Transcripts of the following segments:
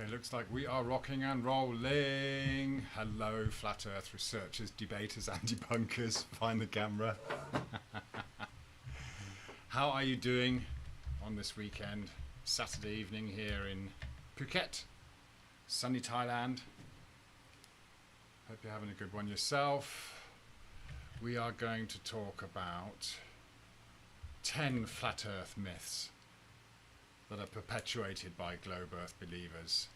Okay, looks like we are rocking and rolling. Hello, flat earth researchers, debaters and debunkers. Find the camera. How are you doing on this weekend? Saturday evening here in Phuket, sunny Thailand. Hope you're having a good one yourself. We are going to talk about 10 flat earth myths that are perpetuated by globe earth believers.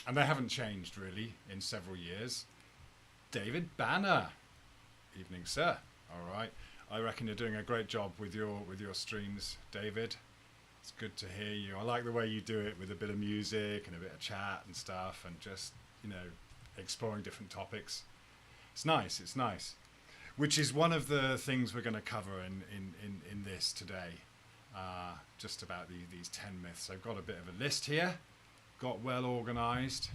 And they haven't changed really in several years. David Banner. Evening, sir. All right. I reckon you're doing a great job with your streams, David. It's good to hear you. I like the way you do it with a bit of music and a bit of chat and stuff, and just, you know, exploring different topics. It's nice. It's nice. Which is one of the things we're going to cover in this today. Just about these 10 myths. I've got a bit of a list here. Got well organised.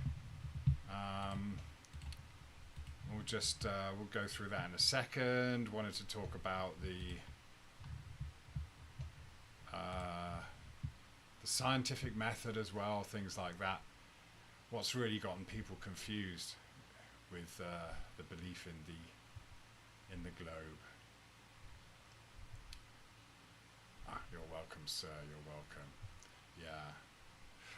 We'll go through that in a second. Wanted to talk about the scientific method as well, things like that. What's really gotten people confused with the belief in the globe. You're welcome, sir. You're welcome. Yeah.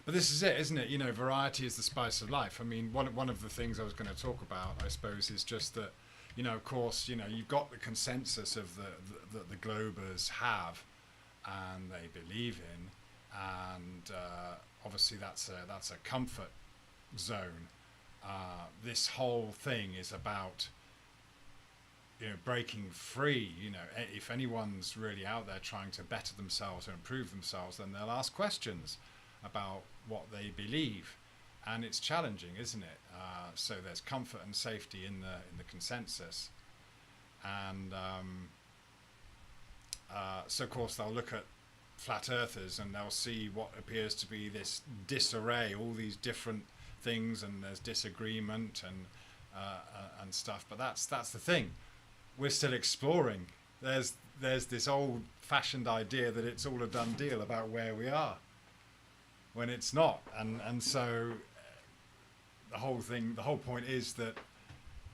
But this is it, isn't it? You know, variety is the spice of life. I mean, one of the things I was going to talk about, I suppose, is just that, you know, of course, you know, you've got the consensus of the globers have and they believe in, and obviously that's a comfort zone. This whole thing is about, you know, breaking free. You know, if anyone's really out there trying to better themselves or improve themselves, then they'll ask questions about what they believe, and it's challenging, isn't it? So there's comfort and safety in the consensus, and so of course they'll look at flat earthers and they'll see what appears to be this disarray, all these different things, and there's disagreement and stuff. But that's the thing. We're still exploring. There's this old-fashioned idea that it's all a done deal about where we are, when it's not. And so the whole point is that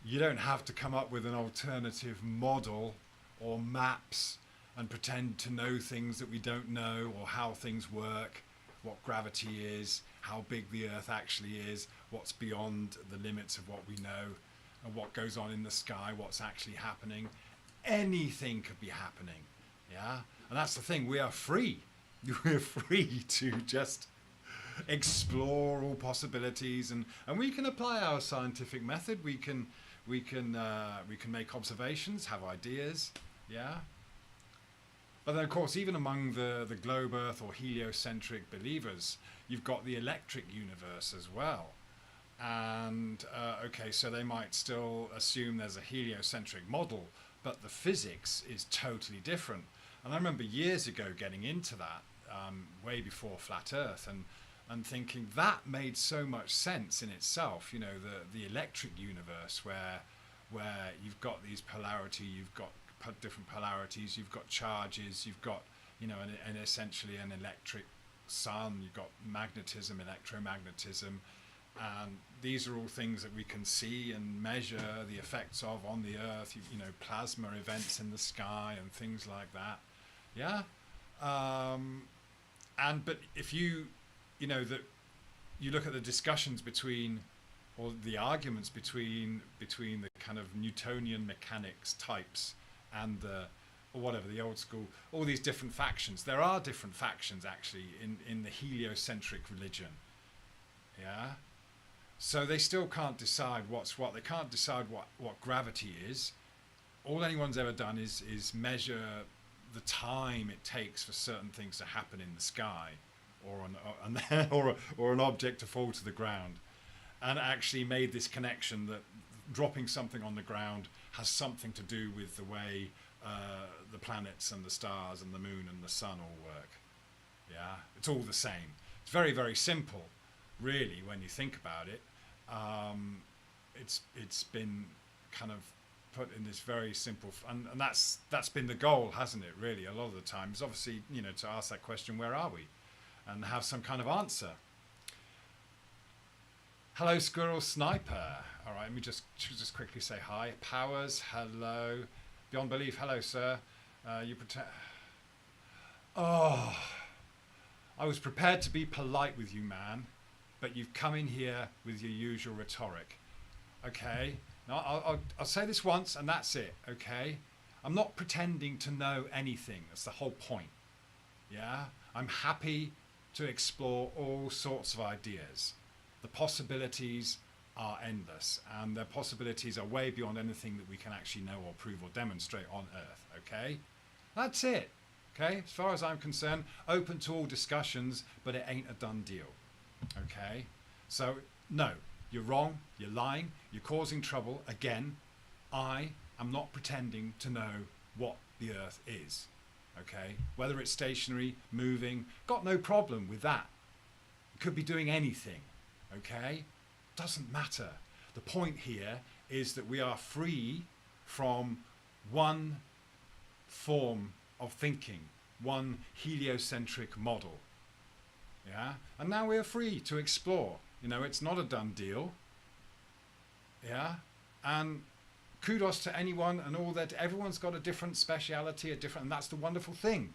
you don't have to come up with an alternative model or maps and pretend to know things that we don't know, or how things work, what gravity is, how big the Earth actually is, what's beyond the limits of what we know, and what goes on in the sky, what's actually happening. Anything could be happening, yeah? And that's the thing, we are free. We're free to just explore all possibilities, and we can apply our scientific method. We can make observations, have ideas, yeah? But then, of course, even among the globe earth or heliocentric believers, you've got the electric universe as well. And okay, so they might still assume there's a heliocentric model, but the physics is totally different. And I remember years ago getting into that, way before flat earth, and thinking that made so much sense in itself. You know, the electric universe, where you've got these polarity, you've got different polarities, you've got charges, you've got, you know, and essentially an electric sun, you've got magnetism, electromagnetism. And these are all things that we can see and measure the effects of on the Earth, you know, plasma events in the sky and things like that. Yeah. But if you know, that you look at the discussions between, or the arguments between the kind of Newtonian mechanics types and or whatever, the old school, all these different factions. There are different factions actually in the heliocentric religion. Yeah. So they still can't decide what's what. They can't decide what gravity is. All anyone's ever done is measure the time it takes for certain things to happen in the sky, or an object to fall to the ground, and actually made this connection that dropping something on the ground has something to do with the way the planets and the stars and the moon and the sun all work. Yeah, it's all the same. It's very, very simple, really, when you think about it. It's been kind of put in this very simple, and that's been the goal, hasn't it? Really, a lot of the times, obviously, you know, to ask that question, where are we? and have some kind of answer. Hello, Squirrel Sniper. All right, let me just quickly say hi. Powers, hello. Beyond Belief, hello, sir. Oh, I was prepared to be polite with you, man, but you've come in here with your usual rhetoric. Okay, now I'll say this once and that's it, okay? I'm not pretending to know anything. That's the whole point, yeah? I'm happy to explore all sorts of ideas. The possibilities are endless, and the possibilities are way beyond anything that we can actually know or prove or demonstrate on Earth, okay? That's it, okay? As far as I'm concerned, open to all discussions, but it ain't a done deal, okay? So, no, you're wrong, you're lying, you're causing trouble. Again, I am not pretending to know what the Earth is, okay? Whether it's stationary, moving, got no problem with that. It could be doing anything. Okay, doesn't matter. The point here is that we are free from one form of thinking, one heliocentric model. Yeah, and now we are free to explore. You know, it's not a done deal. Yeah, and kudos to anyone and all that. Everyone's got a different speciality, and that's the wonderful thing.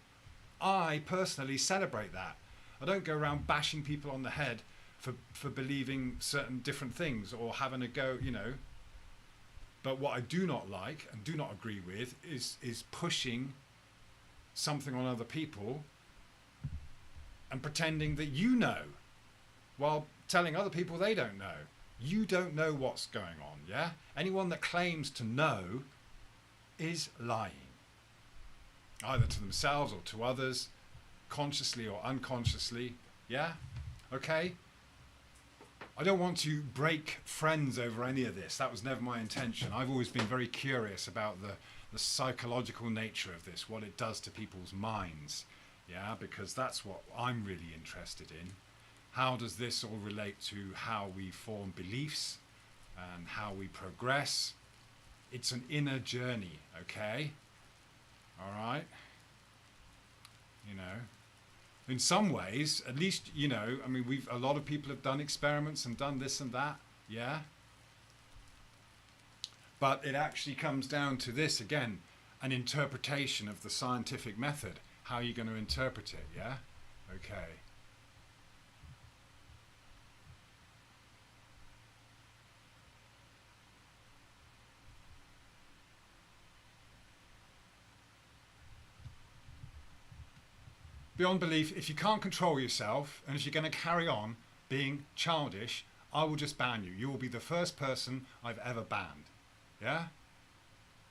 I personally celebrate that. I don't go around bashing people on the head for believing certain different things or having a go, you know. But what I do not like and do not agree with is pushing something on other people and pretending that you know while telling other people they don't know. You don't know what's going on, yeah? Anyone that claims to know is lying, either to themselves or to others, consciously or unconsciously, yeah? Okay? I don't want to break friends over any of this. That was never my intention. I've always been very curious about the psychological nature of this, what it does to people's minds, yeah, because that's what I'm really interested in. How does this all relate to how we form beliefs and how we progress? It's an inner journey, okay? All right? You know, in some ways, at least, you know, I mean, a lot of people have done experiments and done this and that, yeah? But it actually comes down to this, again, an interpretation of the scientific method. How are you going to interpret it, yeah? Okay. Beyond belief, if you can't control yourself and if you're going to carry on being childish, I will just ban you. You will be the first person I've ever banned. Yeah?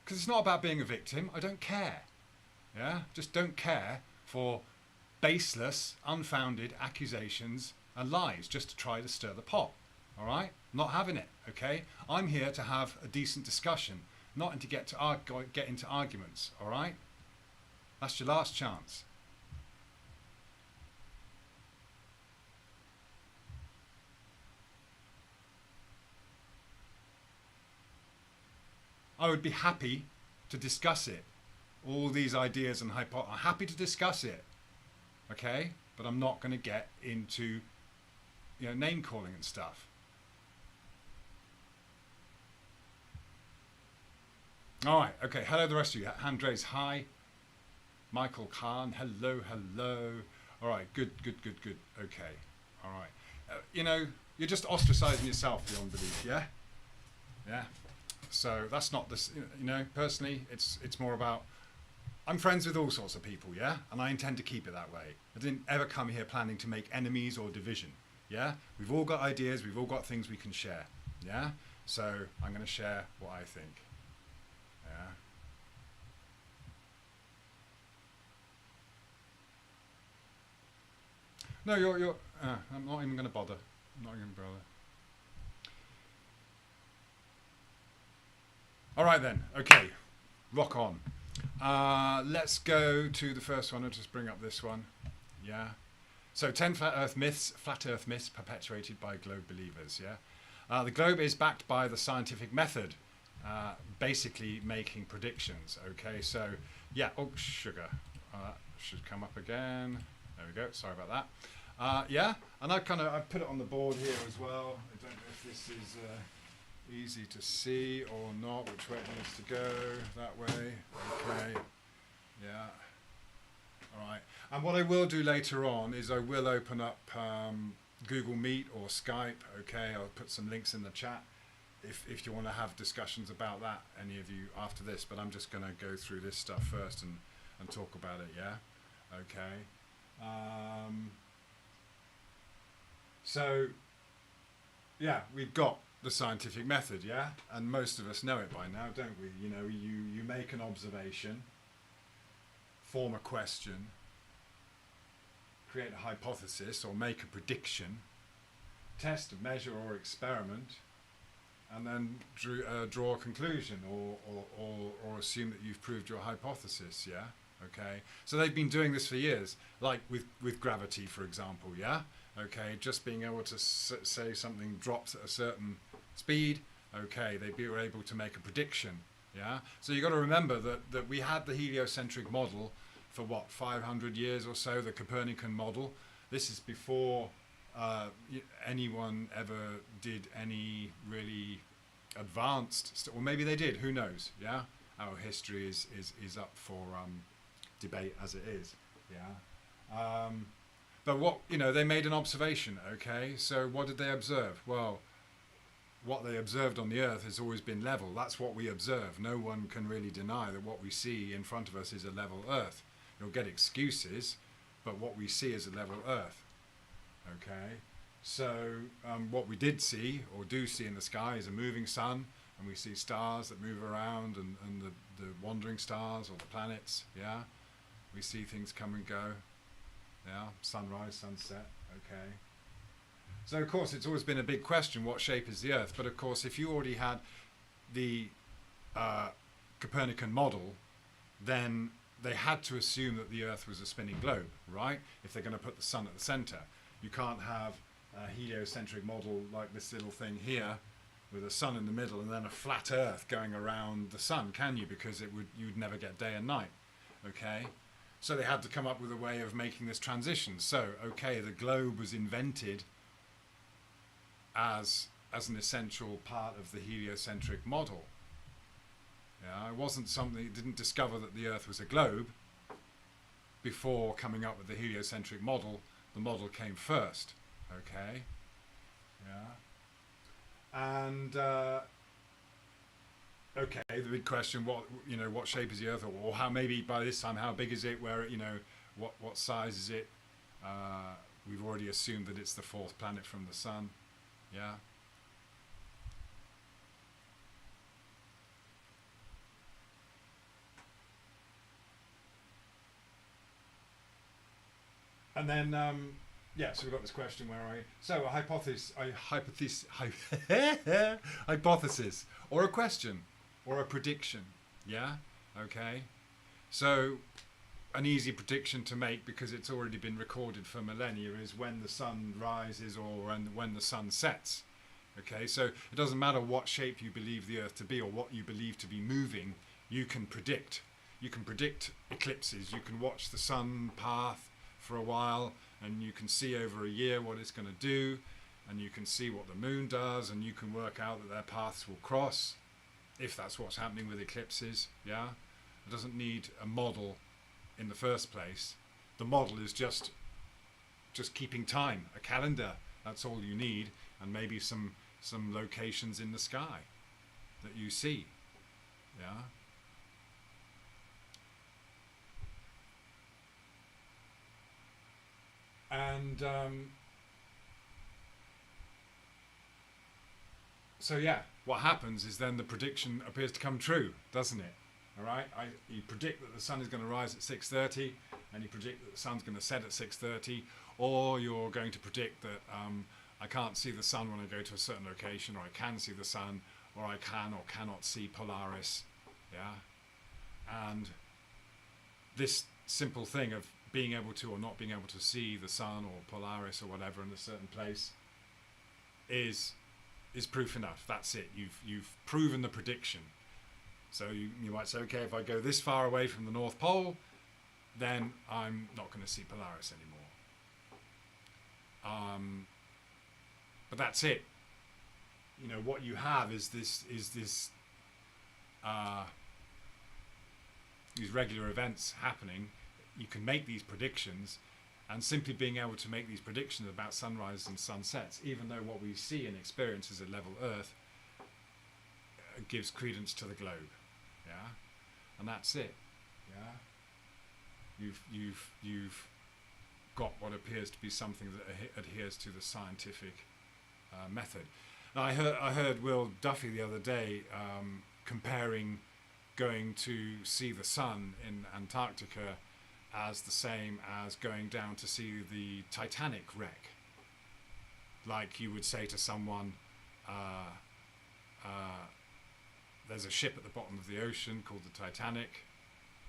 Because it's not about being a victim. I don't care. Yeah? Just don't care for baseless, unfounded accusations and lies just to try to stir the pot. All right? Not having it. Okay? I'm here to have a decent discussion, not to get into arguments. All right? That's your last chance. I would be happy to discuss it. All these ideas and hypotheses. I'm happy to discuss it. Okay? But I'm not going to get into, you know, name calling and stuff. All right. Okay. Hello, the rest of you. Andres, hi. Michael Khan, hello, hello. All right. Good. Okay. All right. You know, you're just ostracizing yourself beyond belief. Yeah. Yeah. So that's not this, you know, personally, it's more about, I'm friends with all sorts of people, yeah? And I intend to keep it that way. I didn't ever come here planning to make enemies or division, yeah? We've all got ideas, we've all got things we can share, yeah? So I'm going to share what I think, yeah? No, I'm not even going to bother. I'm not even going to bother. All right then, okay, rock on. Let's go to the first one. I'll just bring up this one. Yeah. So 10 flat earth myths perpetuated by globe believers, yeah. The globe is backed by the scientific method, basically making predictions, okay. So, yeah, oh, sugar. That should come up again. There we go, sorry about Yeah, and I put it on the board here as well. I don't know if this is easy to see or not, which way it needs to go. That way. Okay. Yeah. All right. And what I will do later on is I will open up Google Meet or Skype. Okay, I'll put some links in the chat if you want to have discussions about that, any of you, after this. But I'm just going to go through this stuff first and talk about it. Yeah. Okay. So, yeah, we've got the scientific method, yeah? And most of us know it by now, don't we? You know, you make an observation, form a question, create a hypothesis or make a prediction, test, measure or experiment, and then draw a conclusion or assume that you've proved your hypothesis, yeah? Okay, so they've been doing this for years, like with gravity, for example, yeah? Okay, just being able to say something drops at a certain speed, okay, they were able to make a prediction, yeah? So you've got to remember that we had the heliocentric model for what, 500 years or so, the Copernican model. This is before anyone ever did any really advanced, or maybe they did, who knows, yeah? Our history is up for debate as it is, yeah? But what, you know, they made an observation, okay? So what did they observe? Well, what they observed on the Earth has always been level. That's what we observe. No one can really deny that what we see in front of us is a level Earth. You'll get excuses, but what we see is a level Earth, okay? So what we did see, or do see in the sky, is a moving sun, and we see stars that move around, and the wandering stars, or the planets, yeah? We see things come and go. Yeah, sunrise, sunset, okay. So of course it's always been a big question, what shape is the Earth? But of course if you already had the Copernican model, then they had to assume that the Earth was a spinning globe, right? If they're going to put the sun at the center. You can't have a heliocentric model like this little thing here with a sun in the middle and then a flat Earth going around the sun, can you? Because you'd never get day and night, okay? So they had to come up with a way of making this transition. So, okay, the globe was invented as an essential part of the heliocentric model. Yeah, it wasn't something, it didn't discover that the Earth was a globe before coming up with the heliocentric model. The model came first, okay? Yeah. And okay, the big question, what shape is the Earth, or how, maybe by this time, how big is it, where, what size is it? We've already assumed that it's the fourth planet from the sun, yeah? And then, yeah, so we've got this question so a hypothesis, hypothesis, or a question, or a prediction, yeah, okay. So an easy prediction to make, because it's already been recorded for millennia, is when the sun rises or when the sun sets, okay. So it doesn't matter what shape you believe the Earth to be or what you believe to be moving, you can predict. You can predict eclipses, you can watch the sun path for a while, and you can see over a year what it's going to do, and you can see what the moon does, and you can work out that their paths will cross, if that's what's happening with eclipses, yeah? It doesn't need a model in the first place. The model is just keeping time, a calendar, that's all you need, and maybe some locations in the sky that you see, yeah? And so yeah, what happens is then the prediction appears to come true, doesn't it? All right, you predict that the sun is going to rise at 6:30, and you predict that the sun's going to set at 6:30, or you're going to predict that I can't see the sun when I go to a certain location, or I can see the sun, or I can or cannot see Polaris, yeah? And this simple thing of being able to or not being able to see the sun or Polaris or whatever in a certain place is proof enough. That's it. You've proven the prediction. So you might say, okay, if I go this far away from the North Pole, then I'm not going to see Polaris anymore. But that's it. You know, what you have is this these regular events happening. You can make these predictions, and simply being able to make these predictions about sunrises and sunsets, even though what we see and experience is a level Earth, gives credence to the globe. Yeah, and that's it. Yeah, you've got what appears to be something that adheres to the scientific method. Now, I heard Will Duffy the other day comparing going to see the sun in Antarctica as the same as going down to see the Titanic wreck. Like you would say to someone, there's a ship at the bottom of the ocean called the Titanic,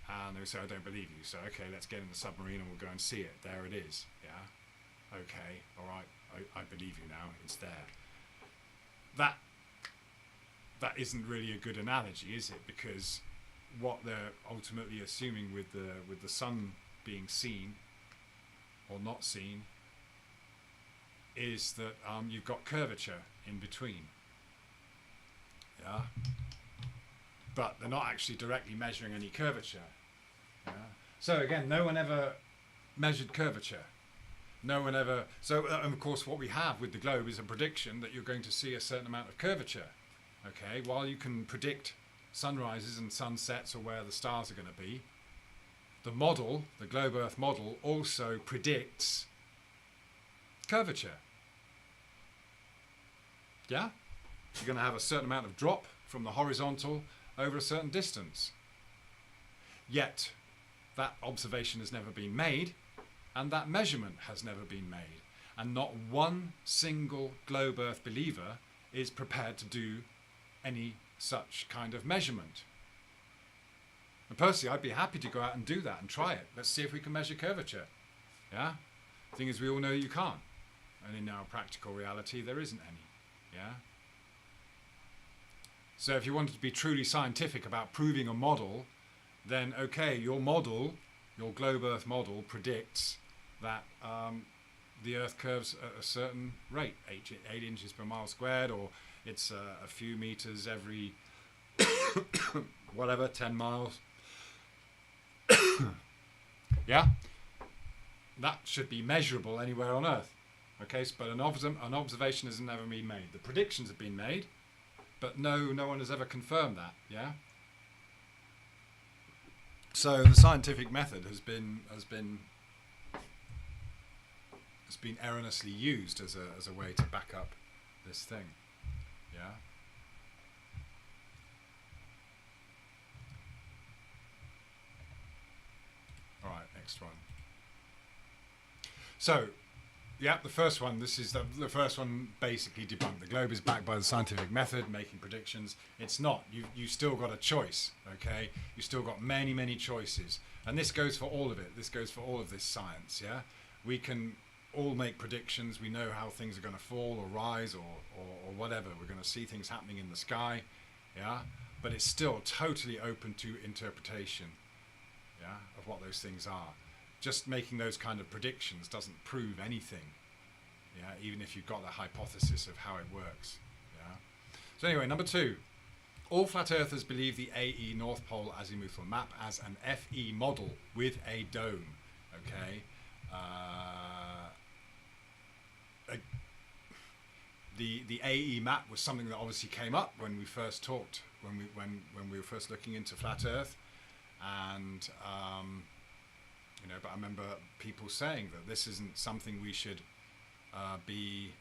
and they would say, I don't believe you, so okay, let's get in the submarine and we'll go and see it. There it is. Yeah, okay, all right, I believe you now, it's there. That isn't really a good analogy, is it? Because what they're ultimately assuming with the sun being seen or not seen is that you've got curvature in between. Yeah, but they're not actually directly measuring any curvature. Yeah? So again, no one ever measured curvature. No one ever. So of course, what we have with the globe is a prediction that you're going to see a certain amount of curvature. Okay, while you can predict sunrises and sunsets or where the stars are going to be, the model, the globe Earth model, also predicts curvature. Yeah? You're going to have a certain amount of drop from the horizontal over a certain distance. Yet, that observation has never been made, and that measurement has never been made. And not one single globe Earth believer is prepared to do any such kind of measurement. And personally, I'd be happy to go out and do that and try it. Let's see if we can measure curvature. Yeah? The thing is, we all know you can't. And in our practical reality, there isn't any. Yeah? So if you wanted to be truly scientific about proving a model, then okay, your model, your globe Earth model, predicts that the Earth curves at a certain rate, 8 inches per mile squared, or it's a few meters every whatever, 10 miles. Yeah, that should be measurable anywhere on Earth. Okay, but an observation has never been made. The predictions have been made, but no one has ever confirmed that. Yeah. So the scientific method has been erroneously used as a way to back up this thing. Yeah. All right, next one. So, yeah, the first one. This is the first one. Basically, debunked. The globe is backed by the scientific method, making predictions. It's not. You still got a choice. Okay, you still got many choices, and this goes for all of it. This goes for all of this science. Yeah, we can all make predictions. We know how things are going to fall or rise or whatever. We're going to see things happening in the sky. Yeah, but it's still totally open to interpretation. Yeah, of what those things are. Just making those kind of predictions doesn't prove anything. Yeah, even if you've got the hypothesis of how it works. Yeah. So anyway, number 2. All flat earthers believe the AE North Pole azimuthal map as an FE model with a dome. Okay. The AE map was something that obviously came up when we first talked, when we were first looking into flat Earth, and but I remember people saying that this isn't something we should be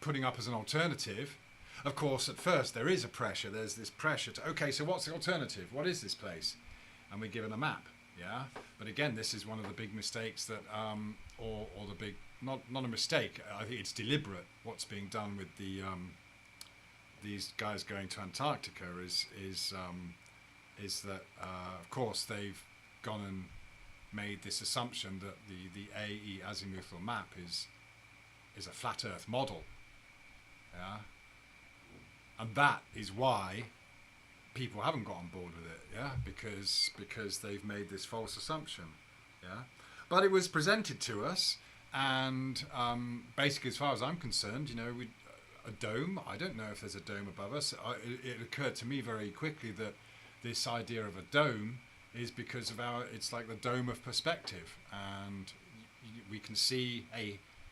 putting up as an alternative. Of course, at first there is a pressure. There's this pressure to, okay, so what's the alternative? What is this place? And we're given a map. Yeah. But again, this is one of the big mistakes that, or the big, not a mistake. I think it's deliberate. What's being done with the these guys going to Antarctica is that of course they've gone and made this assumption that the AE azimuthal map is a flat Earth model. Yeah. And that is why people haven't got on board with it, yeah, because they've made this false assumption, yeah. But it was presented to us And basically, as far as I'm concerned, a dome. I don't know if there's a dome above us. It occurred to me very quickly that this idea of a dome is because of it's like the dome of perspective, and we can see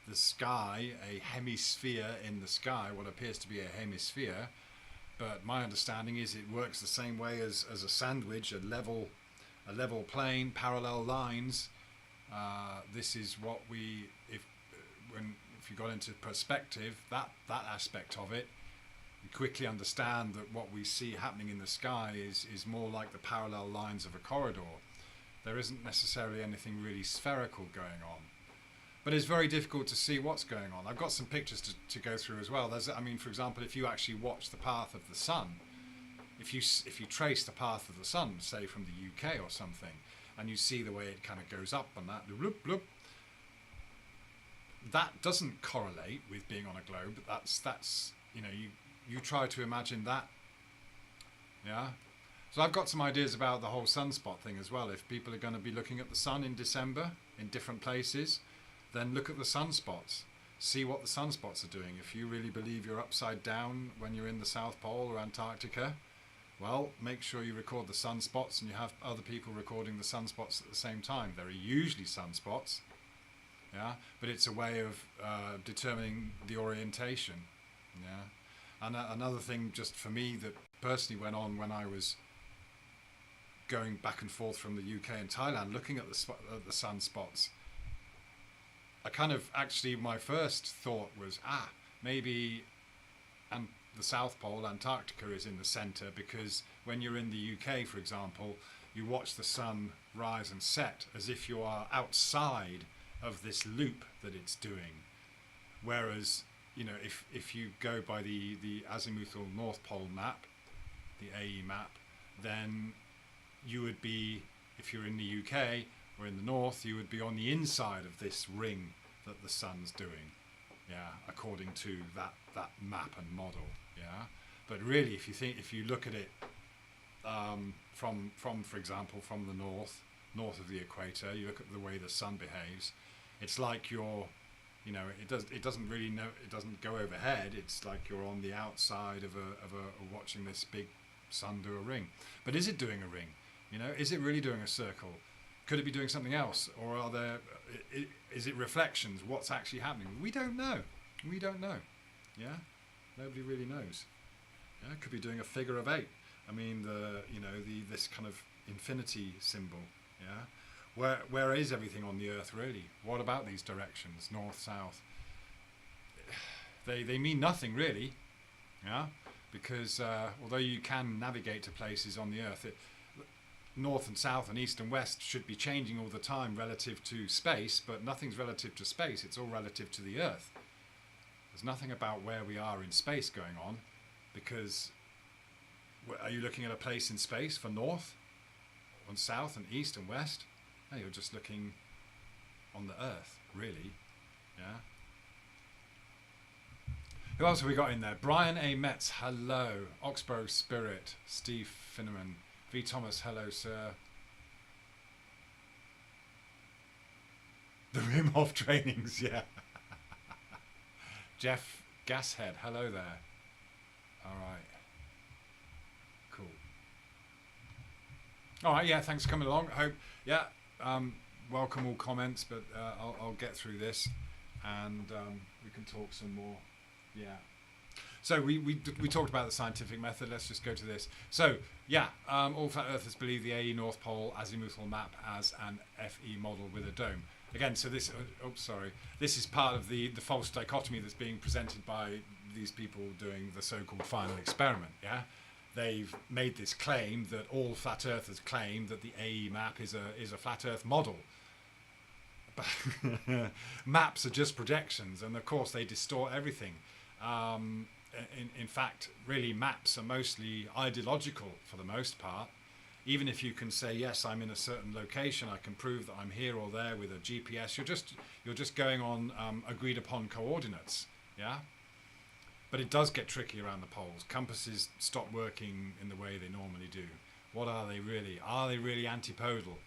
the sky, a hemisphere in the sky, what appears to be a hemisphere. But my understanding is it works the same way as a sandwich, a level plane, parallel lines. This is what if you got into perspective, that aspect of it, you quickly understand that what we see happening in the sky is more like the parallel lines of a corridor. There isn't necessarily anything really spherical going on. But it's very difficult to see what's going on. I've got some pictures to go through as well. For example, if you actually watch the path of the sun, if you trace the path of the sun, say from the UK or something, and you see the way it kind of goes up and that, bloop, bloop, that doesn't correlate with being on a globe. That's you try to imagine that. Yeah. So I've got some ideas about the whole sunspot thing as well. If people are going to be looking at the sun in December in different places, then look at the sunspots. See what the sunspots are doing. If you really believe you're upside down when you're in the South Pole or Antarctica, well, make sure you record the sunspots and you have other people recording the sunspots at the same time. There are usually sunspots, yeah, but it's a way of determining the orientation, yeah. And another thing just for me that personally went on when I was going back and forth from the UK and Thailand, looking at the sunspots, I kind of actually, my first thought was, maybe the South Pole, Antarctica, is in the centre, because when you're in the UK, for example, you watch the sun rise and set as if you are outside of this loop that it's doing. Whereas, if you go by the azimuthal North Pole map, the AE map, then you would be, if you're in the UK or in the north, you would be on the inside of this ring that the sun's doing, yeah, according to that map and model, yeah. But really, if you look at it from for example, from the north of the equator, you look at the way the sun behaves, it's like you're, it doesn't go overhead. It's like you're on the outside of watching this big sun do a ring. But is it doing a ring? Is it really doing a circle? Could it be doing something else? Or is it reflections? What's actually happening? We don't know. Yeah, nobody really knows. Yeah, it could be doing a figure of 8. This kind of infinity symbol. Yeah. Where is everything on the Earth really? What about these directions, north, south? They mean nothing really, yeah. Because although you can navigate to places on the Earth, north and south and east and west should be changing all the time relative to space, but nothing's relative to space. It's all relative to the Earth. There's nothing about where we are in space going on, because are you looking at a place in space for north, and south and east and west? No, you're just looking on the Earth, really. Yeah. Who else have we got in there? Brian A. Metz, hello. Oxbow Spirit, Steve Finneman, V. Thomas, hello, sir. The Wim Hof trainings, yeah. Jeff Gashead, hello there. All right. Cool. All right, yeah, thanks for coming along. I hope, yeah. Welcome all comments, but I'll get through this, and we can talk some more. Yeah. So we talked about the scientific method. Let's just go to this. So yeah, all flat earthers believe the AE North Pole azimuthal map as an FE model with a dome. Again, so this. This is part of the false dichotomy that's being presented by these people doing the so-called final experiment. Yeah. They've made this claim that all flat earthers claim that the AE map is a flat earth model. But maps are just projections, and of course they distort everything. In fact, really, maps are mostly ideological for the most part. Even if you can say, yes, I'm in a certain location, I can prove that I'm here or there with a GPS, you're just going on agreed upon coordinates. Yeah. But it does get tricky around the poles. Compasses stop working in the way they normally do. What are they really? Are they really antipodal?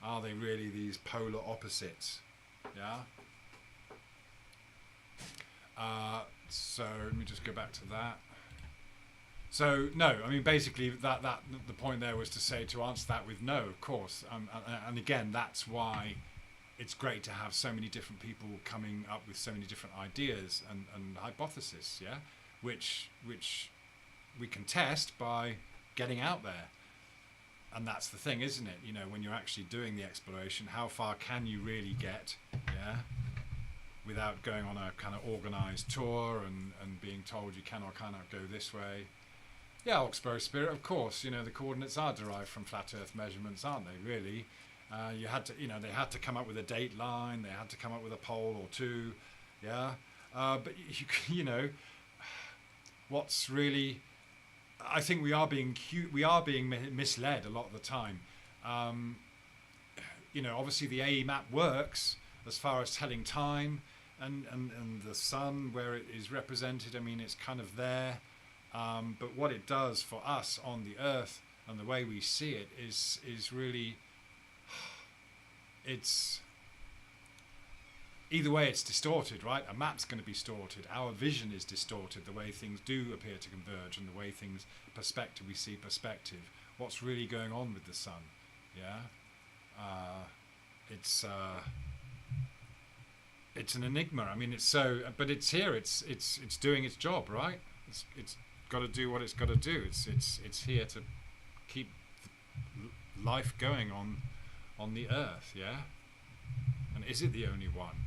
Are they really these polar opposites? Yeah? So let me just go back to that. So no, I mean basically that the point there was to answer that with no, of course. And again, that's why it's great to have so many different people coming up with so many different ideas and hypotheses, yeah, which we can test by getting out there. And that's the thing, isn't it? You know, when you're actually doing the exploration, how far can you really get, yeah, without going on a kind of organised tour and being told you can or cannot go this way. Yeah, Oxbow Spirit, of course, you know, the coordinates are derived from flat Earth measurements, aren't they, really? You had to, you know, they had to come up with a date line, they had to come up with a pole or two, yeah? But, you know, what's really... I think we are being misled a lot of the time. You know, obviously the AE map works as far as telling time and the sun, where it is represented. I mean, it's kind of there. But what it does for us on the Earth and the way we see it is really, it's either way it's distorted, right? A map's going to be distorted. Our vision is distorted, the way things do appear to converge and the way things perspective, we see perspective. What's really going on with the sun? Yeah, it's an enigma. I mean, it's so, but it's here. It's doing its job, right? It's got to do what it's got to do. It's here to keep life going on the Earth. Yeah, and is it the only one?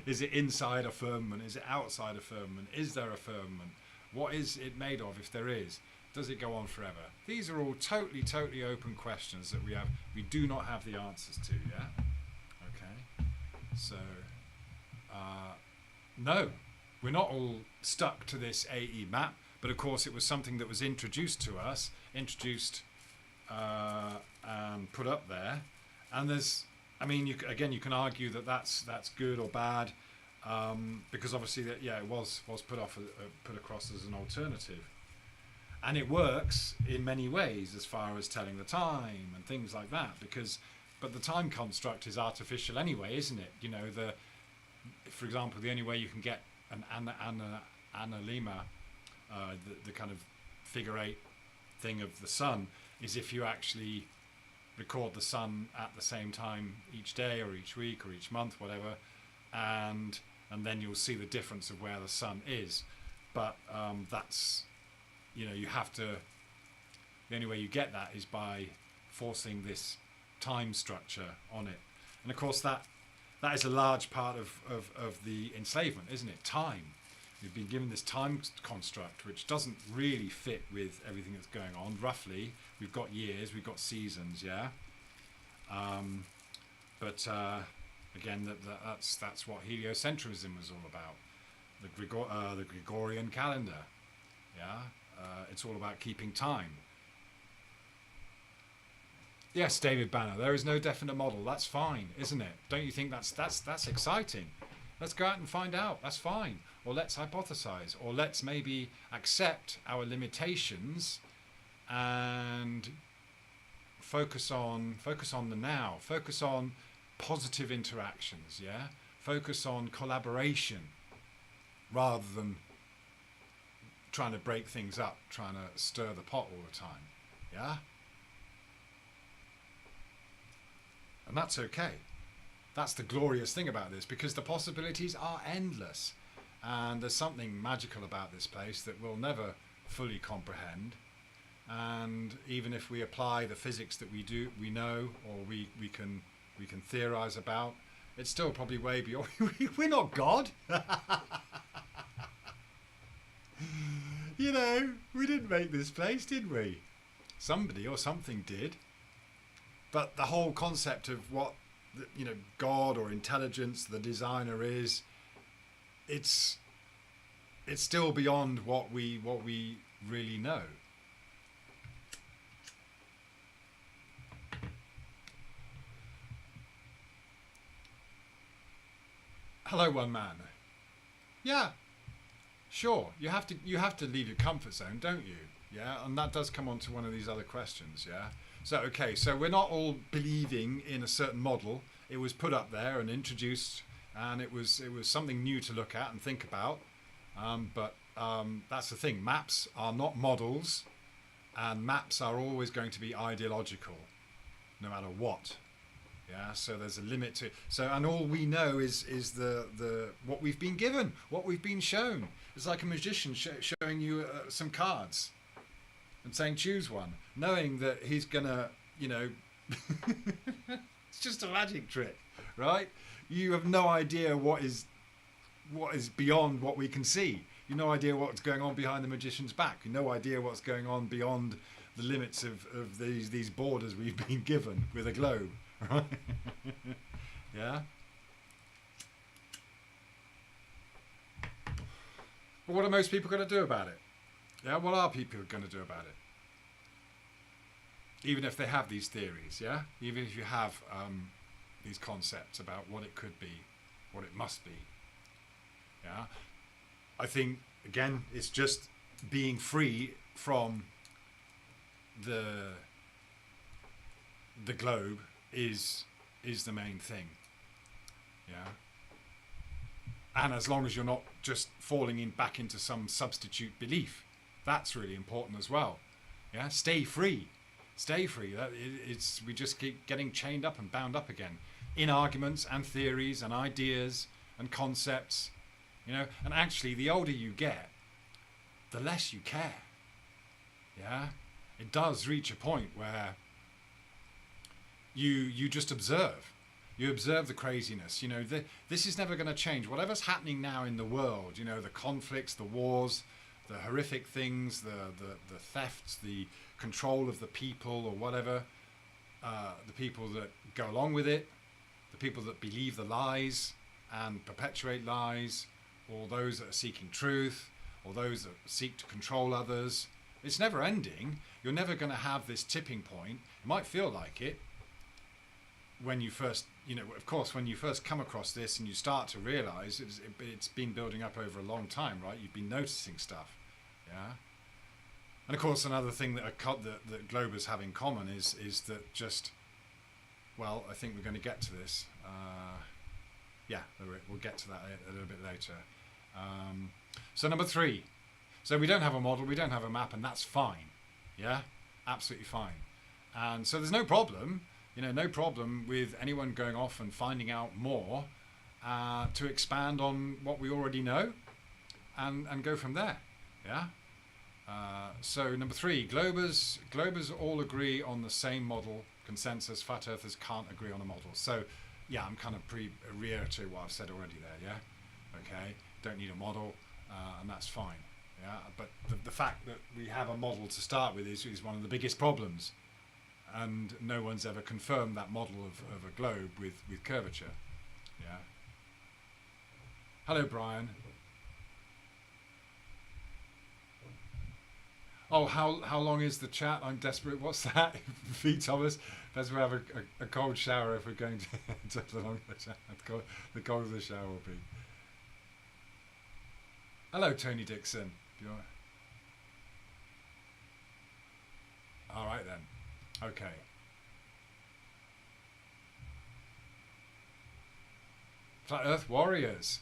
Is it inside a firmament? Is it outside a firmament? Is there a firmament? What is it made of, if there is? Does it go on forever? These are all totally open questions that we do not have the answers to, yeah? Okay. So, no, we're not all stuck to this AE map, but of course it was something that was introduced to us, and put up there, and there's, I mean, you can argue that that's good or bad, because obviously that, yeah, it was put across as an alternative, and it works in many ways as far as telling the time and things like that. But the time construct is artificial anyway, isn't it? You know, for example, the only way you can get an analemma, the kind of figure 8 thing of the sun, is if you actually record the sun at the same time each day or each week or each month, whatever, and then you'll see the difference of where the sun is. But that's, you know, you have to, the only way you get that is by forcing this time structure on it. And of course that is a large part of the enslavement, isn't it? Time. We've been given this time construct which doesn't really fit with everything that's going on. Roughly, we've got years, we've got seasons, yeah. But again, that's what heliocentrism was all about. The Gregorian calendar, yeah. It's all about keeping time. Yes, David Banner. There is no definite model. That's fine, isn't it? Don't you think that's exciting? Let's go out and find out. That's fine. Or let's hypothesize. Or let's maybe accept our limitations and focus on the now. Focus on positive interactions. Yeah. Focus on collaboration rather than trying to break things up, trying to stir the pot all the time. Yeah. And that's okay. That's the glorious thing about this, because the possibilities are endless, and there's something magical about this place that we'll never fully comprehend. And even if we apply the physics that we know, or we can theorize about, it's still probably way beyond. We're not God. You know, we didn't make this place, did we? Somebody or something did. But the whole concept of what, you know, God or intelligence, the designer is, it's still beyond what we really know. Hello, one man. Yeah, sure. You have to leave your comfort zone, don't you? Yeah, and that does come on to one of these other questions. Yeah. So, okay, so we're not all believing in a certain model. It was put up there and introduced and it was something new to look at and think about. But that's the thing. Maps are not models, and maps are always going to be ideological, no matter what. Yeah. So there's a limit to. So, and all we know is the what we've been given, what we've been shown. It's like a magician showing you some cards and saying choose one, knowing that he's gonna, it's just a magic trick, right? You have no idea what is beyond what we can see. You have no idea what's going on behind the magician's back. You have no idea what's going on beyond the limits of these borders we've been given with a globe, right? Yeah. But what are most people going to do about it? Yeah, what are people going to do about it? Even if they have these theories, yeah? Even if you have these concepts about what it could be, what it must be. Yeah? I think, again, it's just being free from the globe is the main thing. Yeah? And as long as you're not just falling back into some substitute belief, that's really important as well. Yeah, stay free. Stay free. We just keep getting chained up and bound up again in arguments and theories and ideas and concepts. And actually, the older you get, the less you care. Yeah, it does reach a point where you just observe. You observe the craziness. This is never going to change. Whatever's happening now in the world, the conflicts, the wars, the horrific things, the thefts, the control of the people or whatever, the people that go along with it, the people that believe the lies and perpetuate lies, or those that are seeking truth, or those that seek to control others. It's never ending. You're never going to have this tipping point. It might feel like it when you first, of course, when you first come across this and you start to realize it's been building up over a long time, right? You've been noticing stuff, yeah? And of course, another thing that Globers have in common is that just, well, I think we're going to get to this. Yeah, we'll get to that a little bit later. So number 3. So we don't have a model, we don't have a map, and that's fine. Yeah, absolutely fine. And so there's no problem, no problem with anyone going off and finding out more to expand on what we already know and go from there. Yeah. So number 3, Globers all agree on the same model consensus. Flat Earthers can't agree on a model. So yeah, I'm kind of reiterating what I've said already there. Yeah. Okay. Don't need a model, and that's fine. Yeah. But the fact that we have a model to start with is one of the biggest problems, and no one's ever confirmed that model of a globe with curvature. Yeah. Hello, Brian. Oh, how long is the chat? I'm desperate. What's that? V. Thomas. Let's have a cold shower if we're going to prolong the chat. The colder the shower will be. Hello, Tony Dixon. All right then. Okay. Flat Earth Warriors.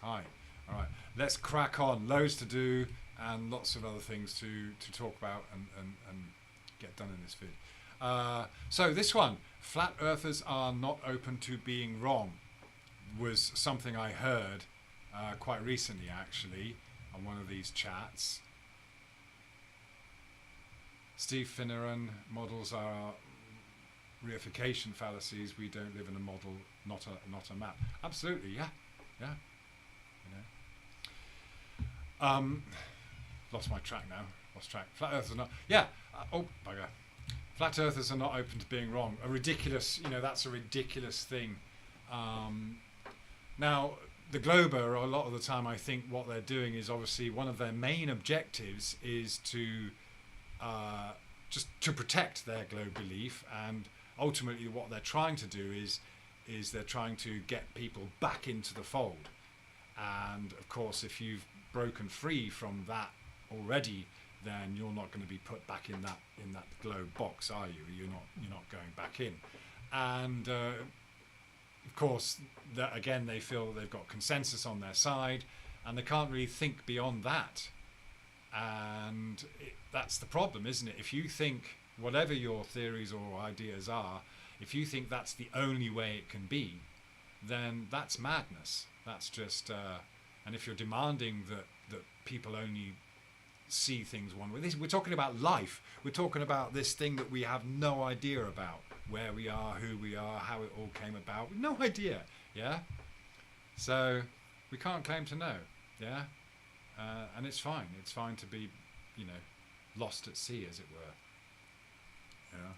Hi. All right. Let's crack on. Loads to do and lots of other things to talk about and get done in this vid. So this one, Flat Earthers are not open to being wrong, was something I heard quite recently actually on one of these chats. Steve Finneran, models are reification fallacies. We don't live in a model, not a map. Absolutely, yeah. Lost my track now. Lost track. Flat Earthers are not. Yeah. Oh bugger. Flat Earthers are not open to being wrong. A ridiculous. That's a ridiculous thing. Now the Glober, a lot of the time, I think what they're doing is obviously one of their main objectives is to just to protect their globe belief, and ultimately what they're trying to do is they're trying to get people back into the fold. And of course, if you've broken free from that already, then you're not going to be put back in that globe box, are you? You're not going back in. And of course, that again, they feel they've got consensus on their side, and they can't really think beyond that. And that's the problem, isn't it? If you think whatever your theories or ideas are, if you think that's the only way it can be, then that's madness. That's just, and if you're demanding that people only see things one way, we're talking about life. We're talking about this thing that we have no idea about, where we are, who we are, how it all came about. No idea. Yeah. So we can't claim to know. Yeah. And it's fine. It's fine to be, lost at sea, as it were. Yeah.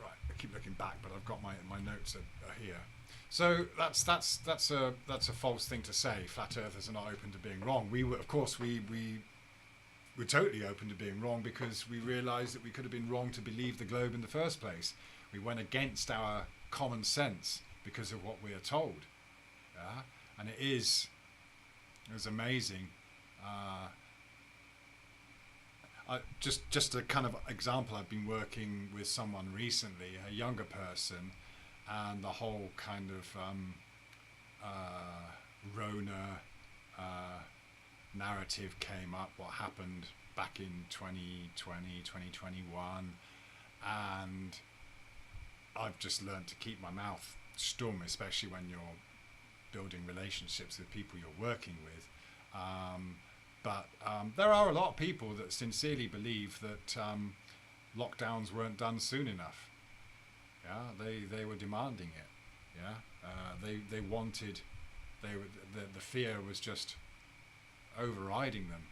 Right. I keep looking back, but I've got my notes are here. So that's a false thing to say. Flat earthers are not open to being wrong. We were, of course, we're totally open to being wrong, because we realised that we could have been wrong to believe the globe in the first place. We went against our common sense because of what we are told. Yeah? And it was amazing. Just a kind of example, I've been working with someone recently, a younger person, and the whole kind of Rona narrative came up, what happened back in 2020, 2021, and I've just learned to keep my mouth stum, especially when you're building relationships with people you're working with. But there are a lot of people that sincerely believe that lockdowns weren't done soon enough. Yeah, they were demanding it. Yeah, they wanted. The fear was just overriding them.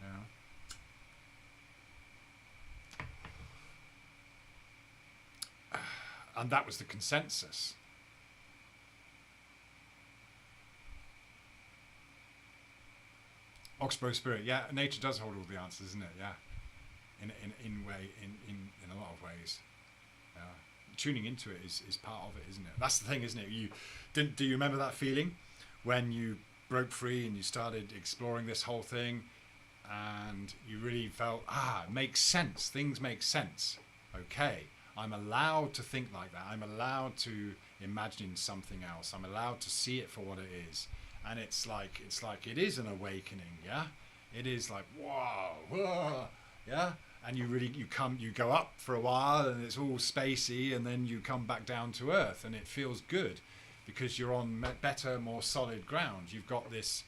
Yeah. And that was the consensus. Oxbow spirit, yeah, nature does hold all the answers, isn't it? Yeah, in a lot of ways. Tuning into it is part of it, isn't it? That's the thing, isn't it? Do you remember that feeling when you broke free and you started exploring this whole thing, and you really felt, it makes sense. Things make sense. Okay, I'm allowed to think like that. I'm allowed to imagine something else. I'm allowed to see it for what it is. And it's like it is an awakening. Yeah, it is like whoa, yeah. And you go up for a while, and it's all spacey, and then you come back down to earth, and it feels good because you're on better, more solid ground. You've got this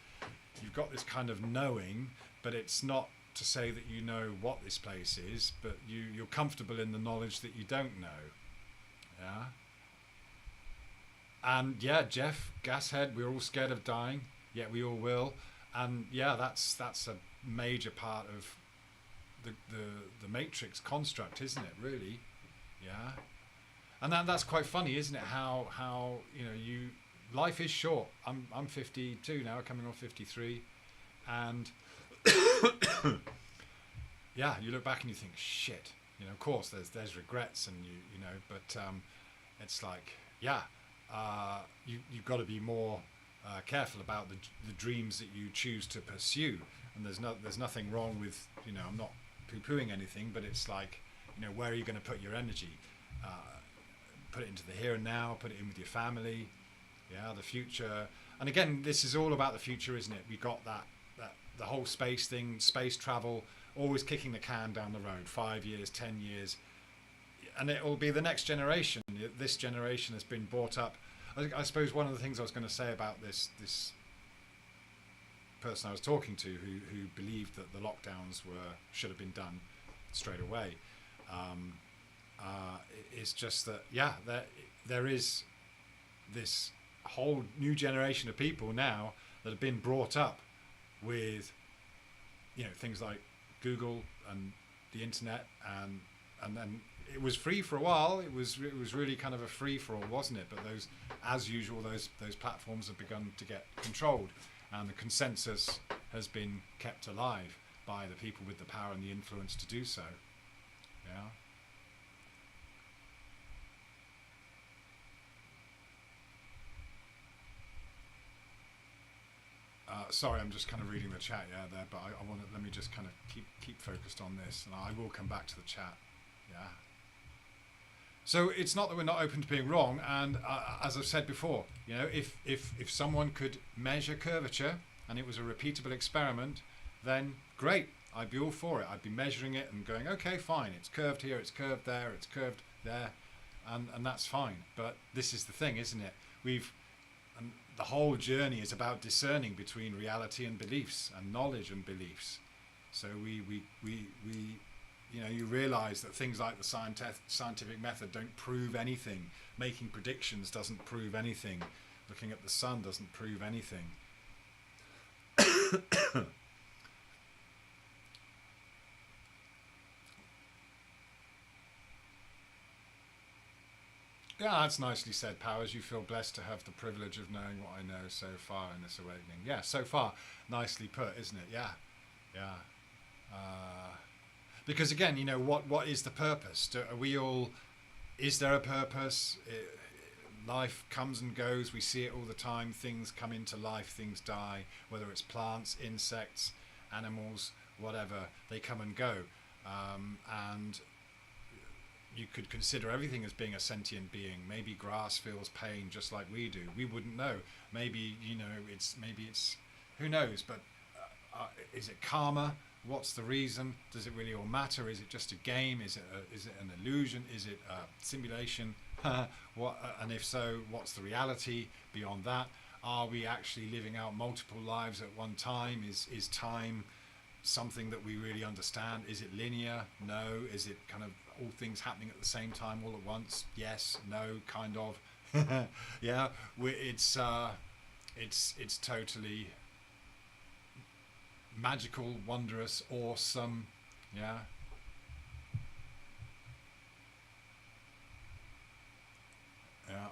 kind of knowing, but it's not to say that you know what this place is, but you're comfortable in the knowledge that you don't know. Yeah. And yeah, Jeff, Gashead, we're all scared of dying, yet we all will. And yeah, that's a major part of the Matrix construct, isn't it? Really, yeah. And that's quite funny, isn't it? How life is short. I'm 52 now, coming on 53, and yeah, you look back and you think, shit. Of course, there's regrets, and but it's like, yeah. You've got to be more careful about the dreams that you choose to pursue, and there's nothing wrong with I'm not poo-pooing anything, but it's like where are you going to put your energy? Put it into the here and now. Put it in with your family. Yeah, the future. And again, this is all about the future, isn't it? We got that the whole space thing, space travel, always kicking the can down the road. 5 years, 10 years. And it will be the next generation. This generation has been brought up. I suppose one of the things I was going to say about this person I was talking to, who believed that the lockdowns should have been done straight away, is just that there is this whole new generation of people now that have been brought up with things like Google and the internet, and then it was free for a while. It was really kind of a free for all, wasn't it? But as usual, those platforms have begun to get controlled, and the consensus has been kept alive by the people with the power and the influence to do so. Yeah. sorry, I'm just kind of reading the chat, there, but I want to, let me just kind of keep focused on this, and I will come back to the chat, yeah. So it's not that we're not open to being wrong, and as I've said before, you know, if someone could measure curvature and it was a repeatable experiment, then great, I'd be all for it. I'd be measuring it and going, okay, fine, it's curved here, it's curved there, it's curved there, and that's fine. But this is the thing, isn't it? And the whole journey is about discerning between reality and beliefs, and knowledge and beliefs. So we you know, you realize that things like the scientific method don't prove anything. Making predictions doesn't prove anything. Looking at the sun doesn't prove anything. Yeah, that's nicely said, Powers. You feel blessed to have the privilege of knowing what I know so far in this awakening. Yeah, so far, nicely put, isn't it? Yeah, yeah. Because again, you know, what is the purpose? Are we all? Is there a purpose? Life comes and goes. We see it all the time. Things come into life. Things die. Whether it's plants, insects, animals, whatever, they come and go. And you could consider everything as being a sentient being. Maybe grass feels pain just like we do. We wouldn't know. Maybe, you know, it's who knows? But is it karma? What's the reason? Does it really all matter? Is it just a game? Is it an illusion? Is it a simulation? And if so, what's the reality beyond that? Are we actually living out multiple lives at one time? Is time something that we really understand? Is it linear? No. Is it kind of all things happening at the same time all at once? Yes. No. Kind of. Yeah. It's totally magical, wondrous, awesome. Yeah. Yeah.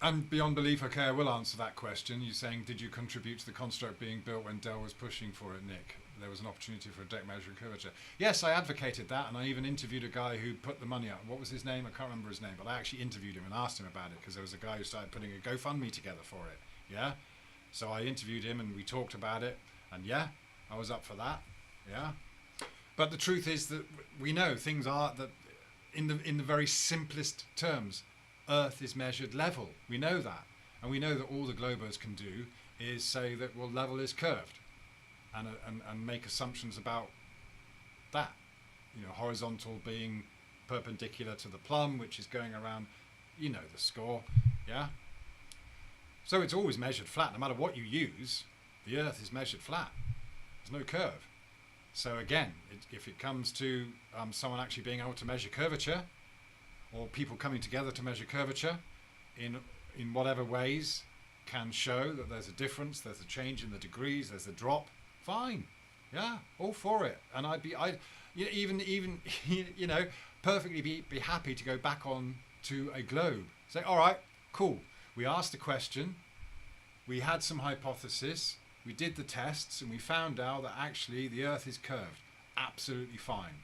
And beyond belief, okay, I will answer that question. You're saying, did you contribute to the construct being built when Dell was pushing for it, Nick? There was an opportunity for a deck measuring curvature. Yes, I advocated that, and I even interviewed a guy who put the money up. What was his name? I can't remember his name, but I actually interviewed him and asked him about it, because there was a guy who started putting a GoFundMe together for it. Yeah? So I interviewed him and we talked about it, and yeah, I was up for that. Yeah? But the truth is that we know things are that in the very simplest terms, Earth is measured level. We know that. And we know that all the globers can do is say that, well, level is curved, and make assumptions about that. You know, horizontal being perpendicular to the plumb, which is going around, you know the score, yeah? So it's always measured flat. No matter what you use, the Earth is measured flat. There's no curve. So again, if it comes to someone actually being able to measure curvature, or people coming together to measure curvature in whatever ways can show that there's a difference, there's a change in the degrees, there's a drop, fine, yeah, all for it. And even you know, perfectly be happy to go back on to a globe. Say, all right, cool. We asked a question, we had some hypothesis, we did the tests, and we found out that actually the Earth is curved. Absolutely fine.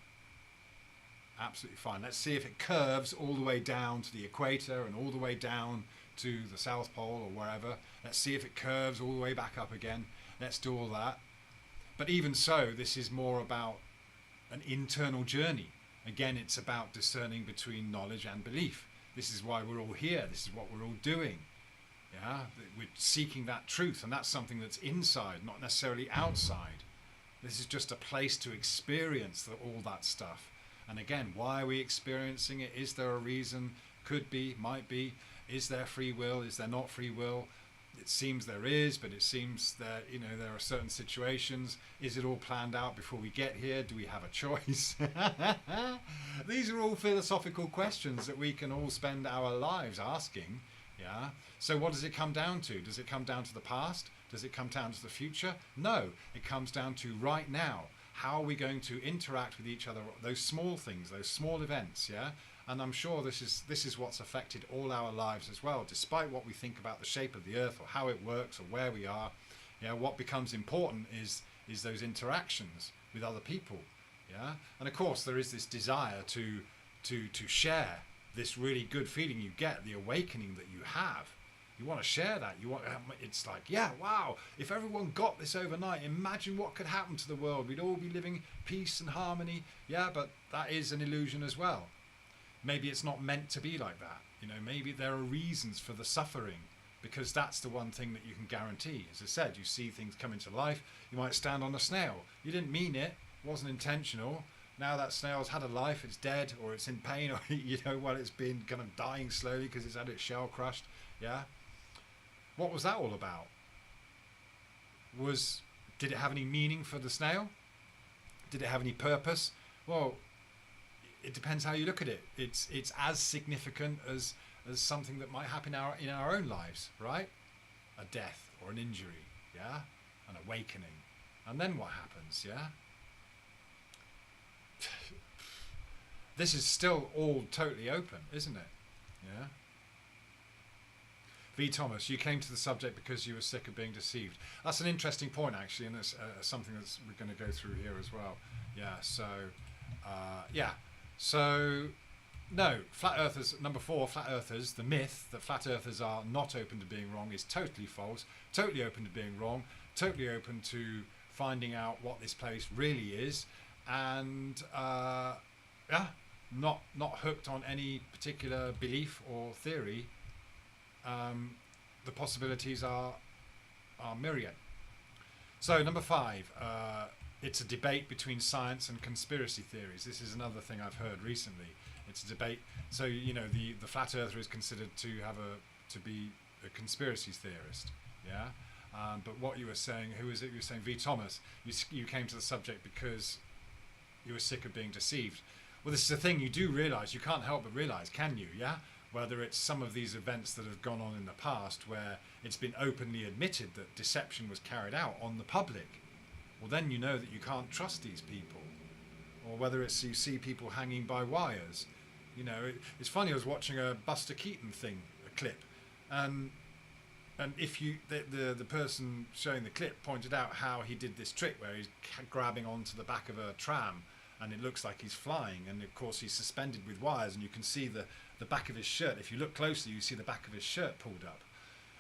Absolutely fine. Let's see if it curves all the way down to the equator and all the way down to the South Pole or wherever. Let's see if it curves all the way back up again. Let's do all that. But even so, this is more about an internal journey. Again, it's about discerning between knowledge and belief. This is why we're all here. This is what we're all doing. Yeah, we're seeking that truth, and that's something that's inside, not necessarily outside. This is just a place to experience all that stuff. And again, why are we experiencing it? Is there a reason? Could be, might be. Is there free will? Is there not free will? It seems there is, but it seems that, you know, there are certain situations. Is it all planned out before we get here? Do we have a choice? These are all philosophical questions that we can all spend our lives asking. Yeah. So what does it come down to? Does it come down to the past? Does it come down to the future? No, it comes down to right now. How are we going to interact with each other? Those small things, those small events, yeah? And I'm sure this is what's affected all our lives as well, despite what we think about the shape of the Earth or how it works or where we are. Yeah, what becomes important is those interactions with other people. Yeah, and of course there is this desire to share this really good feeling you get, the awakening that you have. You want to share that. You want. It's like, yeah, wow. If everyone got this overnight, imagine what could happen to the world. We'd all be living peace and harmony. Yeah, but that is an illusion as well. Maybe it's not meant to be like that. Maybe there are reasons for the suffering, because that's the one thing that you can guarantee. As I said, you see things come into life. You might stand on a snail. You didn't mean it. It wasn't intentional. Now that snail's had a life, it's dead, or it's in pain, or while it's been kind of dying slowly because it's had its shell crushed. Yeah. What was that all about? Did it have any meaning for the snail? Did it have any purpose? Well, it depends how you look at it. It's as significant as something that might happen in our own lives, right? A death or an injury, yeah? An awakening. And then what happens, yeah? This is still all totally open, isn't it? Yeah? V. Thomas, you came to the subject because you were sick of being deceived. That's an interesting point, actually, and it's something that's we're going to go through here as well. Yeah, so, So, no, flat earthers, number 4, flat earthers, the myth that flat earthers are not open to being wrong is totally false, totally open to being wrong, totally open to finding out what this place really is, and, not hooked on any particular belief or theory. The possibilities are myriad. So number 5, it's a debate between science and conspiracy theories. This is another thing I've heard recently. It's a debate. So the flat earther is considered to be a conspiracy theorist. Yeah. But what you were saying, who was it? You were saying V. Thomas. You came to the subject because you were sick of being deceived. Well, this is the thing. You do realise. You can't help but realise, can you? Yeah. Whether it's some of these events that have gone on in the past where it's been openly admitted that deception was carried out on the public, well then you know that you can't trust these people. Or whether it's you see people hanging by wires. It's funny, I was watching a Buster Keaton a clip, and if the person showing the clip pointed out how he did this trick where he's grabbing onto the back of a tram and it looks like he's flying, and of course he's suspended with wires, and you can see the back of his shirt. If you look closely, you see the back of his shirt pulled up.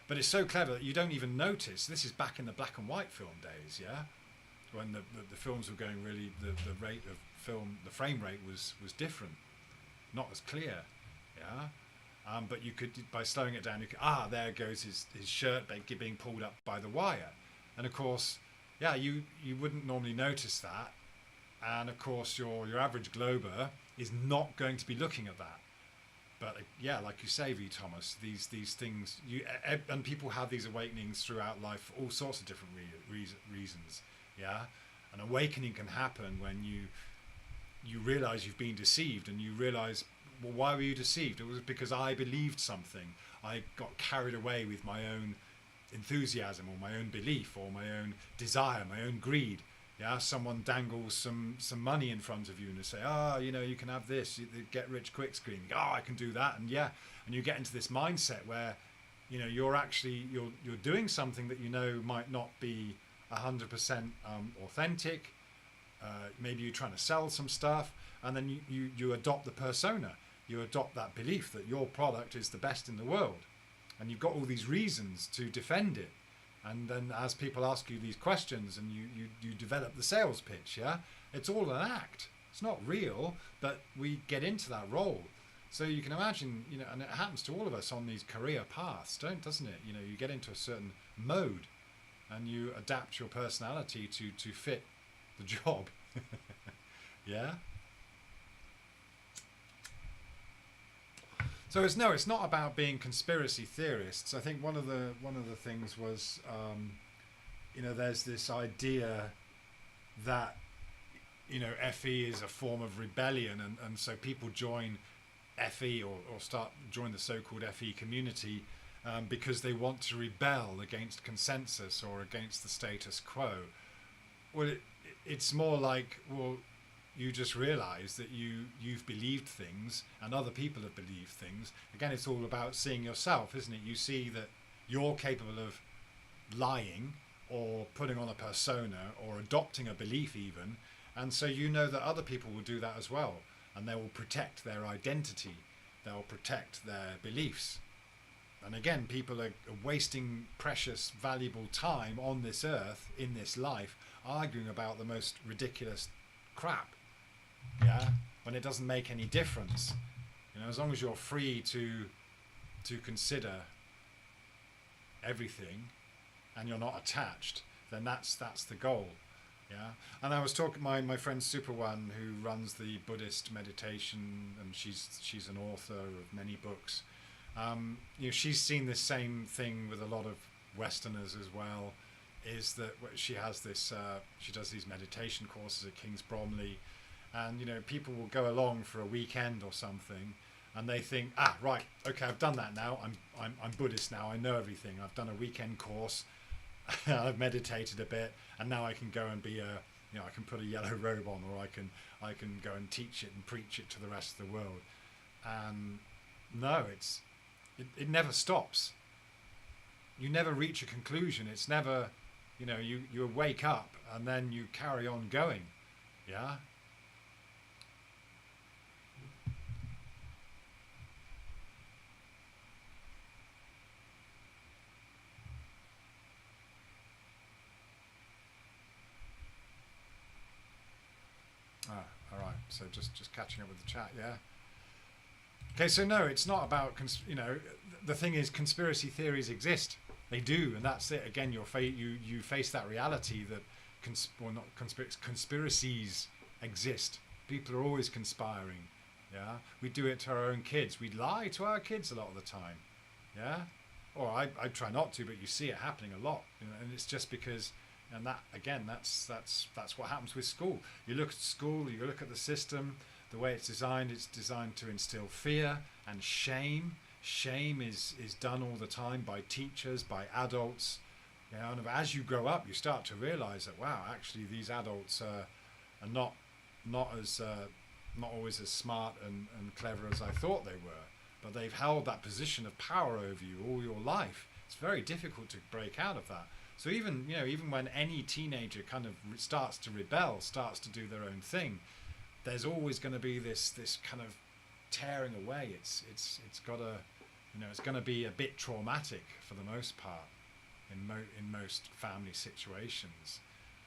But it's so clever that you don't even notice. This is back in the black and white film days, yeah, when the films were going really, the rate of film, the frame rate was different, not as clear, yeah. But you could, by slowing it down, you could, there goes his shirt being pulled up by the wire, and of course, yeah, you wouldn't normally notice that. And of course your average glober is not going to be looking at that. But yeah, like you say, V. Thomas, these things, and people have these awakenings throughout life for all sorts of different reasons. Yeah, an awakening can happen when you realise you've been deceived, and you realise, well, why were you deceived? It was because I believed something. I got carried away with my own enthusiasm, or my own belief, or my own desire, my own greed. Yeah, someone dangles some money in front of you and they say, you can have this, the get rich quick scheme. I can do that, and you get into this mindset where, you're doing something that might not be 100% authentic. Maybe you're trying to sell some stuff, and then you adopt the persona. You adopt that belief that your product is the best in the world, and you've got all these reasons to defend it. And then as people ask you these questions, and you develop the sales pitch, yeah, it's all an act. It's not real, but we get into that role. So you can imagine, and it happens to all of us on these career paths, doesn't it? You get into a certain mode, and you adapt your personality to fit the job. Yeah. So it's not about being conspiracy theorists. I think one of the things was, there's this idea that, FE is a form of rebellion, and so people join FE or join the so-called FE community because they want to rebel against consensus or against the status quo. Well, it's more like, well, you just realise that you've believed things and other people have believed things. Again, it's all about seeing yourself, isn't it? You see that you're capable of lying or putting on a persona or adopting a belief even, And so you know that other people will do that as well, and they will protect their identity, they'll protect their beliefs. And again, people are wasting precious, valuable time on this earth, in this life, arguing about the most ridiculous crap, yeah, when it doesn't make any difference. You know, as long as you're free to consider everything and you're not attached, then that's the goal. Yeah. And I was talking my friend Super One, who runs the Buddhist meditation, and she's an author of many books. You know, she's seen this same thing with a lot of Westerners as well, is that she has this she does these meditation courses at King's Bromley, and you know, people will go along for a weekend or something, and they think, right, okay, I've done that now, I'm Buddhist now, I know everything, I've done a weekend course, I've meditated a bit, and now I can go and be I can put a yellow robe on, or I can go and teach it and preach it to the rest of the world. And no, it never stops. You never reach a conclusion. It's never, you know, you wake up and then you carry on going. Yeah. All right. So just catching up with the chat. Yeah. Okay. So no, it's not about you know, the thing is, conspiracy theories exist. They do, and that's it. Again, you face that reality that conspiracies exist. People are always conspiring. Yeah. We do it to our own kids. We lie to our kids a lot of the time. Yeah. Or I try not to, but you see it happening a lot. You know, and it's just because. And that, again, that's what happens with school. You look at school, you look at the system, the way it's designed to instill fear and shame. Shame is done all the time by teachers, by adults. You know, and as you grow up, you start to realise that, wow, actually these adults are not always as smart and clever as I thought they were. But they've held that position of power over you all your life. It's very difficult to break out of that. So even when any teenager kind of starts to rebel, starts to do their own thing, there's always going to be this kind of tearing away. It's got to, you know, it's going to be a bit traumatic for the most part in most family situations,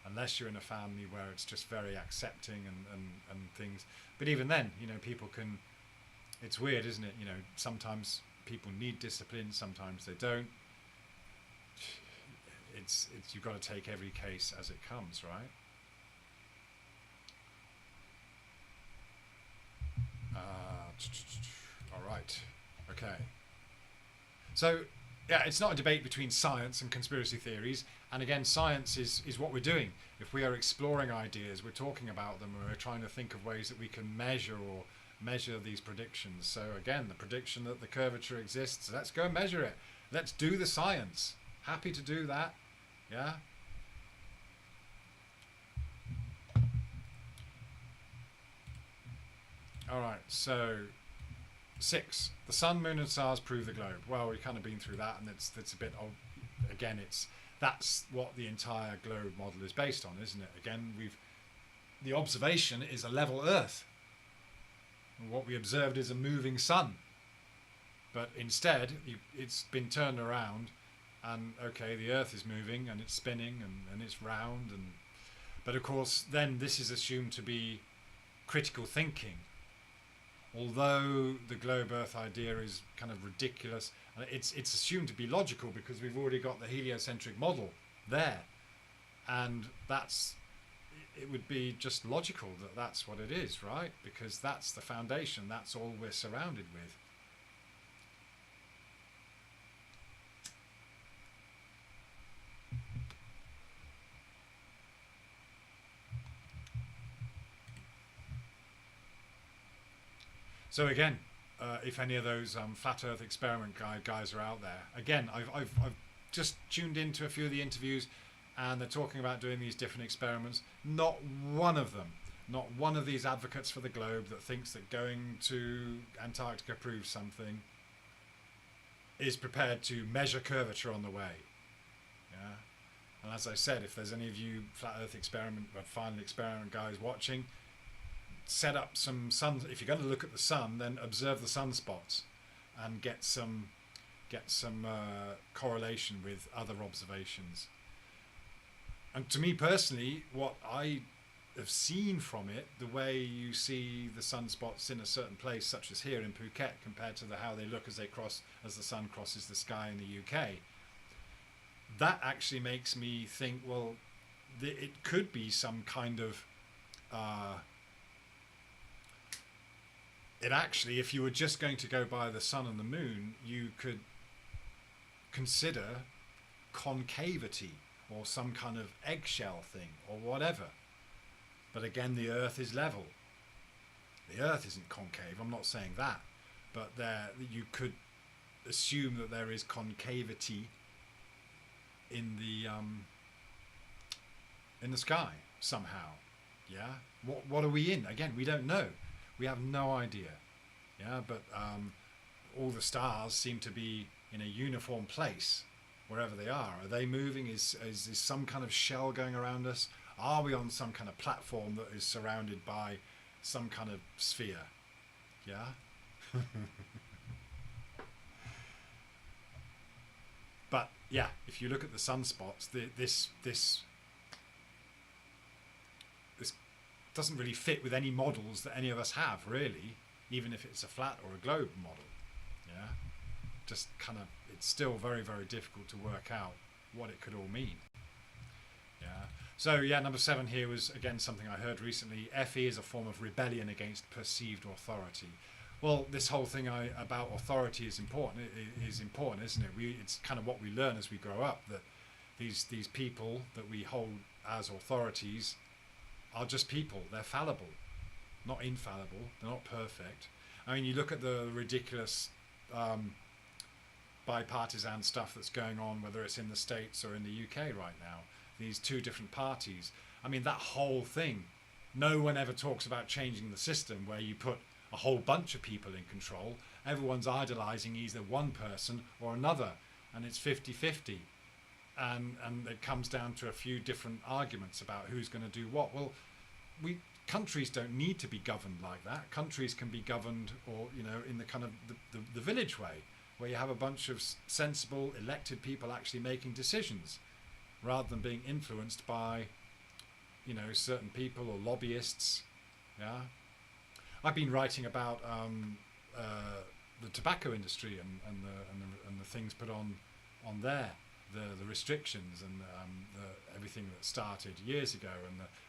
unless you're in a family where it's just very accepting and things. But even then, you know, people can. It's weird, isn't it? You know, sometimes people need discipline, sometimes they don't. It's you've got to take every case as it comes, right? All right. Okay. So, yeah, it's not a debate between science and conspiracy theories. And again, science is what we're doing. If we are exploring ideas, we're talking about them, we're trying to think of ways that we can measure these predictions. So again, the prediction that the curvature exists, let's go and measure it. Let's do the science. Happy to do that. Yeah. All right. So 6. The sun, moon, and stars prove the globe. Well, we've kind of been through that, and it's a bit old. Again, that's what the entire globe model is based on, isn't it? Again, the observation is a level Earth. And what we observed is a moving sun. But instead, it's been turned around. And okay, the Earth is moving and it's spinning and it's round, but of course then this is assumed to be critical thinking. Although the globe Earth idea is kind of ridiculous, it's assumed to be logical because we've already got the heliocentric model there, and it would be just logical that that's what it is, right? Because that's the foundation, that's all we're surrounded with. So again, if any of those flat Earth experiment guys are out there, again, I've just tuned into a few of the interviews, and they're talking about doing these different experiments. Not one of them, not one of these advocates for the globe that thinks that going to Antarctica proves something, is prepared to measure curvature on the way. Yeah, And as I said, if there's any of you flat Earth experiment, final experiment guys watching, set up some sun. If you're going to look at the sun, then observe the sunspots, and get some correlation with other observations. And to me personally, what I have seen from it, the way you see the sunspots in a certain place, such as here in Phuket, compared to how they look as the sun crosses the sky in the UK, that actually makes me think, well, it could be some kind of it actually, if you were just going to go by the sun and the moon, you could consider concavity or some kind of eggshell thing or whatever. But again, the Earth is level. The Earth isn't concave. I'm not saying that, but you could assume that there is concavity in the sky somehow. Yeah. What are we in? Again, we don't know. We have no idea. Yeah, but all the stars seem to be in a uniform place wherever they are. Are they moving? Is some kind of shell going around us? Are we on some kind of platform that is surrounded by some kind of sphere? Yeah. But yeah, if you look at the sunspots, this doesn't really fit with any models that any of us have, really, even if it's a flat or a globe model. Yeah, just kind of, it's still very, very difficult to work out what it could all mean. Yeah. So yeah, number 7 here was again something I heard recently. FE is a form of rebellion against perceived authority. Well, this whole thing about authority is important. It is important, isn't it? It's kind of what we learn as we grow up, that these people that we hold as authorities are just people. They're fallible, not infallible. They're not perfect. I mean, you look at the ridiculous bipartisan stuff that's going on, whether it's in the States or in the UK right now. These two different parties. I mean, that whole thing. No one ever talks about changing the system where you put a whole bunch of people in control. Everyone's idolizing either one person or another, and it's 50-50. And it comes down to a few different arguments about who's going to do what. Well, countries don't need to be governed like that. Countries can be governed, or in the kind of the village way, where you have a bunch of sensible elected people actually making decisions, rather than being influenced by certain people or lobbyists. Yeah, I've been writing about the tobacco industry and the things put on there. The restrictions and everything that started years ago,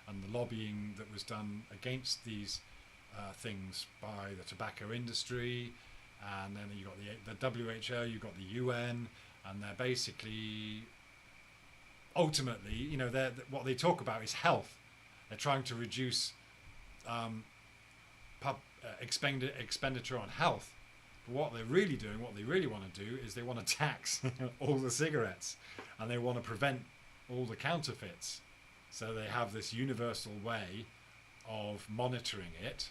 and the lobbying that was done against these things by the tobacco industry, and then you got the WHO, you got the UN, and they're basically ultimately, what they talk about is health. They're trying to reduce expenditure on health. But what they're really doing, what they really want to do, is they want to tax all the cigarettes, and they want to prevent all the counterfeits. So they have this universal way of monitoring it.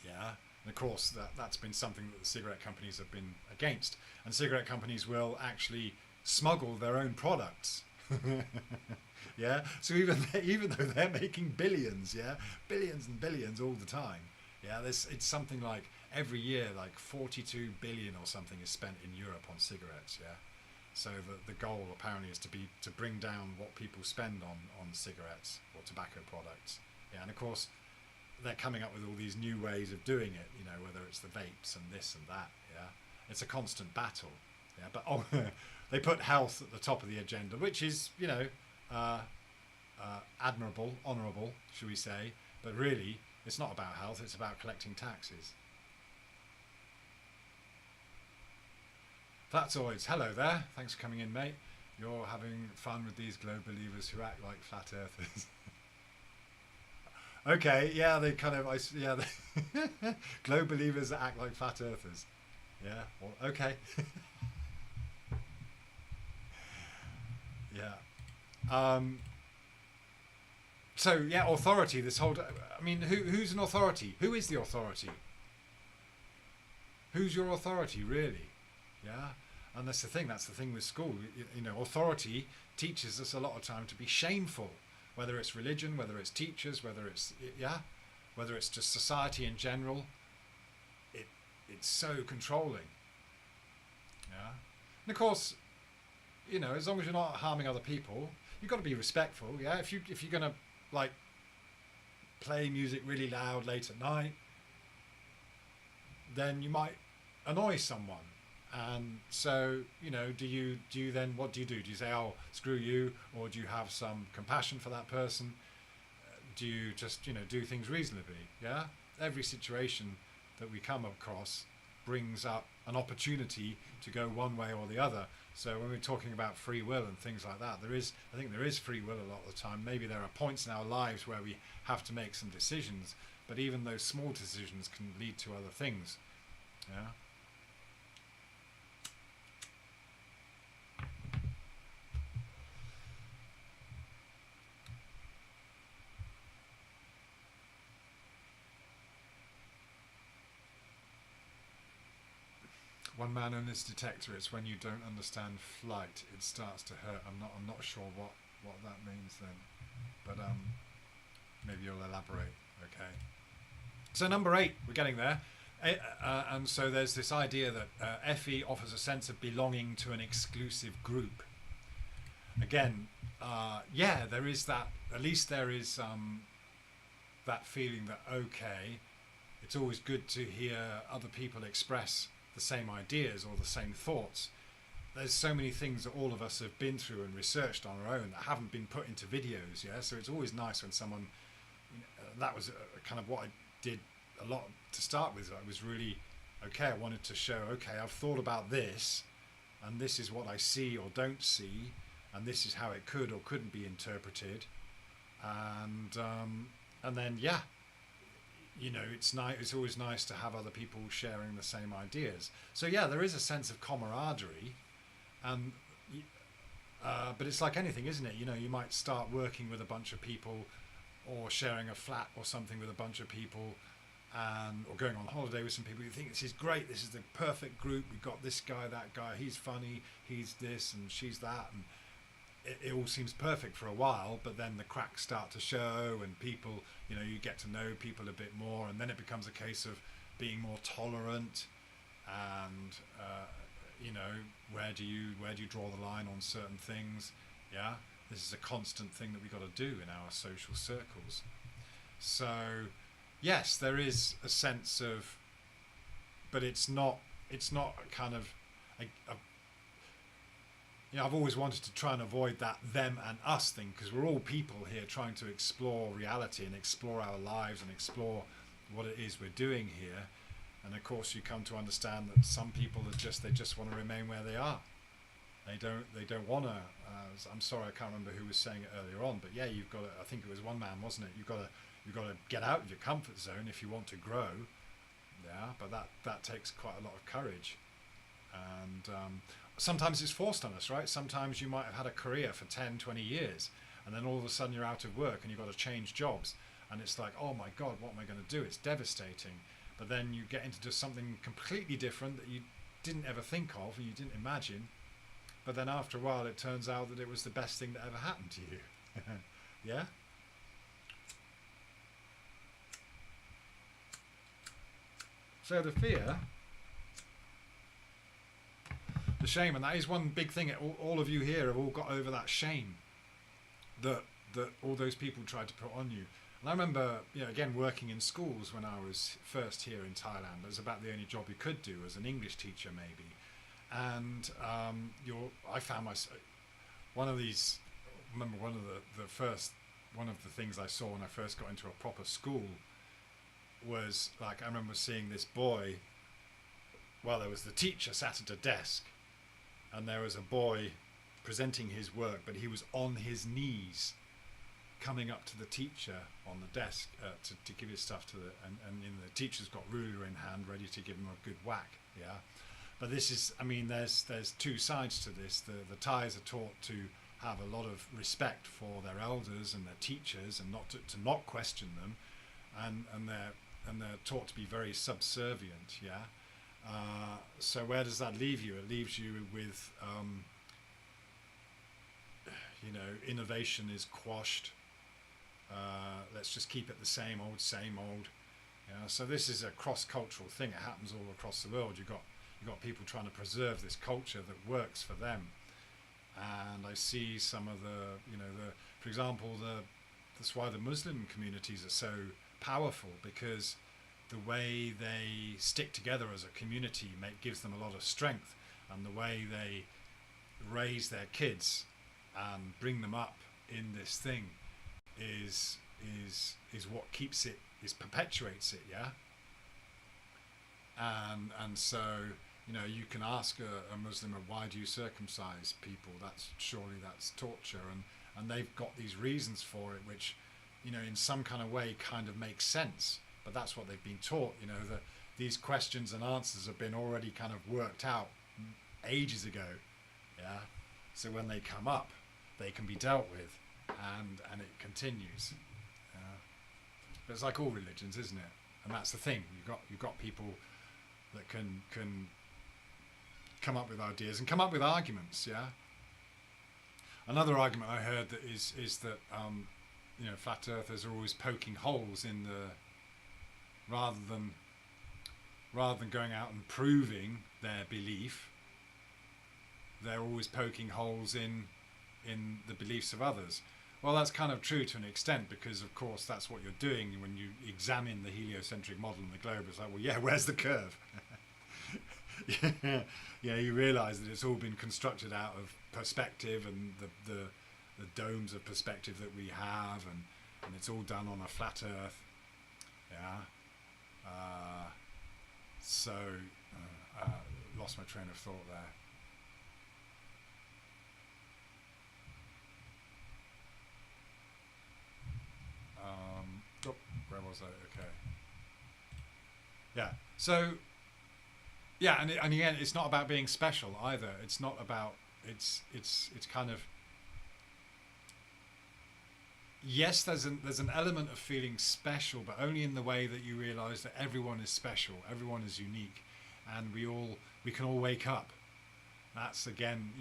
Yeah, and of course that's been something that the cigarette companies have been against. And cigarette companies will actually smuggle their own products. Yeah, so even though they're making billions, billions and billions all the time. Yeah, it's something like every year, like 42 billion or something is spent in Europe on cigarettes. Yeah, so the goal apparently is to bring down what people spend on cigarettes or tobacco products. Yeah, and of course they're coming up with all these new ways of doing it. Whether it's the vapes and this and that. Yeah, it's a constant battle. Yeah, but they put health at the top of the agenda, which is admirable, honourable, should we say? But really, it's not about health. It's about collecting taxes. That's always, hello there, thanks for coming in, mate. You're having fun with these globe believers who act like flat earthers. Okay, yeah, they kind of, globe believers that act like flat earthers. Yeah, well, okay. Yeah. So yeah, authority. I mean, who's an authority? Who is the authority? Who's your authority, really? Yeah. And that's the thing with school. You know, authority teaches us a lot of time to be shameful, whether it's religion, whether it's teachers, whether it's, whether it's just society in general. It's so controlling. Yeah. And of course, you know, as long as you're not harming other people, you've got to be respectful. Yeah. If you're gonna like play music really loud late at night, then you might annoy someone. And so, you know, do you then, what do? Do you say, oh, screw you, or do you have some compassion for that person? Do you just, you know, do things reasonably? Yeah. Every situation that we come across brings up an opportunity to go one way or the other. So when we're talking about free will and things like that, I think there is free will a lot of the time. Maybe there are points in our lives where we have to make some decisions, but even those small decisions can lead to other things. Yeah. One man and his detector. It's when you don't understand flight, it starts to hurt. I'm not sure what that means then, but maybe you'll elaborate. Okay. So number 8, we're getting there, and so there's this idea that FE offers a sense of belonging to an exclusive group. Again, yeah, there is that. At least there is that feeling that, okay, it's always good to hear other people express the same ideas or the same thoughts. There's so many things that all of us have been through and researched on our own that haven't been put into videos. Yeah, so it's always nice when someone, that was kind of what I did a lot to start with. I was really, okay, I wanted to show, okay, I've thought about this, and this is what I see or don't see, and this is how it could or couldn't be interpreted, and then, yeah, you know, it's nice. It's always nice to have other people sharing the same ideas. So yeah, there is a sense of camaraderie, and but it's like anything, isn't it? You know, you might start working with a bunch of people, or sharing a flat or something with a bunch of people, or going on holiday with some people. You think this is great. This is the perfect group. We've got this guy, that guy. He's funny. He's this, and she's that, and it all seems perfect for a while, but then the cracks start to show, and people, you know, you get to know people a bit more, and then it becomes a case of being more tolerant, and you know, where do you draw the line on certain things? Yeah, this is a constant thing that we've got to do in our social circles. So yes, there is a sense of, but it's not a kind of you know, I've always wanted to try and avoid that them and us thing, because we're all people here trying to explore reality and explore our lives and explore what it is we're doing here. And of course, you come to understand that some people are they just want to remain where they are. They don't want to. I'm sorry, I can't remember who was saying it earlier on, but yeah, you've got to. I think it was one man, wasn't it? You've got to get out of your comfort zone if you want to grow. Yeah, but that takes quite a lot of courage, and sometimes it's forced on us, right? Sometimes you might have had a career for 10, 20 years, and then all of a sudden you're out of work and you've got to change jobs, and it's like, oh my God, what am I going to do? It's devastating. But then you get into just something completely different that you didn't ever think of and you didn't imagine, but then after a while it turns out that it was the best thing that ever happened to you. Yeah? So the fear, the shame, and that is one big thing. All of you here have all got over that shame that all those people tried to put on you. And I remember, you know, again, working in schools when I was first here in Thailand. It was about the only job you could do as an English teacher, maybe. And I found myself one of these. I remember one of the things I saw when I first got into a proper school was, like, I remember seeing this boy. Well, there was the teacher sat at a desk, and there was a boy presenting his work, but he was on his knees coming up to the teacher on the desk to give his stuff to and the teacher's got ruler in hand ready to give him a good whack. Yeah, but this is, I mean, there's two sides to this. The Thais are taught to have a lot of respect for their elders and their teachers, and not to not question them, and they're taught to be very subservient. Yeah. So where does that leave you? It leaves you with, innovation is quashed. Let's just keep it the same old, same old. So this is a cross-cultural thing. It happens all across the world. You've got people trying to preserve this culture that works for them. And I see some of for example, that's why the Muslim communities are so powerful, because the way they stick together as a community gives them a lot of strength, and the way they raise their kids and bring them up in this thing is what keeps it, perpetuates it, yeah. And so you can ask a Muslim, why do you circumcise people? That's torture, and they've got these reasons for it, which in some kind of way kind of makes sense. But that's what they've been taught. These questions and answers have been already kind of worked out ages ago, yeah. So when they come up, they can be dealt with, and it continues. But it's like all religions, isn't it? And that's the thing. You've got people that can come up with ideas and come up with arguments. Yeah. Another argument I heard that is that flat earthers are always poking holes in the, rather than going out and proving their belief, they're always poking holes in the beliefs of others. Well, that's kind of true to an extent, because of course that's what you're doing when you examine the heliocentric model in the globe. It's like, well, yeah, where's the curve? Yeah, you realise that it's all been constructed out of perspective and the domes of perspective that we have, and it's all done on a flat Earth. Yeah. Lost my train of thought there. Where was I? Okay. Yeah. So. Yeah, and again, it's not about being special either. It's not about. It's kind of. Yes, there's an element of feeling special, but only in the way that you realise that everyone is special, everyone is unique, and we can all wake up. That's again,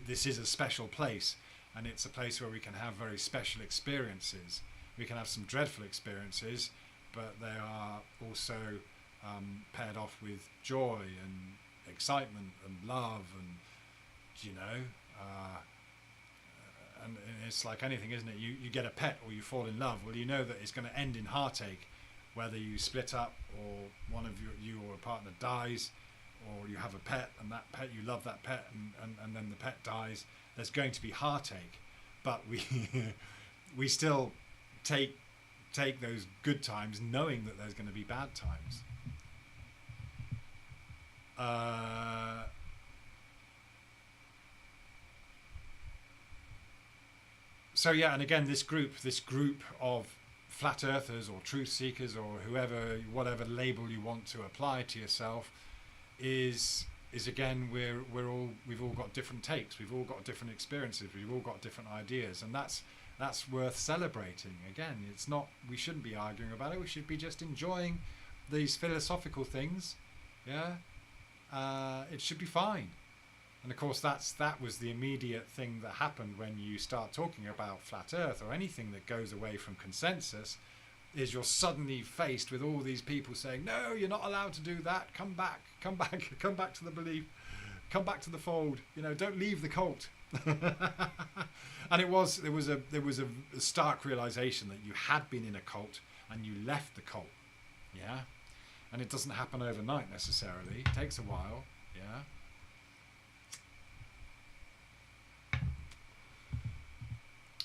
this is a special place, and it's a place where we can have very special experiences. We can have some dreadful experiences, but they are also paired off with joy and excitement and love, and and it's like anything, isn't it? You get a pet or you fall in love. Well, you know that it's going to end in heartache, whether you split up or one of you or a partner dies, or you have a pet and that pet, you love that pet, and then the pet dies. There's going to be heartache, but we still take those good times, knowing that there's going to be bad times. So yeah, and again, this group of flat earthers or truth seekers or whatever label you want to apply to yourself, is again, we've all got different takes, we've all got different experiences, we've all got different ideas, and that's worth celebrating. Again, we shouldn't be arguing about it. We should be just enjoying these philosophical things. Yeah, it should be fine. And of course, that was the immediate thing that happened when you start talking about flat Earth or anything that goes away from consensus. Is you're suddenly faced with all these people saying, "No, you're not allowed to do that. Come back to the belief, come back to the fold. Don't leave the cult." And there was a stark realization that you had been in a cult and you left the cult. Yeah, and it doesn't happen overnight necessarily. It takes a while. Yeah.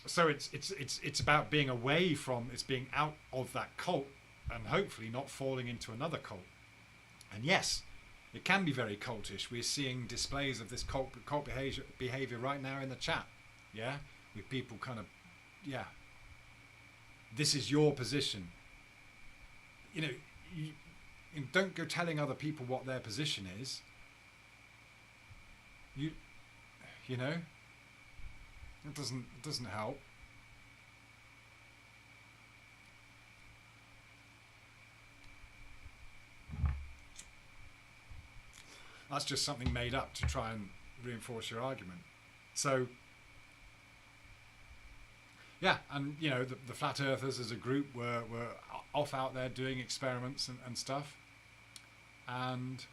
So it's about being away from, it's being out of that cult and hopefully not falling into another cult. And yes, it can be very cultish. We're seeing displays of this cult behavior right now in the chat. Yeah, with people kind of, yeah, this is your position. You don't go telling other people what their position is. It doesn't help. That's just something made up to try and reinforce your argument. So yeah, and you know, the flat earthers as a group were off out there doing experiments and stuff. And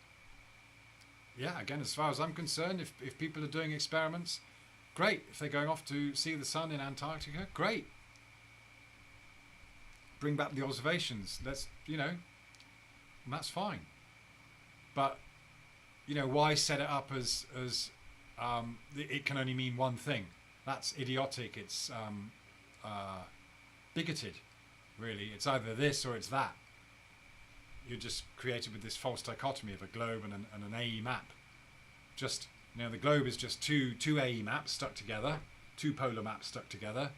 yeah, again, as far as I'm concerned, if people are doing experiments, great. If they're going off to see the sun in Antarctica, great. Bring back the observations. Let's, you know, that's fine. But, you know, why set it up as it can only mean one thing? That's idiotic. It's bigoted, really. It's either this or it's that. You're just created with this false dichotomy of a globe and an AE map. Just, you know, the globe is just two AE maps stuck together, two polar maps stuck together,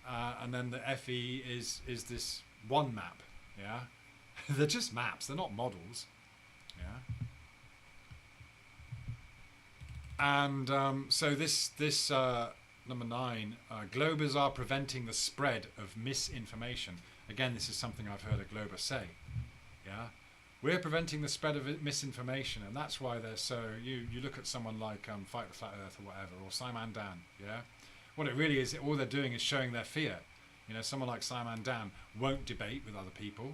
and then the FE is this one map. Yeah, they're just maps. They're not models. Yeah. And so this number 9, globers are preventing the spread of misinformation. Again, this is something I've heard a glober say. Yeah, we're preventing the spread of misinformation, and that's why they're so. You look at someone like Fight the Flat Earth or whatever, or Simon Dan. Yeah, what it really is, all they're doing is showing their fear. You know, someone like Simon Dan won't debate with other people.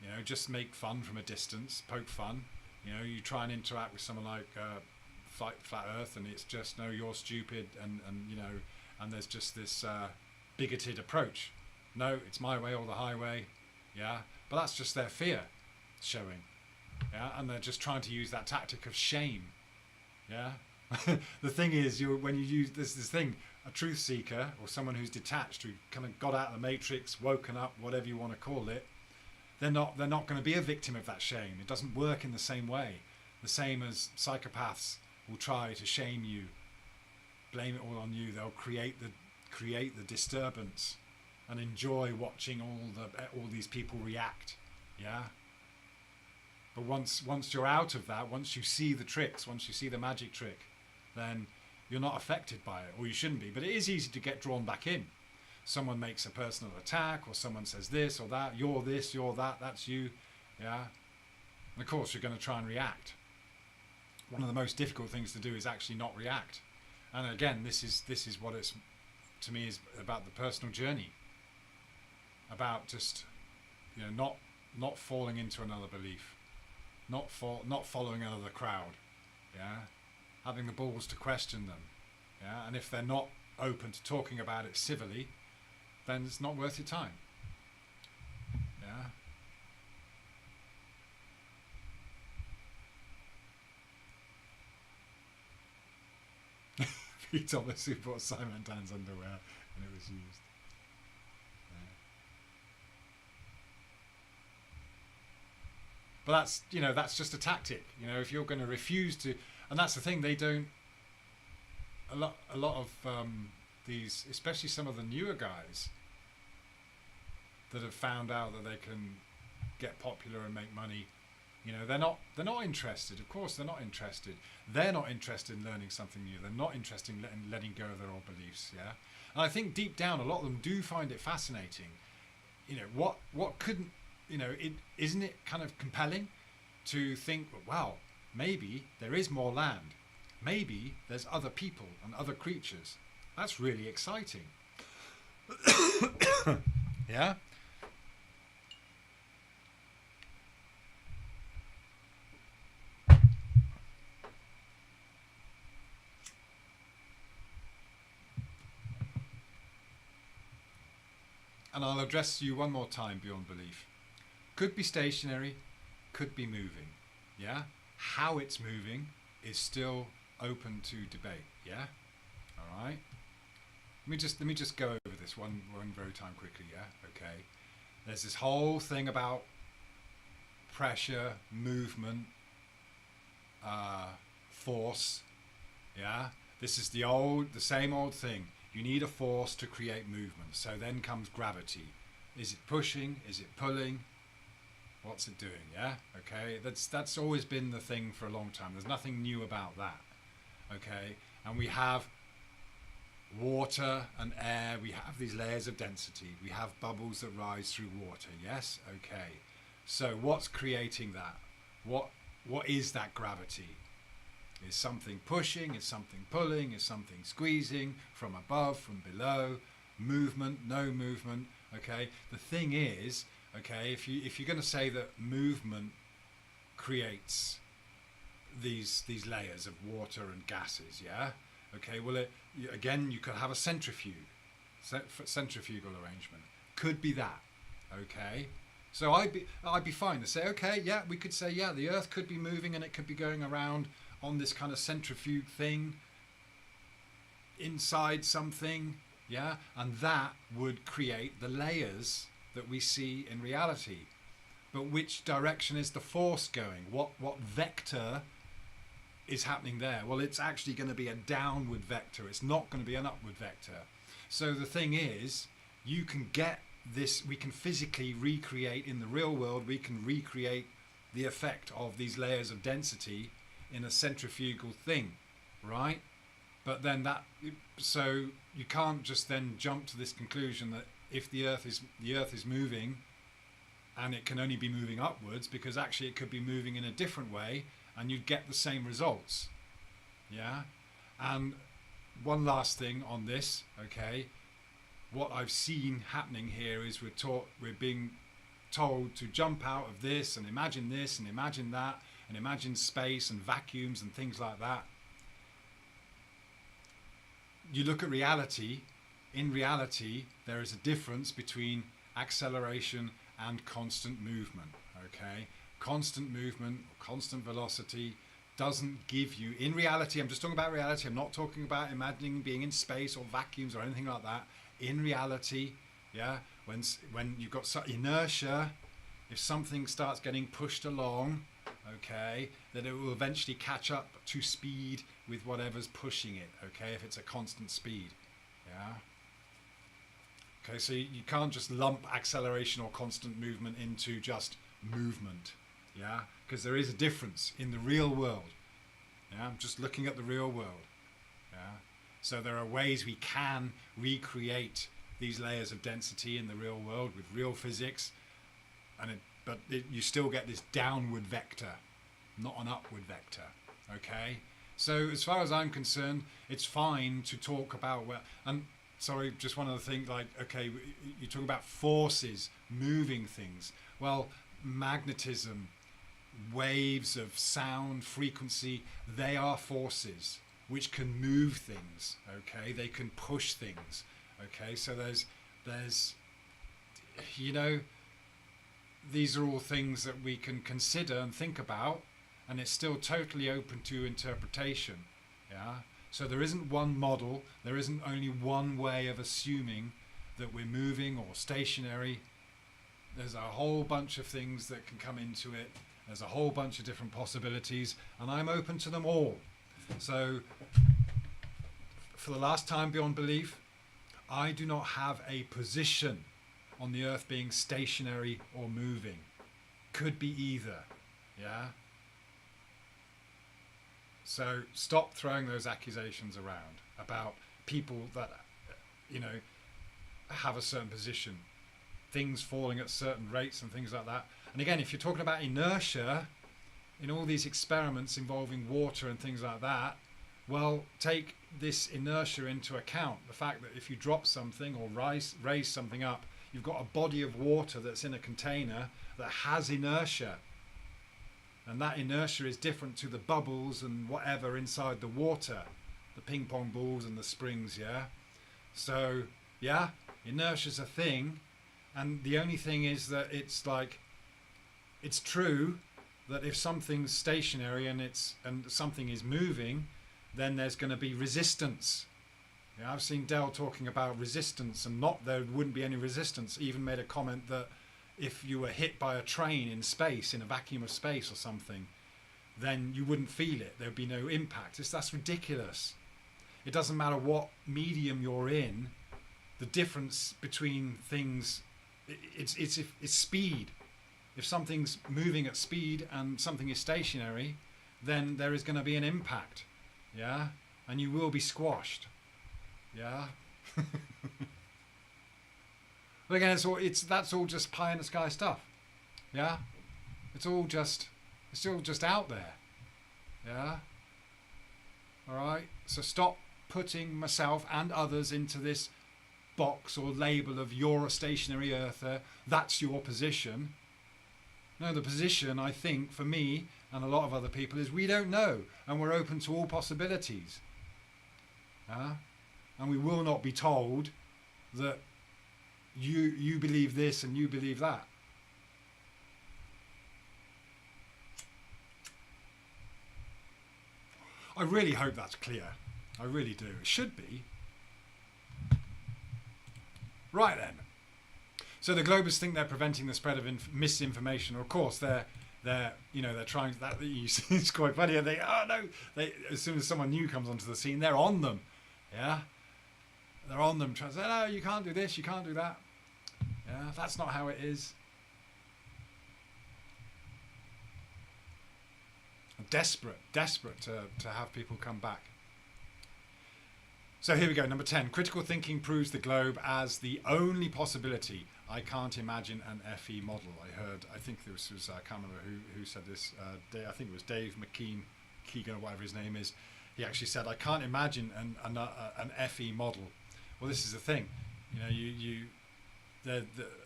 You know, just make fun from a distance, poke fun. You know, you try and interact with someone like Fight Flat Earth, and it's just, no, you're stupid, and you know, and there's just this bigoted approach. No, it's my way or the highway. Yeah, but that's just their fear showing. Yeah, and they're just trying to use that tactic of shame. Yeah, the thing is, when you use this thing, a truth seeker or someone who's detached, who kind of got out of the matrix, woken up, whatever you want to call it, they're not going to be a victim of that shame. It doesn't work in the same way. The same as psychopaths will try to shame you, blame it all on you. They'll create the disturbance and enjoy watching all these people react. Yeah. But once you're out of that, once you see the tricks, once you see the magic trick, then you're not affected by it, or you shouldn't be. But it is easy to get drawn back in. Someone makes a personal attack, or someone says this or that. You're this, you're that. That's you. Yeah. And of course, you're going to try and react. One of the most difficult things to do is actually not react. And again, this is what it's, to me, is about the personal journey. About just, you know, not falling into another belief, not following another crowd. Yeah, having the balls to question them. Yeah, and if they're not open to talking about it civilly, then it's not worth your time. Yeah. P. Thomas, who bought Simon Dan's underwear and it was used. Yeah. But that's, you know, that's just a tactic. You know, if you're going to refuse to, and that's the thing, they don't. A lot of these, especially some of the newer guys that have found out that they can get popular and make money. You know, they're not interested. Of course, they're not interested. They're not interested in learning something new. They're not interested in letting go of their old beliefs. Yeah, and I think deep down, a lot of them do find it fascinating. You know, what couldn't, you know, isn't it kind of compelling to think, wow, maybe there is more land. Maybe there's other people and other creatures. That's really exciting. Yeah. And I'll address you one more time beyond belief. Could be stationary, could be moving. Yeah? How it's moving is still open to debate. Yeah? All right? Let me just go over this one very time quickly. Yeah? Okay. There's this whole thing about pressure, movement, force. Yeah? This is the same old thing. You need a force to create movement. So then comes gravity. Is it pushing? Is it pulling? What's it doing? Yeah? Okay. That's always been the thing for a long time. There's nothing new about that. Okay. And we have water and air. We have these layers of density. We have bubbles that rise through water. Yes? Okay. So what's creating that? what is that gravity? Is something pushing? Is something pulling? Is something squeezing? From above, from below? Movement? No movement? Okay. The thing is, okay, if you're going to say that movement creates these layers of water and gases, yeah. Okay. Well, again, you could have a centrifugal arrangement. Could be that. Okay. So I'd be fine to say, okay, yeah, we could say, yeah, the Earth could be moving and it could be going around on this kind of centrifuge thing inside something, yeah, and that would create the layers that we see in reality. But which direction is the force going? What vector is happening there? Well, it's actually going to be a downward vector. It's not going to be an upward vector. So the thing is, you can get this, we can physically recreate in the real world, we can recreate the effect of these layers of density in a centrifugal thing, right? But then so you can't just then jump to this conclusion that if the Earth is moving and it can only be moving upwards, because actually it could be moving in a different way and you'd get the same results. Yeah. And one last thing on this, okay, what I've seen happening here is we're being told to jump out of this and imagine that and imagine space and vacuums and things like that. You look at reality. In reality, there is a difference between acceleration and constant movement. Okay, constant movement, constant velocity doesn't give you, in reality, I'm just talking about reality, I'm not talking about imagining being in space or vacuums or anything like that. In reality, yeah, when you've got inertia, if something starts getting pushed along, okay, then it will eventually catch up to speed with whatever's pushing it, okay, if it's a constant speed, yeah. Okay, so you can't just lump acceleration or constant movement into just movement, yeah, because there is a difference in the real world. Yeah, I'm just looking at the real world. Yeah, so there are ways we can recreate these layers of density in the real world with real physics, but you still get this downward vector, not an upward vector. Okay, so as far as I'm concerned, it's fine to talk about sorry, just one other thing, like, okay, you talk about forces moving things. Well, magnetism, waves of sound, frequency, they are forces which can move things, okay? They can push things, okay? So there's, you know, these are all things that we can consider and think about, and it's still totally open to interpretation, yeah? So there isn't one model, there isn't only one way of assuming that we're moving or stationary. There's a whole bunch of things that can come into it. There's a whole bunch of different possibilities, and I'm open to them all. So for the last time beyond belief, I do not have a position on the Earth being stationary or moving. Could be either, yeah? So stop throwing those accusations around about people that, you know, have a certain position, things falling at certain rates and things like that. And again, if you're talking about inertia in all these experiments involving water and things like that, well, take this inertia into account. The fact that if you drop something or raise something up, you've got a body of water that's in a container that has inertia. And that inertia is different to the bubbles and whatever inside the water, the ping pong balls and the springs, yeah? So, yeah, inertia's a thing. And the only thing is that it's like, it's true that if something's stationary and something is moving, then there's going to be resistance. Yeah, I've seen Dell talking about resistance, and there wouldn't be any resistance. Even made a comment that if you were hit by a train in space, in a vacuum of space or something, then you wouldn't feel it. There'd be no impact. That's ridiculous. It doesn't matter what medium you're in. The difference between things, it's speed. If something's moving at speed and something is stationary, then there is going to be an impact. Yeah, and you will be squashed. Yeah. But again, that's all just pie in the sky stuff. Yeah, it's all just It's still just out there. Yeah? Alright? So stop putting myself and others into this box or label of you're a stationary earther, that's your position. No, the position, I think, for me and a lot of other people is we don't know, and we're open to all possibilities. And we will not be told that you believe this and you believe that. I really hope that's clear. I really do. It should be. Right then. So the globalists think they're preventing the spread of misinformation. Of course, they're trying that. It's quite funny. And as soon as someone new comes onto the scene, they're on them. Yeah, they're on them trying to say, no, you can't do this, you can't do that. Yeah, that's not how it is. Desperate to have people come back. So here we go, number 10. Critical thinking proves the globe as the only possibility. I can't imagine an FE model. I think this was, I can't remember who said this. I think it was Dave Keegan or whatever his name is. He actually said, I can't imagine an FE model. Well, this is the thing.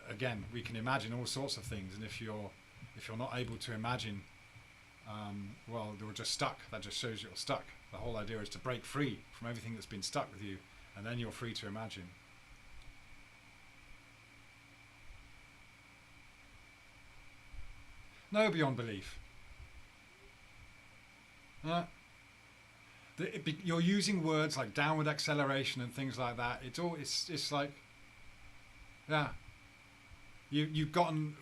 Again, we can imagine all sorts of things, and if you're not able to imagine, well, you're just stuck. That just shows you're stuck. The whole idea is to break free from everything that's been stuck with you, and then you're free to imagine. No beyond belief. You're using words like downward acceleration and things like that. It's like, yeah. You've gone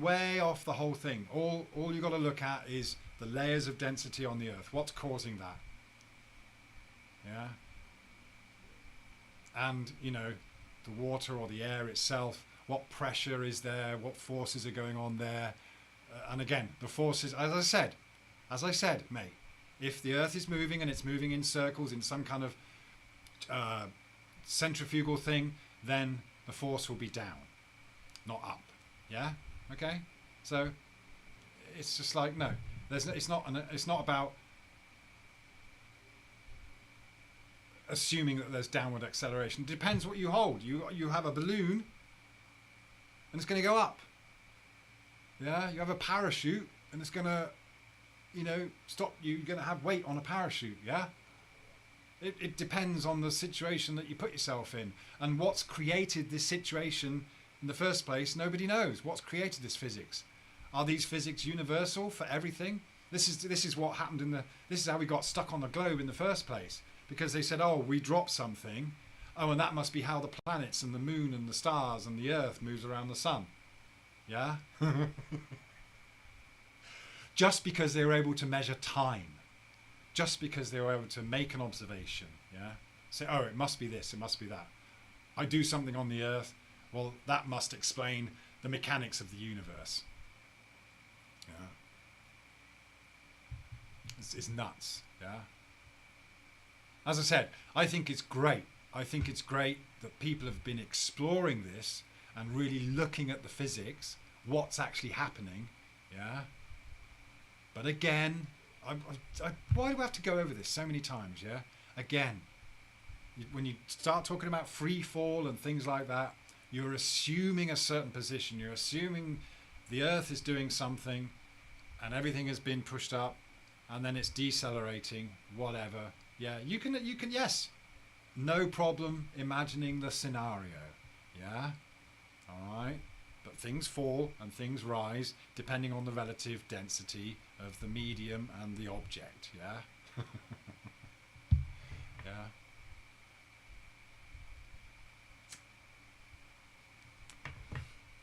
way off the whole thing. All you've got to look at is the layers of density on the Earth. What's causing that? Yeah. And, the water or the air itself, what pressure is there, what forces are going on there. And again, the forces, as I said, mate, if the Earth is moving and it's moving in circles in some kind of centrifugal thing, then the force will be down, not up. Yeah? Okay? So it's just like, no, it's not about assuming that there's downward acceleration. It depends what you hold. You have a balloon and it's going to go up. Yeah? You have a parachute and it's going to, stop you. You're going to have weight on a parachute. Yeah? It depends on the situation that you put yourself in, and what's created this situation in the first place. Nobody knows what's created this physics. Are these physics universal for everything? This is what happened this is how we got stuck on the globe in the first place, because they said, oh, we dropped something, and that must be how the planets and the moon and the stars and the Earth moves around the sun. Yeah. Just because they were able to measure time, just because they were able to make an observation, yeah, say, oh, it must be this, it must be that. I do something on the Earth, well, that must explain the mechanics of the universe. Yeah, it's nuts. Yeah. As I said, I think it's great. I think it's great that people have been exploring this and really looking at the physics, what's actually happening. Yeah. But again, why do we have to go over this so many times? Yeah. Again, when you start talking about free fall and things like that, you're assuming a certain position. You're assuming the Earth is doing something, and everything has been pushed up, and then it's decelerating. Whatever. Yeah. You can. Yes. No problem imagining the scenario. Yeah. All right. But things fall and things rise depending on the relative density of the medium and the object. Yeah. Yeah.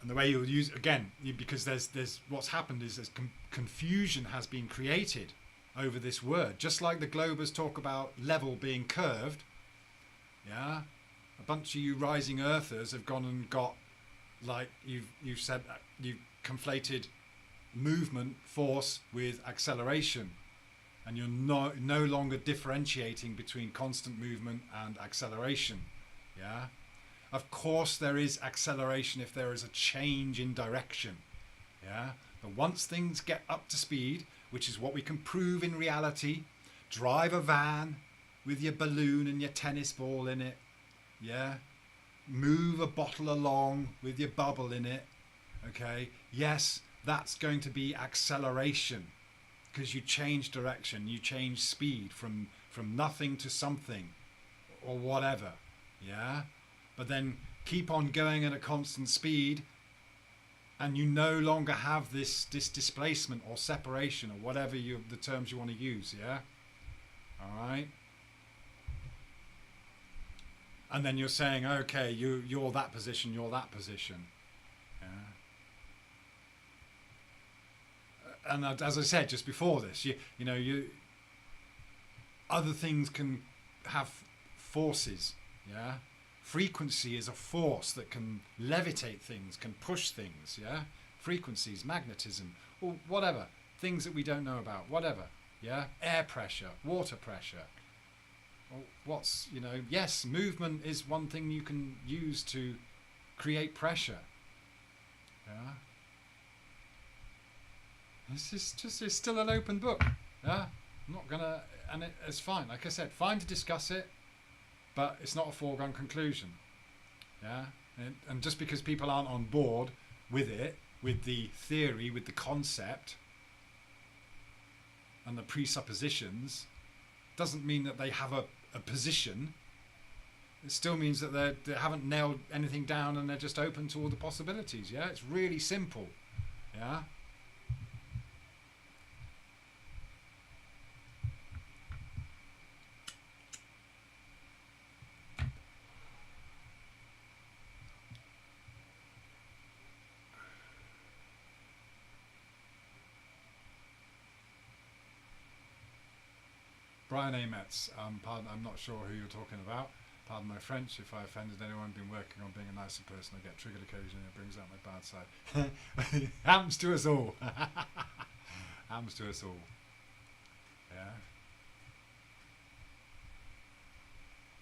And the way you'll use, again, because there's what's happened is there's confusion has been created over this word. Just like the globers talk about level being curved. Yeah. A bunch of you rising earthers have gone and got, like you've said, you've conflated movement, force with acceleration, and you're no longer differentiating between constant movement and acceleration. Yeah, of course there is acceleration if there is a change in direction. Yeah, but once things get up to speed, which is what we can prove in reality. Drive a van with your balloon and your tennis ball in it. Yeah. Move a bottle along with your bubble in it. Okay. Yes, that's going to be acceleration, because you change direction, you change speed from nothing to something or whatever. Yeah. But then keep on going at a constant speed, and you no longer have this displacement or separation or whatever the terms you want to use. Yeah. All right. And then you're saying, okay, you're that position, you're that position. Yeah. And as I said just before this, you other things can have forces. Yeah. Frequency is a force that can levitate things, can push things. Yeah. Frequencies, magnetism, or whatever, things that we don't know about, whatever. Yeah. Air pressure, water pressure. What's, yes, movement is one thing you can use to create pressure. Yeah. It's still an open book. Yeah. I'm not gonna, and it's fine. Like I said, fine to discuss it, but it's not a foregone conclusion. Yeah. And just because people aren't on board with it, with the theory, with the concept, and the presuppositions, doesn't mean that they have a position. It still means that they haven't nailed anything down, and they're just open to all the possibilities. Yeah, it's really simple. Yeah. Brian Ametz, pardon, I'm not sure who you're talking about. Pardon my French if I offended anyone. Been working on being a nicer person. I get triggered occasionally. It brings out my bad side. Happens to us all. Happens to us all.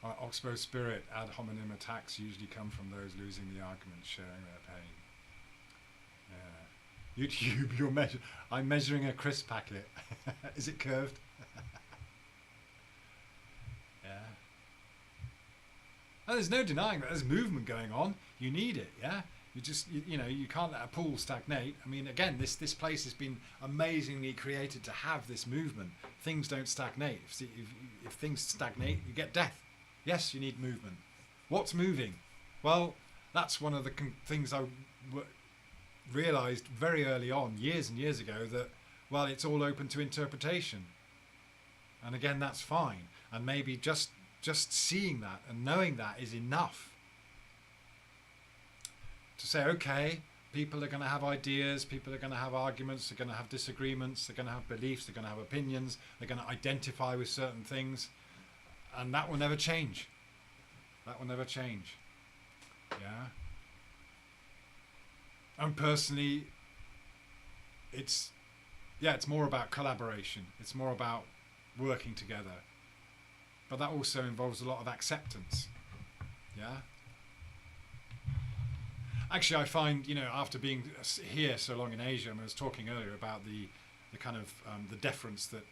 Yeah. Oxbow spirit, ad hominem attacks usually come from those losing the argument, sharing their pain. Yeah. YouTube, I'm measuring a crisp packet. Is it curved? And there's no denying that there's movement going on. You need it, yeah. You just, you can't let a pool stagnate. I mean, again, this place has been amazingly created to have this movement. Things don't stagnate. If things stagnate, you get death. Yes, you need movement. What's moving? Well, that's one of the things I realised very early on, years and years ago, that, well, it's all open to interpretation. And again, that's fine. And maybe just seeing that and knowing that is enough to say, okay, people are going to have ideas, people are going to have arguments, they're going to have disagreements, they're going to have beliefs, they're going to have opinions, they're going to identify with certain things, and that will never change. That will never change. Yeah. And personally, it's more about collaboration. It's more about working together. But that also involves a lot of acceptance. Yeah. Actually, I find, after being here so long in Asia, I was talking earlier about the kind of the deference that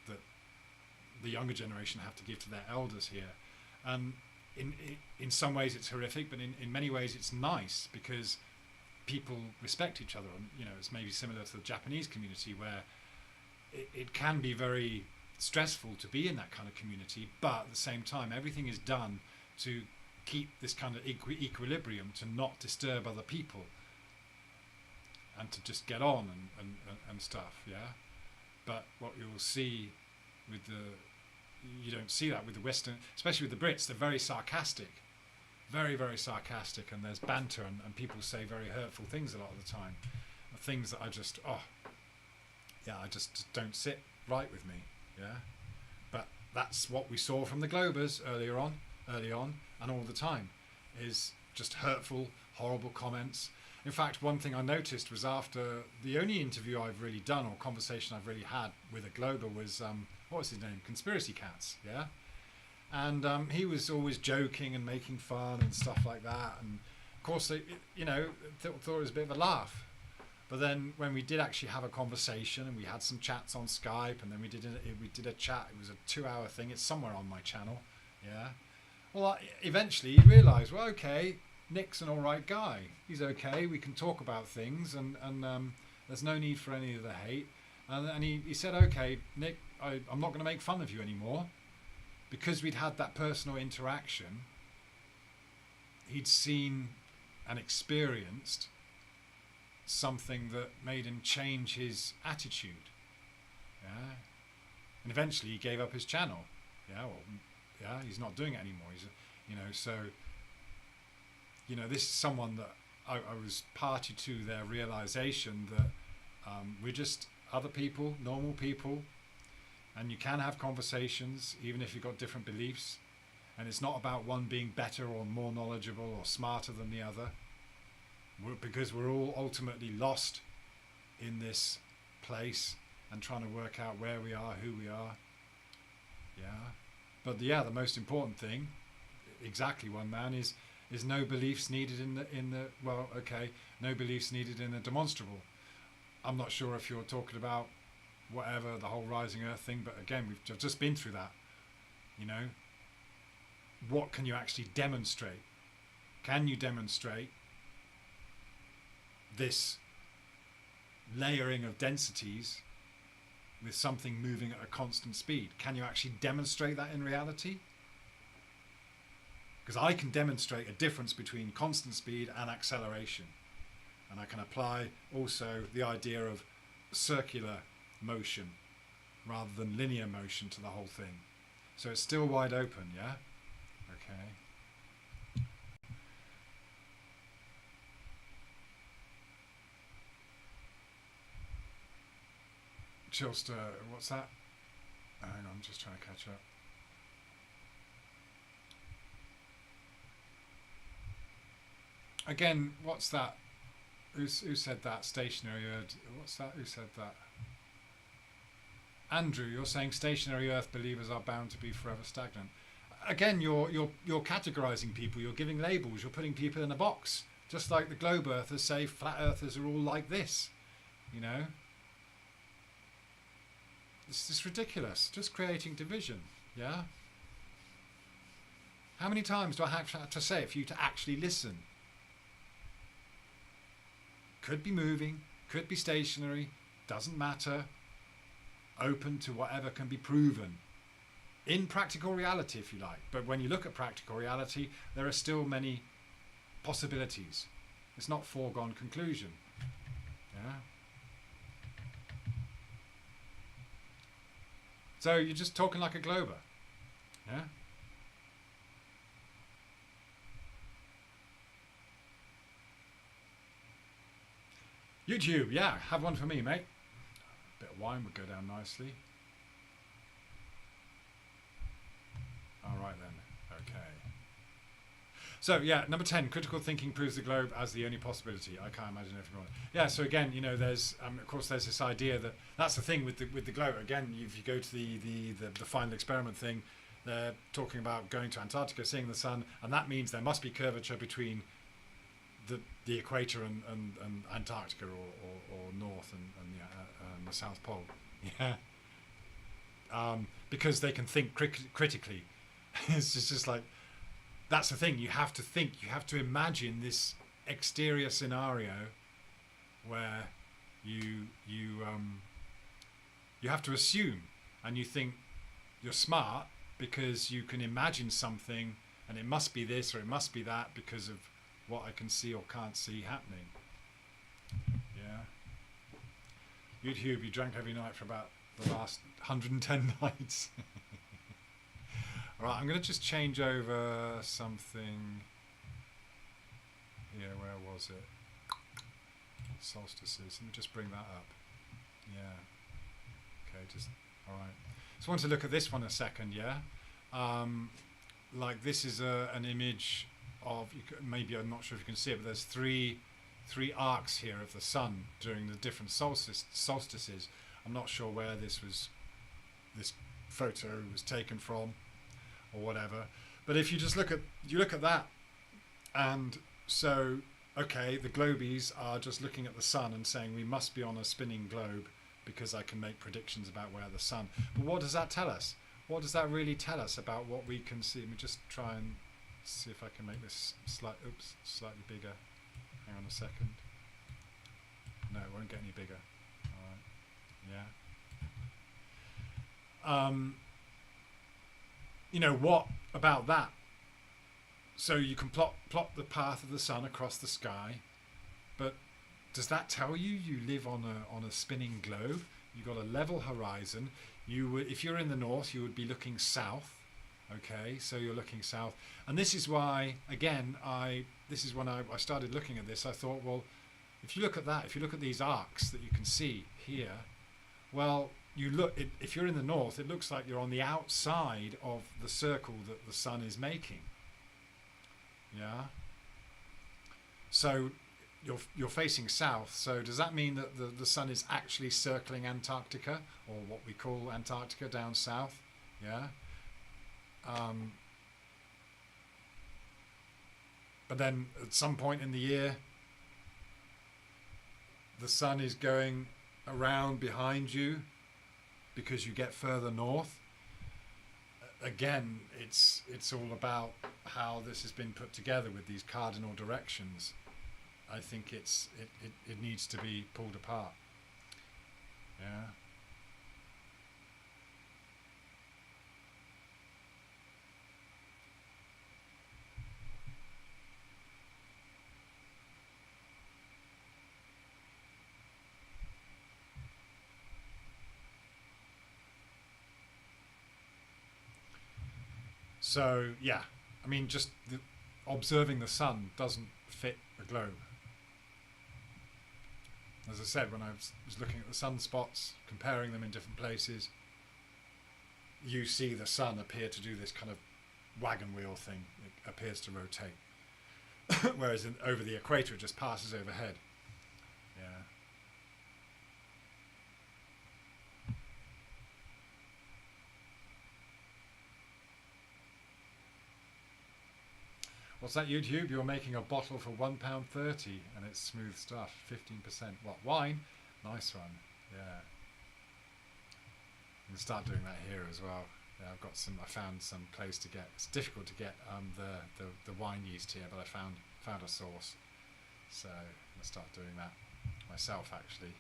the younger generation have to give to their elders here. In some ways it's horrific, but in many ways it's nice, because people respect each other. And, it's maybe similar to the Japanese community, where it can be very stressful to be in that kind of community, but at the same time everything is done to keep this kind of equilibrium, to not disturb other people and to just get on and stuff. Yeah. But what you'll see with you don't see that with the Western, especially with the Brits. They're very sarcastic, very, very sarcastic, and there's banter, and people say very hurtful things a lot of the time, things that I just don't sit right with me. Yeah, but that's what we saw from the Globers early on, and all the time, is just hurtful, horrible comments. In fact, one thing I noticed was, after the only interview I've really done, or conversation I've really had with a Glober, was what was his name? Conspiracy Cats. Yeah, and he was always joking and making fun and stuff like that, and of course they, thought it was a bit of a laugh. But then when we did actually have a conversation, and we had some chats on Skype, and then we did a chat. It was a 2-hour thing. It's somewhere on my channel. Yeah. Well, eventually you realise, well, okay, Nick's an all right guy. He's okay. We can talk about things, and there's no need for any of the hate. And he said, okay, Nick, I'm not going to make fun of you anymore, because we'd had that personal interaction. He'd seen and experienced something that made him change his attitude. Yeah. And eventually he gave up his channel. Yeah. Well, yeah, he's not doing it anymore. So this is someone that I was party to their realization that we're just other people, normal people, and you can have conversations even if you've got different beliefs, and it's not about one being better or more knowledgeable or smarter than the other, because we're all ultimately lost in this place and trying to work out where we are, who we are. Yeah. But the most important thing, exactly one man, is no beliefs needed no beliefs needed in the demonstrable. I'm not sure if you're talking about whatever, the whole rising earth thing, but again, we've just been through that. What can you actually demonstrate? Can you demonstrate this layering of densities with something moving at a constant speed? Can you actually demonstrate that in reality? Because I can demonstrate a difference between constant speed and acceleration. And I can apply also the idea of circular motion rather than linear motion to the whole thing. So it's still wide open, yeah? Okay. Chilster, what's that? Hang on, I'm just trying to catch up. Again, what's that? Who said that? Stationary Earth. What's that? Who said that? Andrew, you're saying stationary Earth believers are bound to be forever stagnant. Again, you're categorizing people. You're giving labels. You're putting people in a box. Just like the globe earthers say, flat earthers are all like this. It's just ridiculous. Just creating division. Yeah. How many times do I have to say it for you to actually listen? Could be moving, could be stationary, doesn't matter. Open to whatever can be proven. In practical reality, if you like. But when you look at practical reality, there are still many possibilities. It's not foregone conclusion. Yeah. So you're just talking like a glober. Yeah. YouTube, yeah, have one for me, mate. A bit of wine would go down nicely. All right then, okay. So yeah, number 10, critical thinking proves the globe as the only possibility. I can't imagine everyone. Yeah, so again, there's of course there's this idea that that's the thing with the globe. Again, if you go to the final experiment thing, they're talking about going to Antarctica, seeing the sun, and that means there must be curvature between the equator and Antarctica or north and the South Pole. Yeah. Because they can think critically. It's just like, that's the thing. You have to think. You have to imagine this exterior scenario where you have to assume, and you think you're smart because you can imagine something, and it must be this or it must be that because of what I can see or can't see happening. Yeah. YouTube, you drank every night for about the last 110 nights. Alright, I'm going to just change over something here. Where was it? Solstices. Let me just bring that up. Yeah. Okay, just... Alright. So I want to look at this one a second, yeah? Like this is an image of, maybe I'm not sure if you can see it, but there's three arcs here of the sun during the different solstices. I'm not sure where this photo was taken from or whatever, but if you just look at that, and so okay, the globies are just looking at the sun and saying we must be on a spinning globe because I can make predictions about where the sun. But what does that tell us? What does that really tell us about what we can see? Let me just try and see if I can make this slightly bigger. Hang on a second. No, it won't get any bigger. All right. Yeah. You know, what about that? So you can plot the path of the sun across the sky, but does that tell you you live on a spinning globe? You've got a level horizon. You would, if you're in the north, you would be looking south. Okay, so you're looking south, and this is why, again, this is when I started looking at this. I thought, well, if you look at that, if you look at these arcs that you can see here, well, if you're in the north, it looks like you're on the outside of the circle that the sun is making. Yeah. So you're facing south. So does that mean that the sun is actually circling Antarctica, or what we call Antarctica down south? Yeah. But then at some point in the year, the sun is going around behind you because you get further north. Again, it's all about how this has been put together with these cardinal directions. I think it needs to be pulled apart. Yeah. So yeah, I mean, just observing the sun doesn't fit a globe. As I said, when I was looking at the sunspots, comparing them in different places, you see the sun appear to do this kind of wagon wheel thing. It appears to rotate. Whereas over the equator, it just passes overhead. Yeah. What's that, YouTube? You're making a bottle for £1.30 and it's smooth stuff. 15%. What, wine? Nice one. Yeah. You can start doing that here as well. Yeah, I found some place to get. It's difficult to get the wine yeast here, but I found a source. So I'm gonna start doing that myself actually.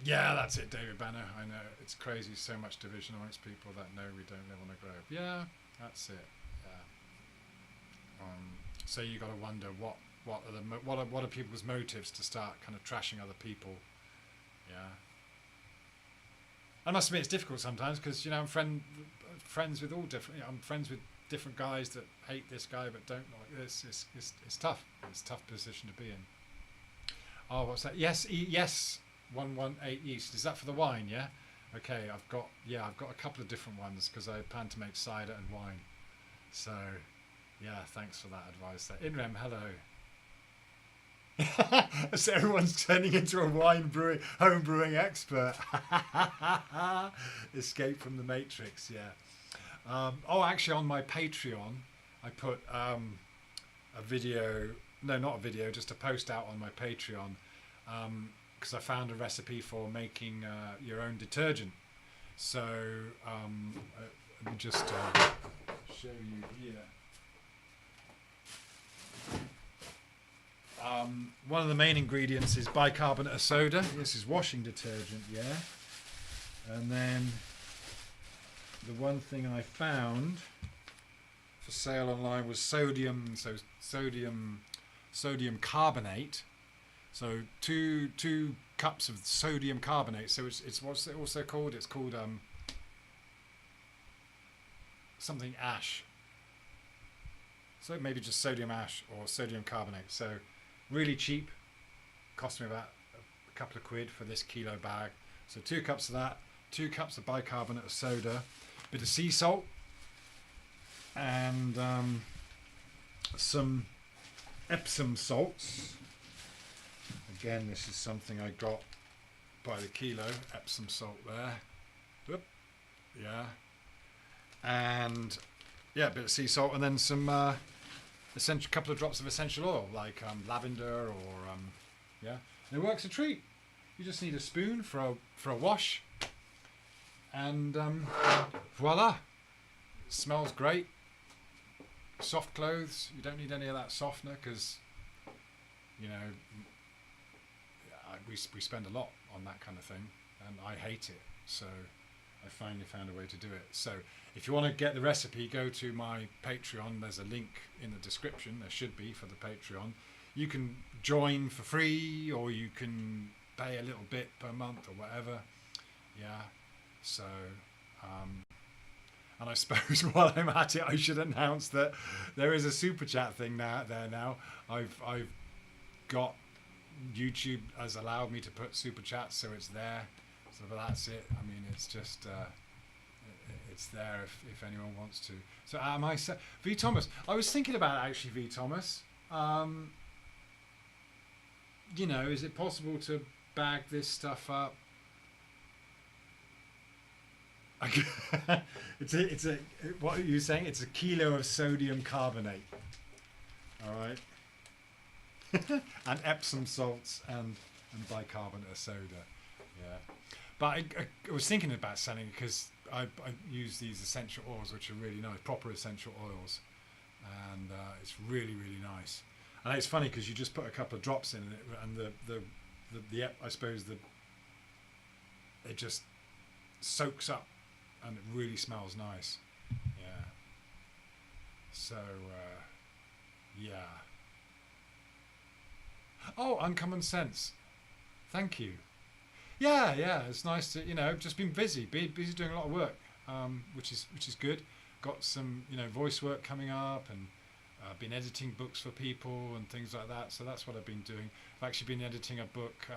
Yeah, that's it, David Banner. I know, it's crazy, so much division amongst people that know we don't live on a globe. Yeah, that's it. Yeah. So you got to wonder what are people's motives to start kind of trashing other people. Yeah. I must admit it's difficult sometimes because, you know, I'm friends with all different. You know, I'm friends with different guys that hate this guy but don't like this. It's tough. It's a tough position to be in. Oh, what's that? Yes, yes. 118 East. Is that for the wine? Yeah. Okay. I've got a couple of different ones because I plan to make cider and wine. So, yeah. Thanks for that advice. There. Inrem, hello. So everyone's turning into a home brewing expert. Escape from the Matrix. Yeah. Oh, actually, on my Patreon, I put a video. No, not a video. Just a post out on my Patreon. Because I found a recipe for making your own detergent. So let me just show you here. One of the main ingredients is bicarbonate of soda. This is washing detergent, yeah. And then the one thing I found for sale online was sodium carbonate. So two cups of sodium carbonate. So it's what's it also called? It's called something ash. So maybe just sodium ash or sodium carbonate. So really cheap. Cost me about a couple of quid for this kilo bag. So 2 cups of that, 2 cups of bicarbonate of soda, a bit of sea salt, and some Epsom salts. Again, this is something I got by the kilo, Epsom salt there. Whoop. Yeah. And yeah, a bit of sea salt, and then some essential couple of drops of essential oil, like lavender or yeah. And it works a treat. You just need a spoon for a wash, and voila, it smells great. Soft clothes. You don't need any of that softener because you know we spend a lot on that kind of thing, and I hate it. So I finally found a way to do it. So if you want to get the recipe, go to my Patreon. There's a link in the description. There should be for the Patreon. You can join for free, or you can pay a little bit per month or whatever. Yeah. So, and I suppose while I'm at it, I should announce that there is a super chat thing now. I've got YouTube has allowed me to put super chats, so it's there. So but that's it. I mean, it's just it's there if anyone wants to. So am I V Thomas? I was thinking about it, actually, V Thomas. You know, is it possible to bag this stuff up? It's a what are you saying? It's a kilo of sodium carbonate. All right. And Epsom salts and bicarbonate of soda. Yeah. But I was thinking about selling it because I use these essential oils, which are really nice, proper essential oils, and it's really nice. And it's funny because you just put a couple of drops in it, and the I suppose it just soaks up, and it really smells nice. Yeah. So yeah. Oh, Uncommon Sense. Thank you. Yeah, it's nice to, just been busy doing a lot of work, which is good. Got some, voice work coming up, and been editing books for people and things like that. So that's what I've been doing. I've actually been editing a book.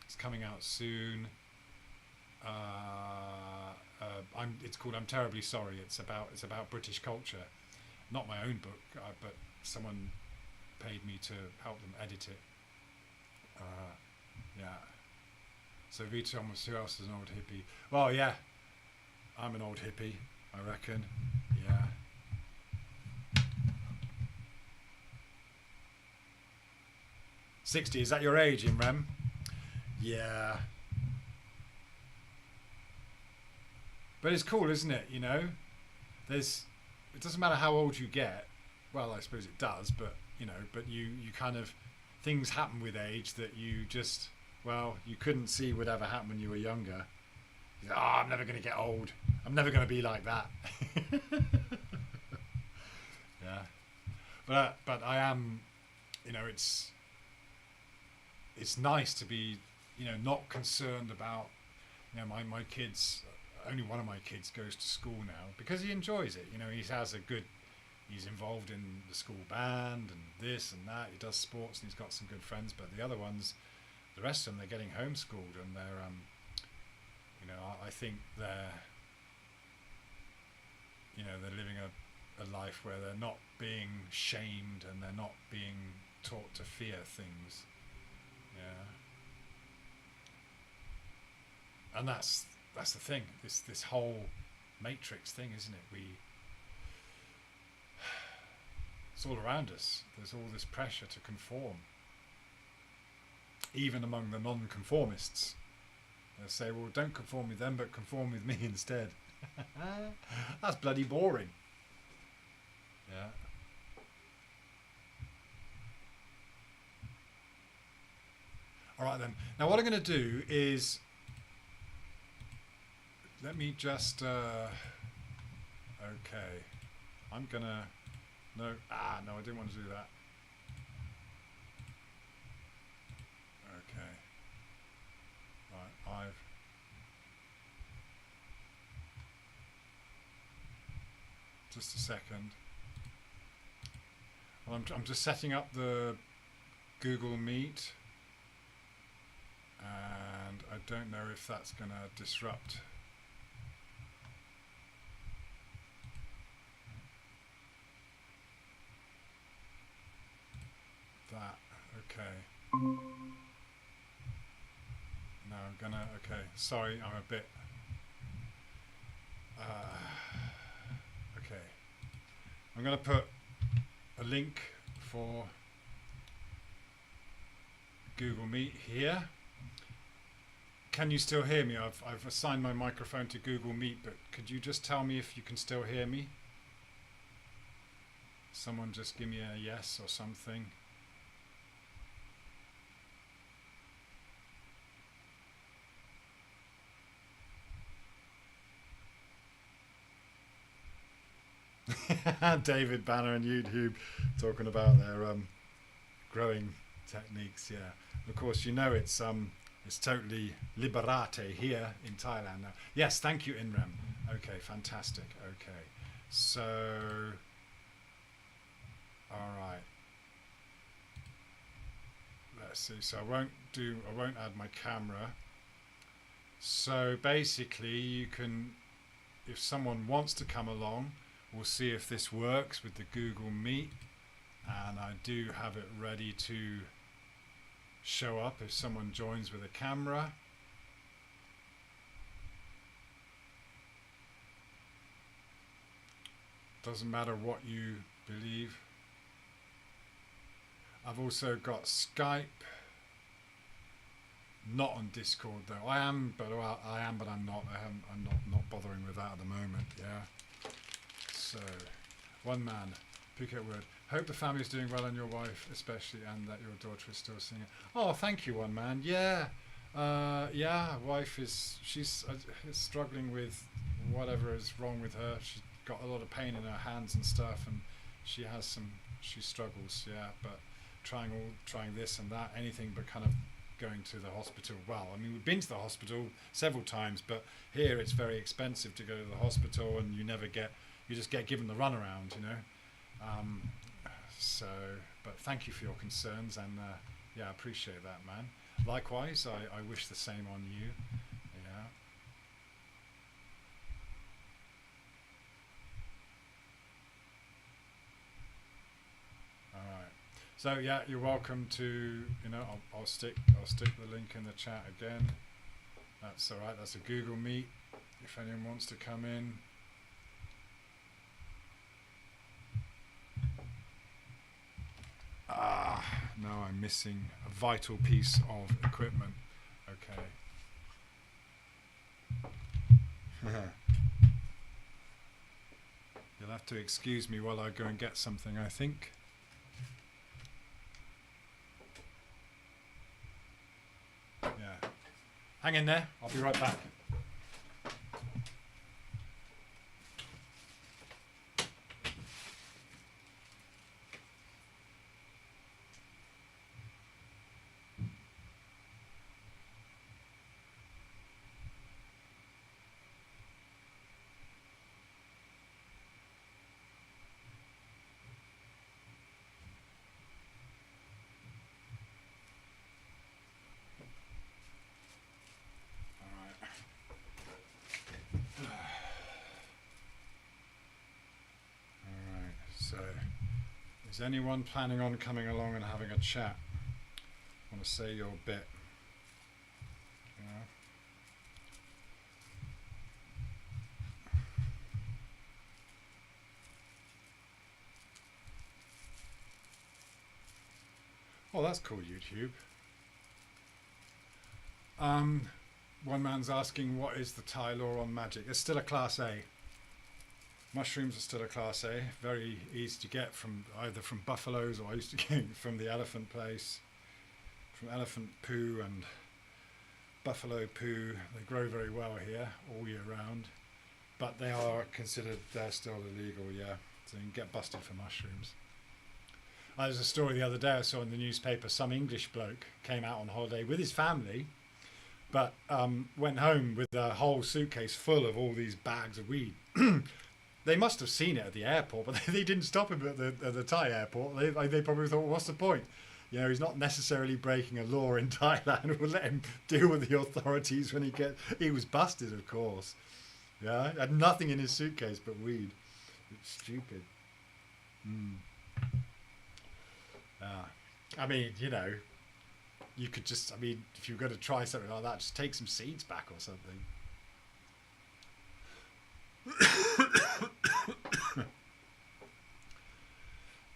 It's coming out soon. It's called I'm Terribly Sorry. It's about British culture. Not my own book, but someone paid me to help them edit it. Yeah. So V Thomas, who else is an old hippie? Well, yeah, I'm an old hippie, I reckon. Yeah. 60, is that your age, Imran? Yeah. But it's cool, isn't it? It doesn't matter how old you get. Well, I suppose it does, but but you kind of, things happen with age that you just, you couldn't see would ever happen when you were younger. I'm never going to get old. I'm never going to be like that. Yeah. But I am, it's nice to be, not concerned about, my kids, only one of my kids goes to school now because he enjoys it. He's involved in the school band and this and that. He does sports and he's got some good friends. But the other ones, the rest of them, they're getting homeschooled, and they're, I think they're living a life where they're not being shamed and they're not being taught to fear things. Yeah. And that's the thing. This whole matrix thing, isn't it? It's all around us. There's all this pressure to conform. Even among the non-conformists. They'll say, well, don't conform with them, but conform with me instead. That's bloody boring. Yeah. All right, then. Now, what I'm going to do is... Let me just... okay. I'm going to... No, no, I didn't want to do that. Okay. Right, just a second. Well, I'm just setting up the Google Meet, and I don't know if that's going to disrupt. That. Okay. No, I'm gonna. Okay, sorry, I'm a bit. Okay. I'm going to put a link for Google Meet here. Can you still hear me? I've assigned my microphone to Google Meet, but could you just tell me if you can still hear me? Someone just give me a yes or something. David Banner and YouTube talking about their growing techniques. Yeah, of course, you know it's totally liberate here in Thailand now. Yes, thank you, Inram. Okay, fantastic. Okay, so all right, let's see. So I won't add my camera. So basically, you can, if someone wants to come along, we'll see if this works with the Google Meet, and I do have it ready to show up if someone joins with a camera. Doesn't matter what you believe. I've also got Skype, not on Discord though. I am, but I'm not. I'm not bothering with that at the moment. Yeah. So, one man, Phuket Word. Hope the family's doing well and your wife especially, and that your daughter is still singing. Oh, thank you, one man. Yeah, yeah. Wife she's struggling with whatever is wrong with her. She's got a lot of pain in her hands and stuff, and she struggles. Yeah, but trying this and that, anything but kind of going to the hospital. Well, I mean, we've been to the hospital several times, but here it's very expensive to go to the hospital, and you just get given the runaround, you know. So, but thank you for your concerns, and yeah, I appreciate that, man. Likewise, I wish the same on you. Yeah. All right. So yeah, you're welcome to. You know, I'll stick the link in the chat again. That's all right. That's a Google Meet. If anyone wants to come in. Now I'm missing a vital piece of equipment. Okay. You'll have to excuse me while I go and get something, I think. Yeah. Hang in there. I'll be right back. Is anyone planning on coming along and having a chat? Want to say your bit? Yeah. Oh, that's cool, YouTube. One man's asking, what is the Thai law on magic? It's still a Class A. Mushrooms are still a Class A. Very easy to get from either from buffaloes, or I used to get from the elephant place, from elephant poo and buffalo poo. They grow very well here all year round, but they're still illegal. Yeah, so you can get busted for mushrooms. There's a story the other day I saw in the newspaper. Some English bloke came out on holiday with his family, but went home with a whole suitcase full of all these bags of weed. They must have seen it at the airport, but they didn't stop him at the Thai airport. They probably thought, what's the point? You know, he's not necessarily breaking a law in Thailand. We'll let him deal with the authorities when he was busted, of course. Yeah, had nothing in his suitcase but weed. It's stupid. I mean, you know, you could just, if you're going to try something like that, just take some seeds back or something.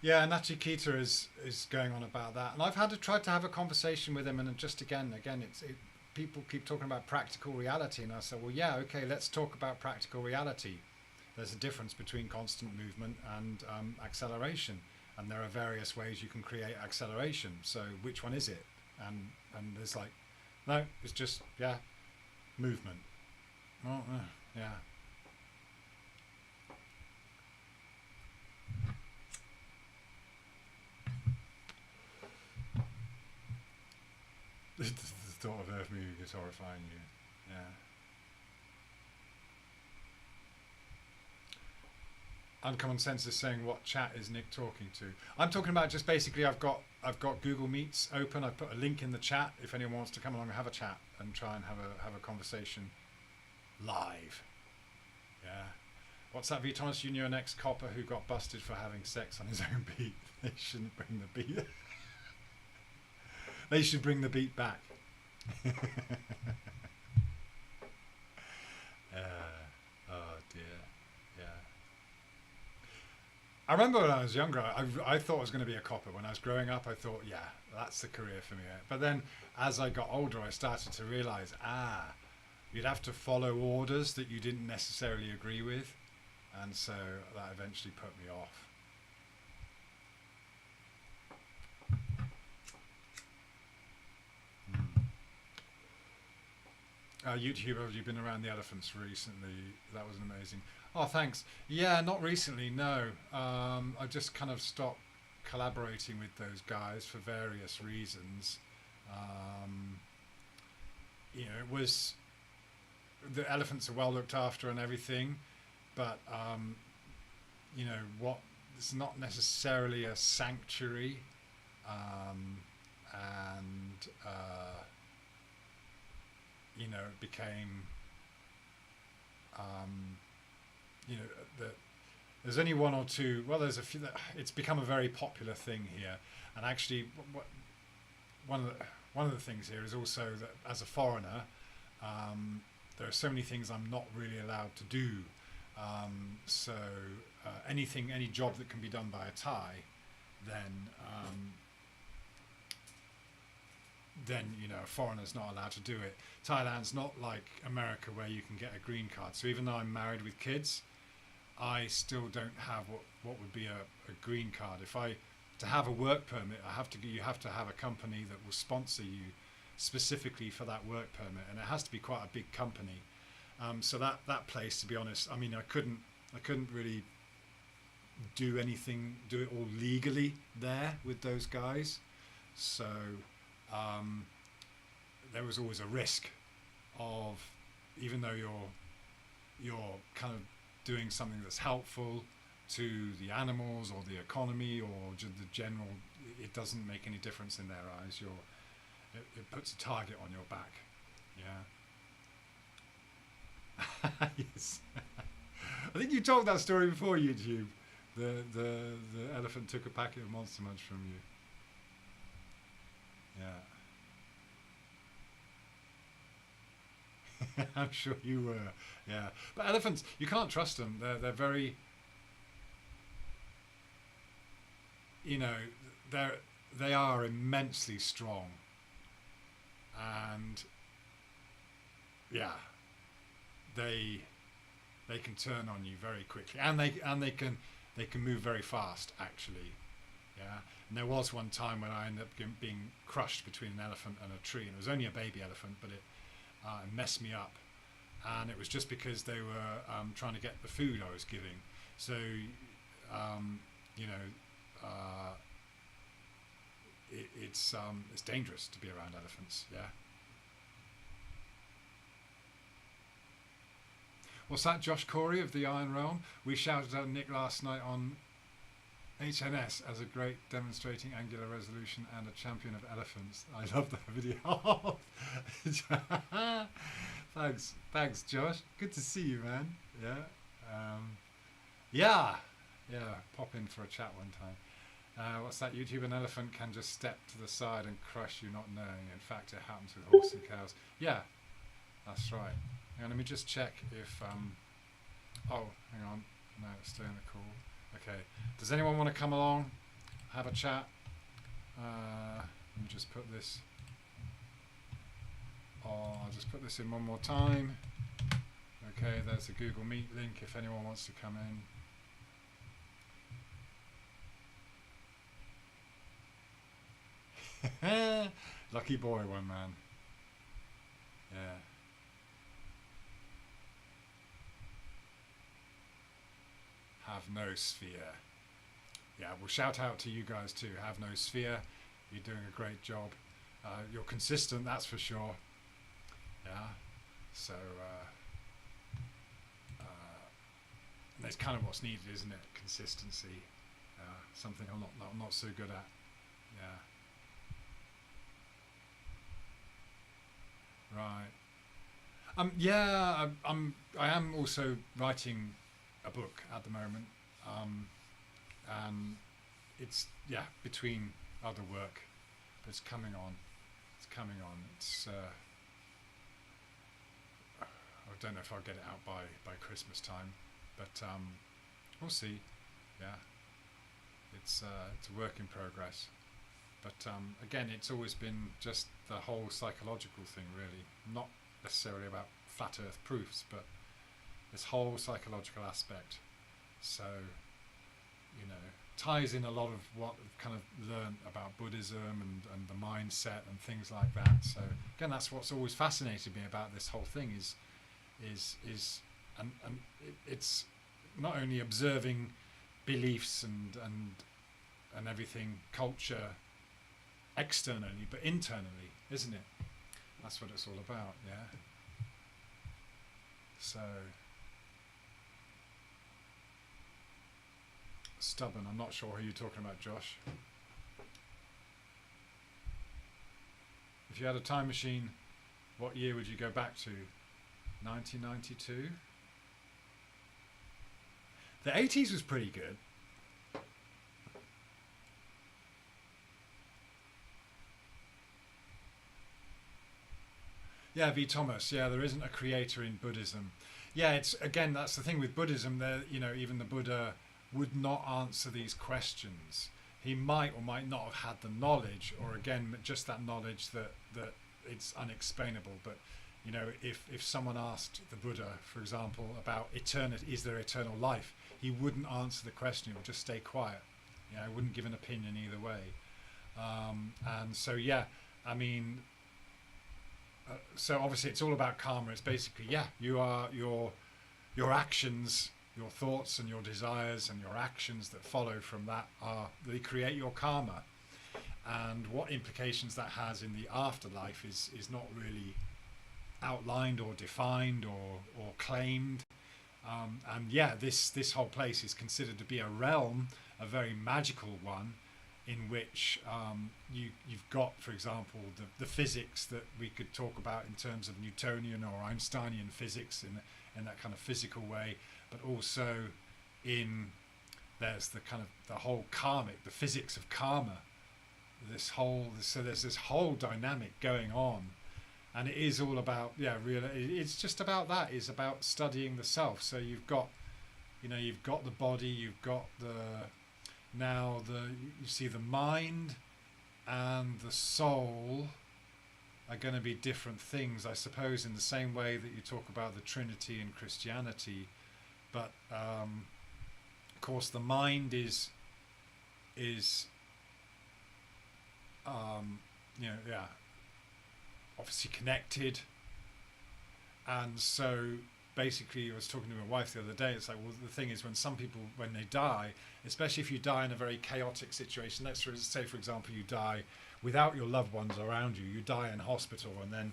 Yeah, Nachikita is going on about that, and I've had to try to have a conversation with him, and just again, people keep talking about practical reality, and I said, well, yeah, okay, let's talk about practical reality. There's a difference between constant movement and acceleration, and there are various ways you can create acceleration. So which one is it? And there's like, no, it's just movement. Oh, yeah. The thought of Earth moving is horrifying you. Yeah. Uncommon Sense is saying, what chat is Nick talking to? I'm talking about just basically I've got Google Meets open. I put a link in the chat if anyone wants to come along and have a chat and try and have a conversation live. Yeah. What's that, V. Thomas? You knew an ex-copper who got busted for having sex on his own beat. They shouldn't bring the beat. They should bring the beat back. Oh dear. Yeah. I remember when I was younger, I thought I was going to be a copper. When I was growing up, I thought, yeah, that's the career for me. But then as I got older, I started to realize, you'd have to follow orders that you didn't necessarily agree with. And so that eventually put me off. YouTube, have you been around the elephants recently? That was amazing. Oh, thanks. Yeah, not recently, no. I just kind of stopped collaborating with those guys for various reasons. It was, the elephants are well looked after and everything, but it's not necessarily a sanctuary, and it became, there's only one or two. Well, there's a few. It's become a very popular thing here, and actually, one of the things here is also that as a foreigner, there are so many things I'm not really allowed to do. Any job that can be done by a Thai, then a foreigner's not allowed to do it. Thailand's not like America where you can get a green card. So even though I'm married with kids, I still don't have what would be a green card. To have a work permit, you have to have a company that will sponsor you specifically for that work permit, and it has to be quite a big company. So that place, to be honest, I mean, I couldn't really do it all legally there with those guys. So there was always a risk of, even though you're kind of doing something that's helpful to the animals or the economy or the general, it doesn't make any difference in their eyes. It puts a target on your back. Yeah. Yes. I think you told that story before, YouTube. The elephant took a packet of Monster Munch from you. Yeah. I'm sure you were. Yeah. But elephants, you can't trust them. They're very, they are immensely strong. And yeah, they can turn on you very quickly, and they can move very fast, actually. Yeah. And there was one time when I ended up being crushed between an elephant and a tree, and it was only a baby elephant, but it messed me up, and it was just because they were trying to get the food I was giving. So it's dangerous to be around elephants. Yeah. What's that, Josh Corey of the Iron Realm? We shouted at Nick last night on HNS as a great demonstrating angular resolution and a champion of elephants. I love that video. Thanks, Josh. Good to see you, man. Yeah. Pop in for a chat one time. What's that, YouTube? An elephant can just step to the side and crush you, not knowing. In fact, it happens with horses and cows. Yeah, that's right. Hang on, let me just check if. Oh, hang on. No, stay on the call. Okay. Does anyone want to come along have a chat. Let me just put this. I'll just put this in one more time. Okay, there's the Google Meet link if anyone wants to come in. Lucky boy, one man. Yeah. Have no sphere. Yeah, well, shout out to you guys too. Have no sphere. You're doing a great job. You're consistent, that's for sure. Yeah. So that's kind of what's needed, isn't it? Consistency. Something I'm not so good at. Yeah. Right. Yeah, I am also writing a book at the moment, and it's between other work, but it's coming on. It's coming on. It's I don't know if I'll get it out by Christmas time, but we'll see. Yeah, it's a work in progress. But again, it's always been just the whole psychological thing, really. Not necessarily about flat Earth proofs, but this whole psychological aspect. So, ties in a lot of what I've kind of learned about Buddhism and the mindset and things like that. So again, that's what's always fascinated me about this whole thing is it's not only observing beliefs and everything, culture, externally but internally, isn't it? That's what it's all about. Yeah. So stubborn, I'm not sure who you're talking about, Josh. If you had a time machine, what year would you go back to? 1992? The 80s was pretty good. Yeah, V. Thomas. Yeah, there isn't a creator in Buddhism. Yeah, it's again, that's the thing with Buddhism. There, even the Buddha would not answer these questions. He might or might not have had the knowledge, or again, just that knowledge that it's unexplainable. But if someone asked the Buddha, for example, about eternity, is there eternal life? He wouldn't answer the question. He would just stay quiet. He wouldn't give an opinion either way. And so, yeah, I mean. So obviously it's all about karma. It's basically, you are your actions, your thoughts and your desires and your actions that follow from that they create your karma. And what implications that has in the afterlife is not really outlined or defined or claimed. And this whole place is considered to be a realm, a very magical one, in which you've got, for example, the physics that we could talk about in terms of Newtonian or Einsteinian physics in that kind of physical way, but also there's the whole karmic, the physics of karma. So there's this whole dynamic going on, and it is all about it's just about that. It's about studying the self. So you've got the body, you've got you see the mind and the soul are going to be different things, I suppose, in the same way that you talk about the Trinity in Christianity. But of course, the mind is obviously connected, and so basically, I was talking to my wife the other day. It's like, well, the thing is, when some people, when they die, especially if you die in a very chaotic situation, let's say, for example, you die without your loved ones around you, you die in hospital, and then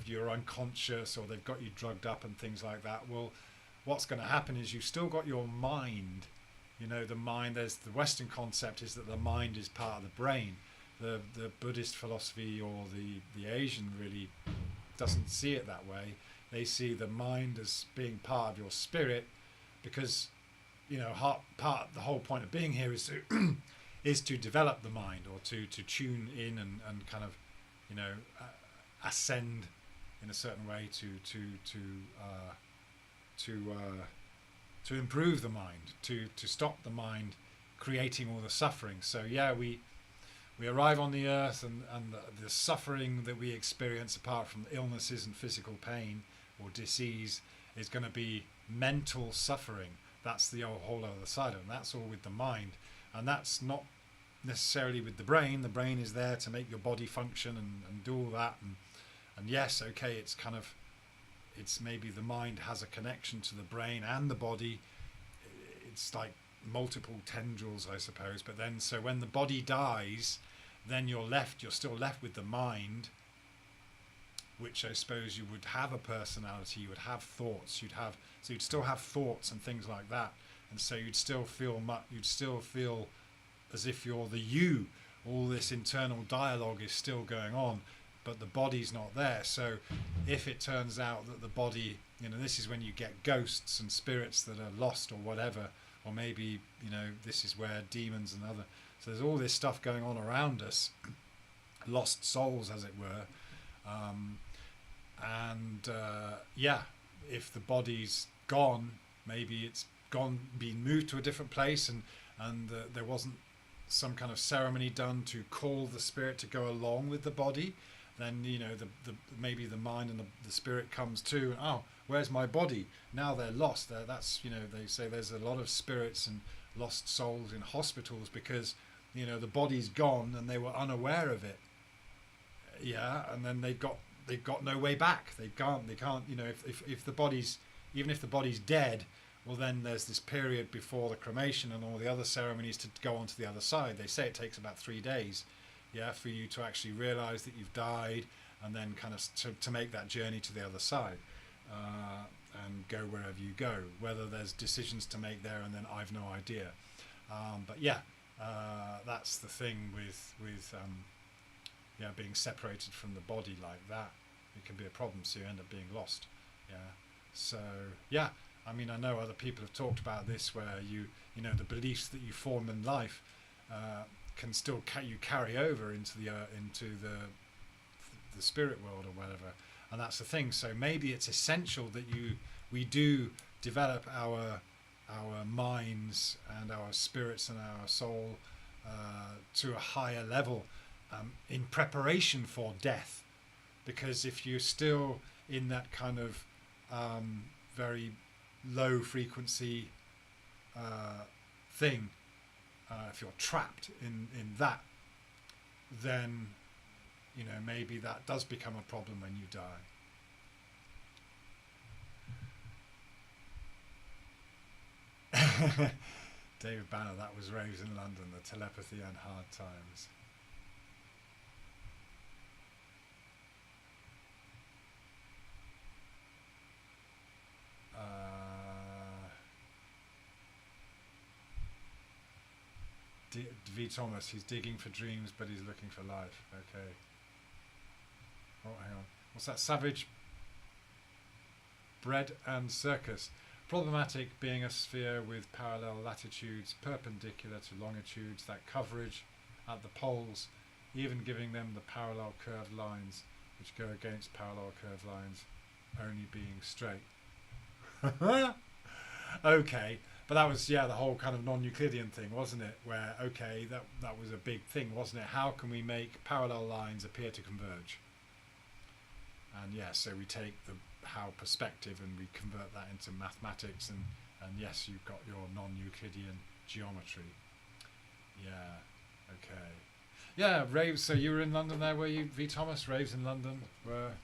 you're unconscious, or they've got you drugged up and things like that. Well, what's going to happen is you've still got your mind. The mind, there's the Western concept is that the mind is part of the brain. The Buddhist philosophy or the Asian really doesn't see it that way. They see the mind as being part of your spirit, because the whole point of being here is to is to develop the mind, or to tune in and kind of ascend in a certain way to improve the mind, to stop the mind creating all the suffering. So yeah, we arrive on the earth, and the suffering that we experience, apart from illnesses and physical pain or disease, is going to be mental suffering. That's the whole other side of it. And that's all with the mind, and that's not necessarily with the brain. The brain is there to make your body function and do all that. And yes, okay, it's maybe the mind has a connection to the brain and the body. It's like multiple tendrils, I suppose. But then, so when the body dies, then you're still left with the mind, which I suppose you would have a personality, you would have thoughts, so you'd still have thoughts and things like that. And so you'd still feel as if you're the you. All this internal dialogue is still going on, but the body's not there. So if it turns out that the body, this is when you get ghosts and spirits that are lost or whatever, or maybe, this is where demons and other, so there's all this stuff going on around us, lost souls, as it were. If the body's gone, maybe it's been moved to a different place, and there wasn't some kind of ceremony done to call the spirit to go along with the body. Then maybe the mind and the spirit comes too. Oh, where's my body? Now they're lost. That's they say there's a lot of spirits and lost souls in hospitals because the body's gone and they were unaware of it. Yeah, and then they've got no way back. They can't. If the body's, even if the body's dead, well, then there's this period before the cremation and all the other ceremonies to go on to the other side. They say it takes about 3 days. Yeah, for you to actually realize that you've died, and then kind of to make that journey to the other side, and go wherever you go. Whether there's decisions to make there, and then I've no idea. But yeah, that's the thing with being separated from the body like that. It can be a problem, so you end up being lost. Yeah. So yeah, I mean, I know other people have talked about this, where the beliefs that you form in life can still carry over into the spirit world or whatever, and that's the thing. So maybe it's essential that we do develop our minds and our spirits and our soul to a higher level in preparation for death, because if you're still in that kind of very low frequency thing, if you're trapped in that, then maybe that does become a problem when you die. David Banner, that was Raves in London, the telepathy and hard times. V. Thomas, he's digging for dreams, but he's looking for life. Okay. Oh, hang on. What's that? Savage Bread and Circus. Problematic being a sphere with parallel latitudes perpendicular to longitudes, that coverage at the poles, even giving them the parallel curved lines, which go against parallel curved lines only being straight. Okay. But that was, the whole kind of non-Euclidean thing, wasn't it? Where, okay, that was a big thing, wasn't it? How can we make parallel lines appear to converge? And so we take the how perspective and we convert that into mathematics, and yes, you've got your non-Euclidean geometry. Yeah, okay. Yeah, raves, so you were in London there, were you, V. Thomas? Raves in London were,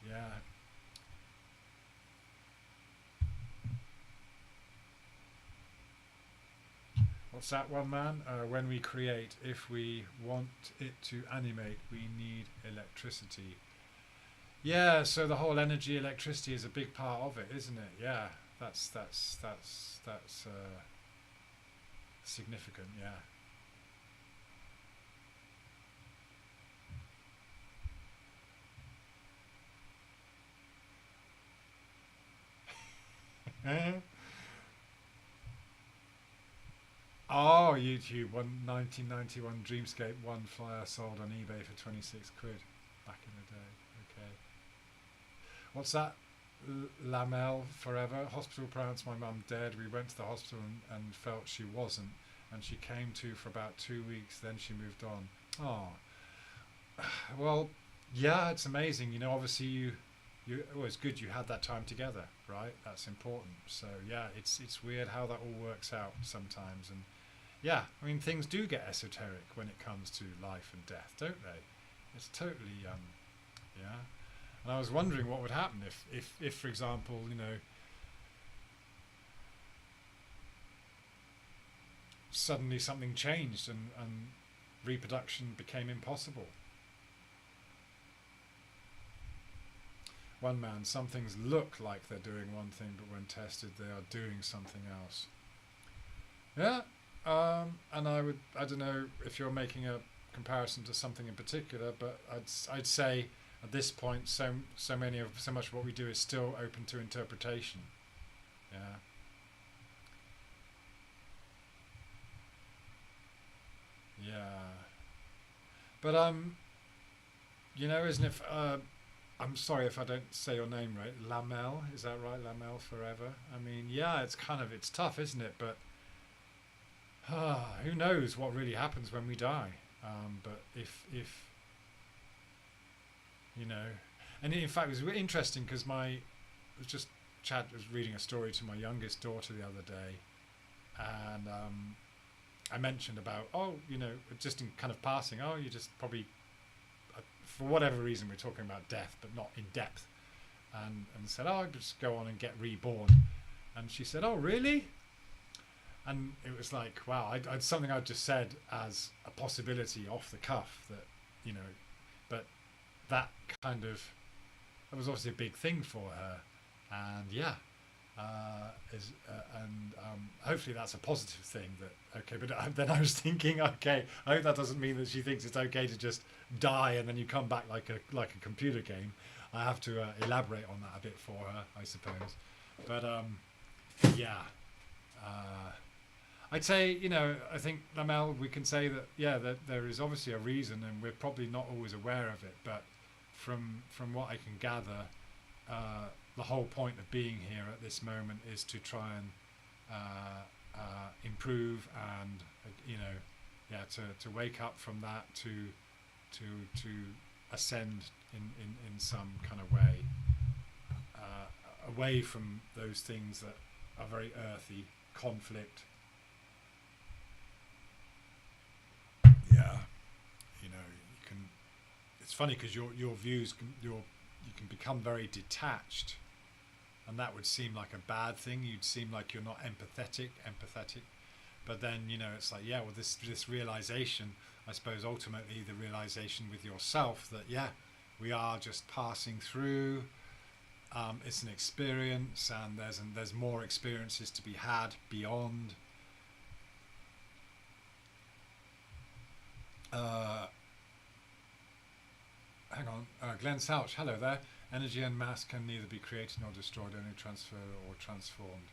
yeah. What's that one, man? When we create, if we want it to animate, we need electricity. Yeah, so the whole energy, electricity is a big part of it, isn't it? Yeah, that's significant. Yeah. Oh, YouTube, 1991 Dreamscape 1 flyer sold on eBay for 26 quid back in the day. Okay. What's that? Lamel forever. Hospital pronounced my mum dead. We went to the hospital and felt she wasn't. and she came to for about 2 weeks. Then she moved on. Oh, well, yeah, it's amazing. Obviously oh, it's good you had that time together, right? That's important. So yeah, it's weird how that all works out sometimes, and yeah, I mean things do get esoteric when it comes to life and death, don't they? It's totally yeah. And I was wondering what would happen if for example, suddenly something changed and reproduction became impossible. One man, some things look like they're doing one thing, but when tested, they are doing something else. Yeah, and I don't know if you're making a comparison to something in particular, but I'd say at this point, so much of what we do is still open to interpretation. Yeah, yeah, but isn't it? I'm sorry if I don't say your name right. Lamel, is that right? Lamel forever. I mean, yeah, it's tough, isn't it? But who knows what really happens when we die? But if you know, and in fact, it was really interesting because Chad was reading a story to my youngest daughter the other day, and I mentioned about just in kind of passing, you just probably for whatever reason we're talking about death, but not in depth, and said, I just go on and get reborn, and she said, oh really? And it was like, wow, I'd something I'd just said as a possibility off the cuff that, but that that was obviously a big thing for her, and yeah, and hopefully that's a positive thing. That okay, but then I was thinking, okay, I hope that doesn't mean that she thinks it's okay to just die and then you come back like a computer game. I have to elaborate on that a bit for her, I suppose. But yeah. I'd say, I think, Lamel, we can say that, yeah, that there is obviously a reason and we're probably not always aware of it, but from what I can gather, the whole point of being here at this moment is to try and improve and, to wake up from that, to ascend in some kind of way, away from those things that are very earthy, conflict. Yeah, you can. It's funny because your views, you can become very detached, and that would seem like a bad thing. You'd seem like you're not empathetic, but then it's like, yeah, well, this realization, I suppose, ultimately the realization with yourself that yeah, we are just passing through. It's an experience, and there's more experiences to be had beyond. Hang on, Glenn Souch, hello there. Energy and mass can neither be created nor destroyed, only transferred or transformed.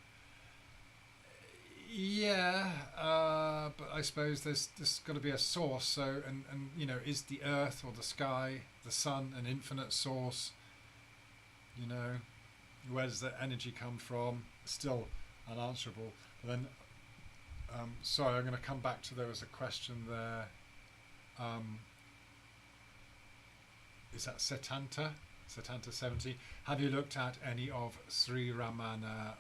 Yeah, but I suppose there's got to be a source. So, and is the earth or the sky, the sun, an infinite source? Where does the energy come from? Still unanswerable. But then, sorry, I'm going to come back to, there was a question there. Is that Setanta 70? Have you looked at any of Sri Ramana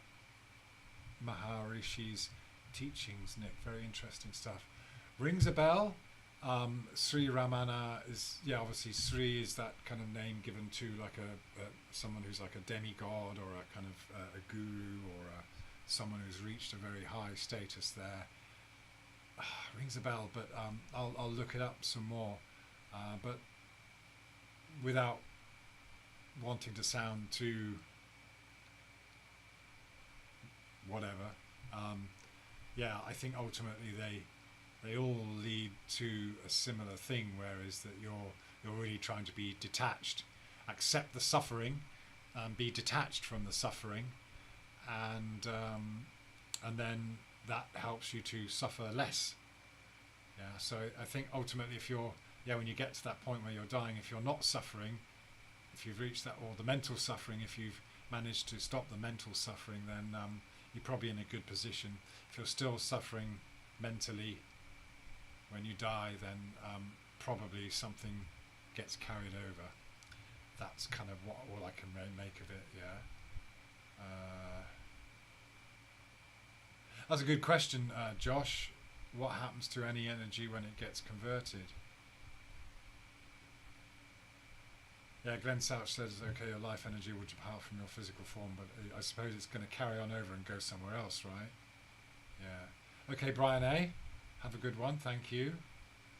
Maharishi's teachings, Nick? Very interesting stuff. Rings a bell. Sri Ramana is, yeah, obviously Sri is that kind of name given to like a someone who's like a demigod or a kind of a guru or someone who's reached a very high status there. Rings a bell, but I'll look it up some more. But without wanting to sound too whatever, yeah, I think ultimately they all lead to a similar thing, whereas that you're really trying to be detached, accept the suffering, be detached from the suffering, and then that helps you to suffer less. Yeah, so I think ultimately when you get to that point where you're dying, if you're not suffering, if you've reached that, or the mental suffering, if you've managed to stop the mental suffering, then you're probably in a good position. If you're still suffering mentally, when you die, then probably something gets carried over. That's kind of what all I can make of it. Yeah. That's a good question, Josh. What happens to any energy when it gets converted? Yeah, Glenn Souch says, okay, your life energy will depart from your physical form, but I suppose it's going to carry on over and go somewhere else, right? Yeah. Okay, Brian A., have a good one, thank you.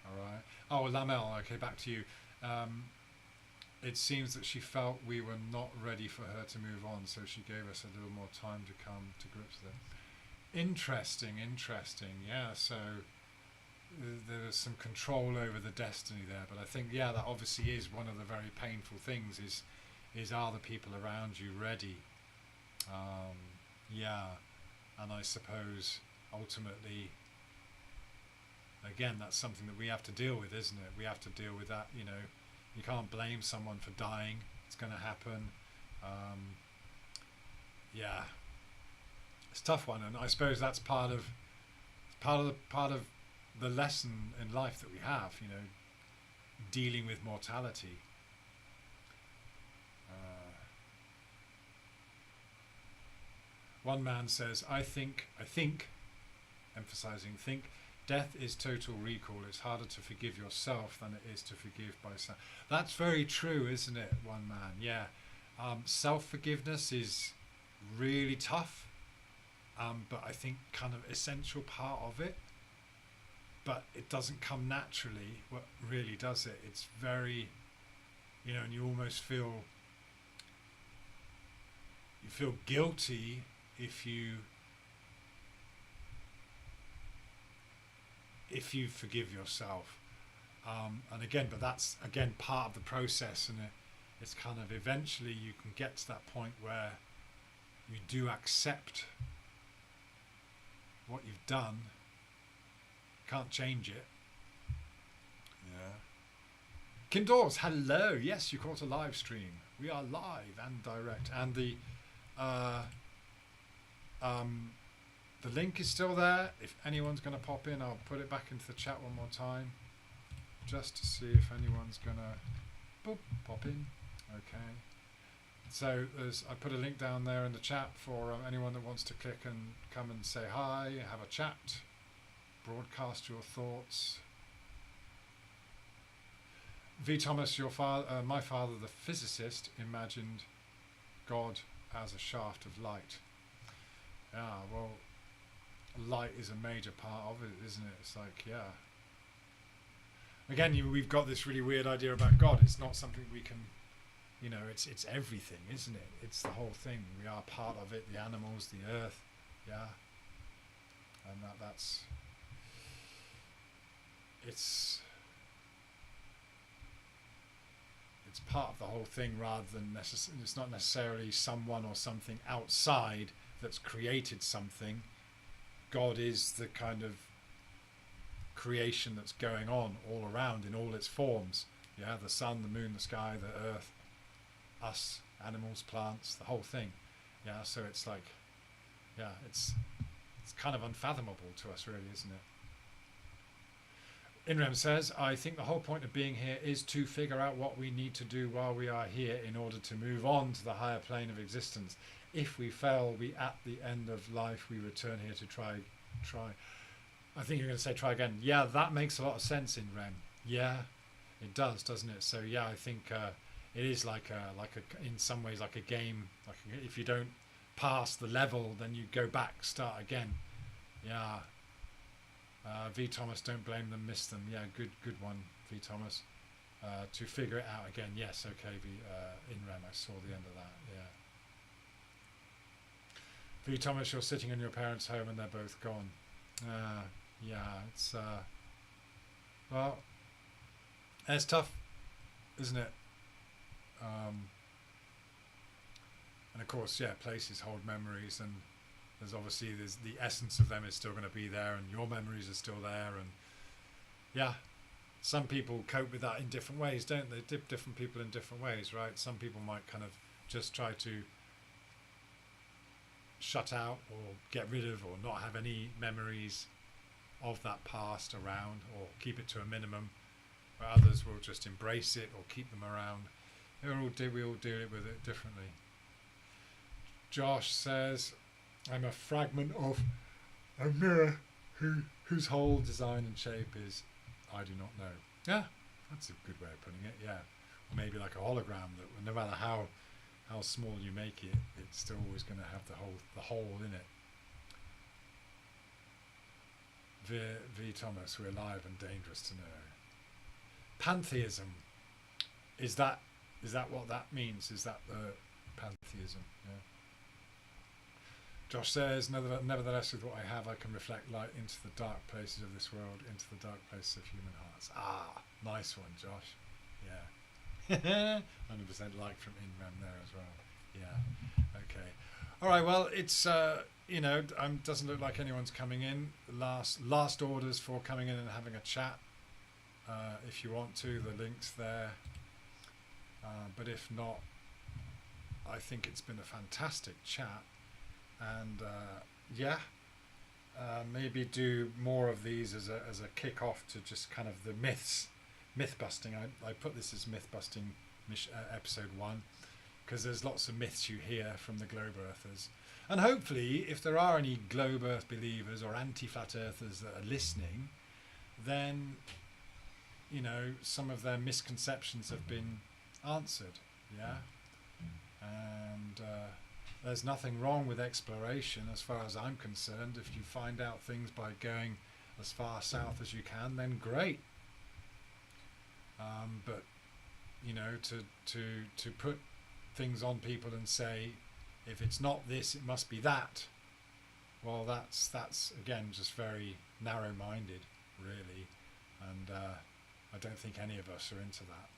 All right. Oh, Lamel, okay, back to you. It seems that she felt we were not ready for her to move on, so she gave us a little more time to come to grips with it. Interesting. Yeah, so there was some control over the destiny there, but I think, yeah, that obviously is one of the very painful things, is are the people around you ready? Yeah, and I suppose ultimately, again, that's something that we have to deal with, isn't it? We have to deal with that, you know. You can't blame someone for dying. It's going to happen. Yeah, it's a tough one, and I suppose that's part of the lesson in life that we have. You know, dealing with mortality. One man says, "I think," emphasizing think. Death is total recall. It's harder to forgive yourself than it is to forgive by someone. That's very true, isn't it, one man? Yeah. Self-forgiveness is really tough, but I think kind of essential part of it. But it doesn't come naturally. What really does it? It's very, you know, and you almost feel guilty if you forgive yourself, and again, but that's again part of the process, and it's kind of eventually you can get to that point where you do accept what you've done, can't change it. Yeah. Kim Dawes, hello. Yes, you caught a live stream. We are live and direct, and the link is still there. If anyone's going to pop in, I'll put it back into the chat one more time, just to see if anyone's going to pop in. Okay. So I put a link down there in the chat for anyone that wants to click and come and say hi, have a chat, broadcast your thoughts. V. Thomas, your father, my father, the physicist, imagined God as a shaft of light. Yeah, well, light is a major part of it, isn't it? It's like, yeah. Again, we've got this really weird idea about God. It's not something we can, you know, it's everything, isn't it? It's the whole thing. We are part of it, the animals, the earth, yeah. And that's, it's part of the whole thing, rather than it's not necessarily someone or something outside that's created something. God is the kind of creation that's going on all around in all its forms. Yeah, the sun, the moon, the sky, the earth, us, animals, plants, the whole thing. Yeah, so it's like, yeah, it's kind of unfathomable to us, really, isn't it? Inrem says, I think the whole point of being here is to figure out what we need to do while we are here in order to move on to the higher plane of existence. If we fail, we at the end of life, we return here to try. I think you're going to say try again. Yeah, that makes a lot of sense, Inrem. Yeah, it does, doesn't it? So yeah, I think it is like a in some ways like a game. Like if you don't pass the level, then you go back, start again. Yeah. V. Thomas, don't blame them, miss them. Yeah, good one, V. Thomas. To figure it out again. Yes, okay, Inrem, I saw the end of that, yeah. V. Thomas, you're sitting in your parents' home and they're both gone. Yeah, it's, well, it's tough, isn't it? And of course, yeah, places hold memories, and there's the essence of them is still going to be there, and your memories are still there, and yeah, some people cope with that in different ways, don't they? Different people in different ways, right? Some people might kind of just try to shut out or get rid of or not have any memories of that past around, or keep it to a minimum, where others will just embrace it or keep them around. We all deal with it differently. Josh says, I'm a fragment of a mirror whose whole design and shape is I do not know. Yeah, that's a good way of putting it, yeah. Or maybe like a hologram that no matter how small you make it, it's still always going to have the whole in it. V. Thomas, we're alive and dangerous to know. Pantheism, is that what that means? Is that the pantheism? Yeah. Josh says, nevertheless, with what I have, I can reflect light into the dark places of this world, into the dark places of human hearts. Ah, nice one, Josh. Yeah. 100% like from Inram there as well. Yeah. Okay. All right. Well, it's doesn't look like anyone's coming in. Last orders for coming in and having a chat. If you want to, the link's there. But if not, I think it's been a fantastic chat. And maybe do more of these as a kick-off to just kind of the myth busting. I put this as myth busting episode 1 because there's lots of myths you hear from the globe earthers, and hopefully if there are any globe earth believers or anti-flat earthers that are listening, then some of their misconceptions have been answered. Yeah. And there's nothing wrong with exploration as far as I'm concerned. If you find out things by going as far south as you can, then great. But to put things on people and say, if it's not this, it must be that. Well, that's again just very narrow-minded, really, and I don't think any of us are into that.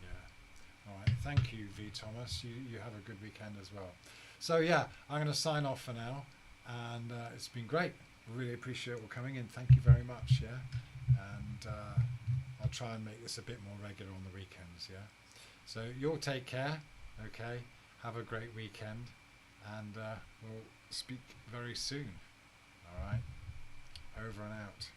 Yeah. All right. Thank you, V. Thomas. You have a good weekend as well. So yeah, I'm going to sign off for now, and it's been great. Really appreciate all coming in. Thank you very much. Yeah, and I'll try and make this a bit more regular on the weekends. Yeah. So you'll take care. Okay. Have a great weekend, and we'll speak very soon. All right. Over and out.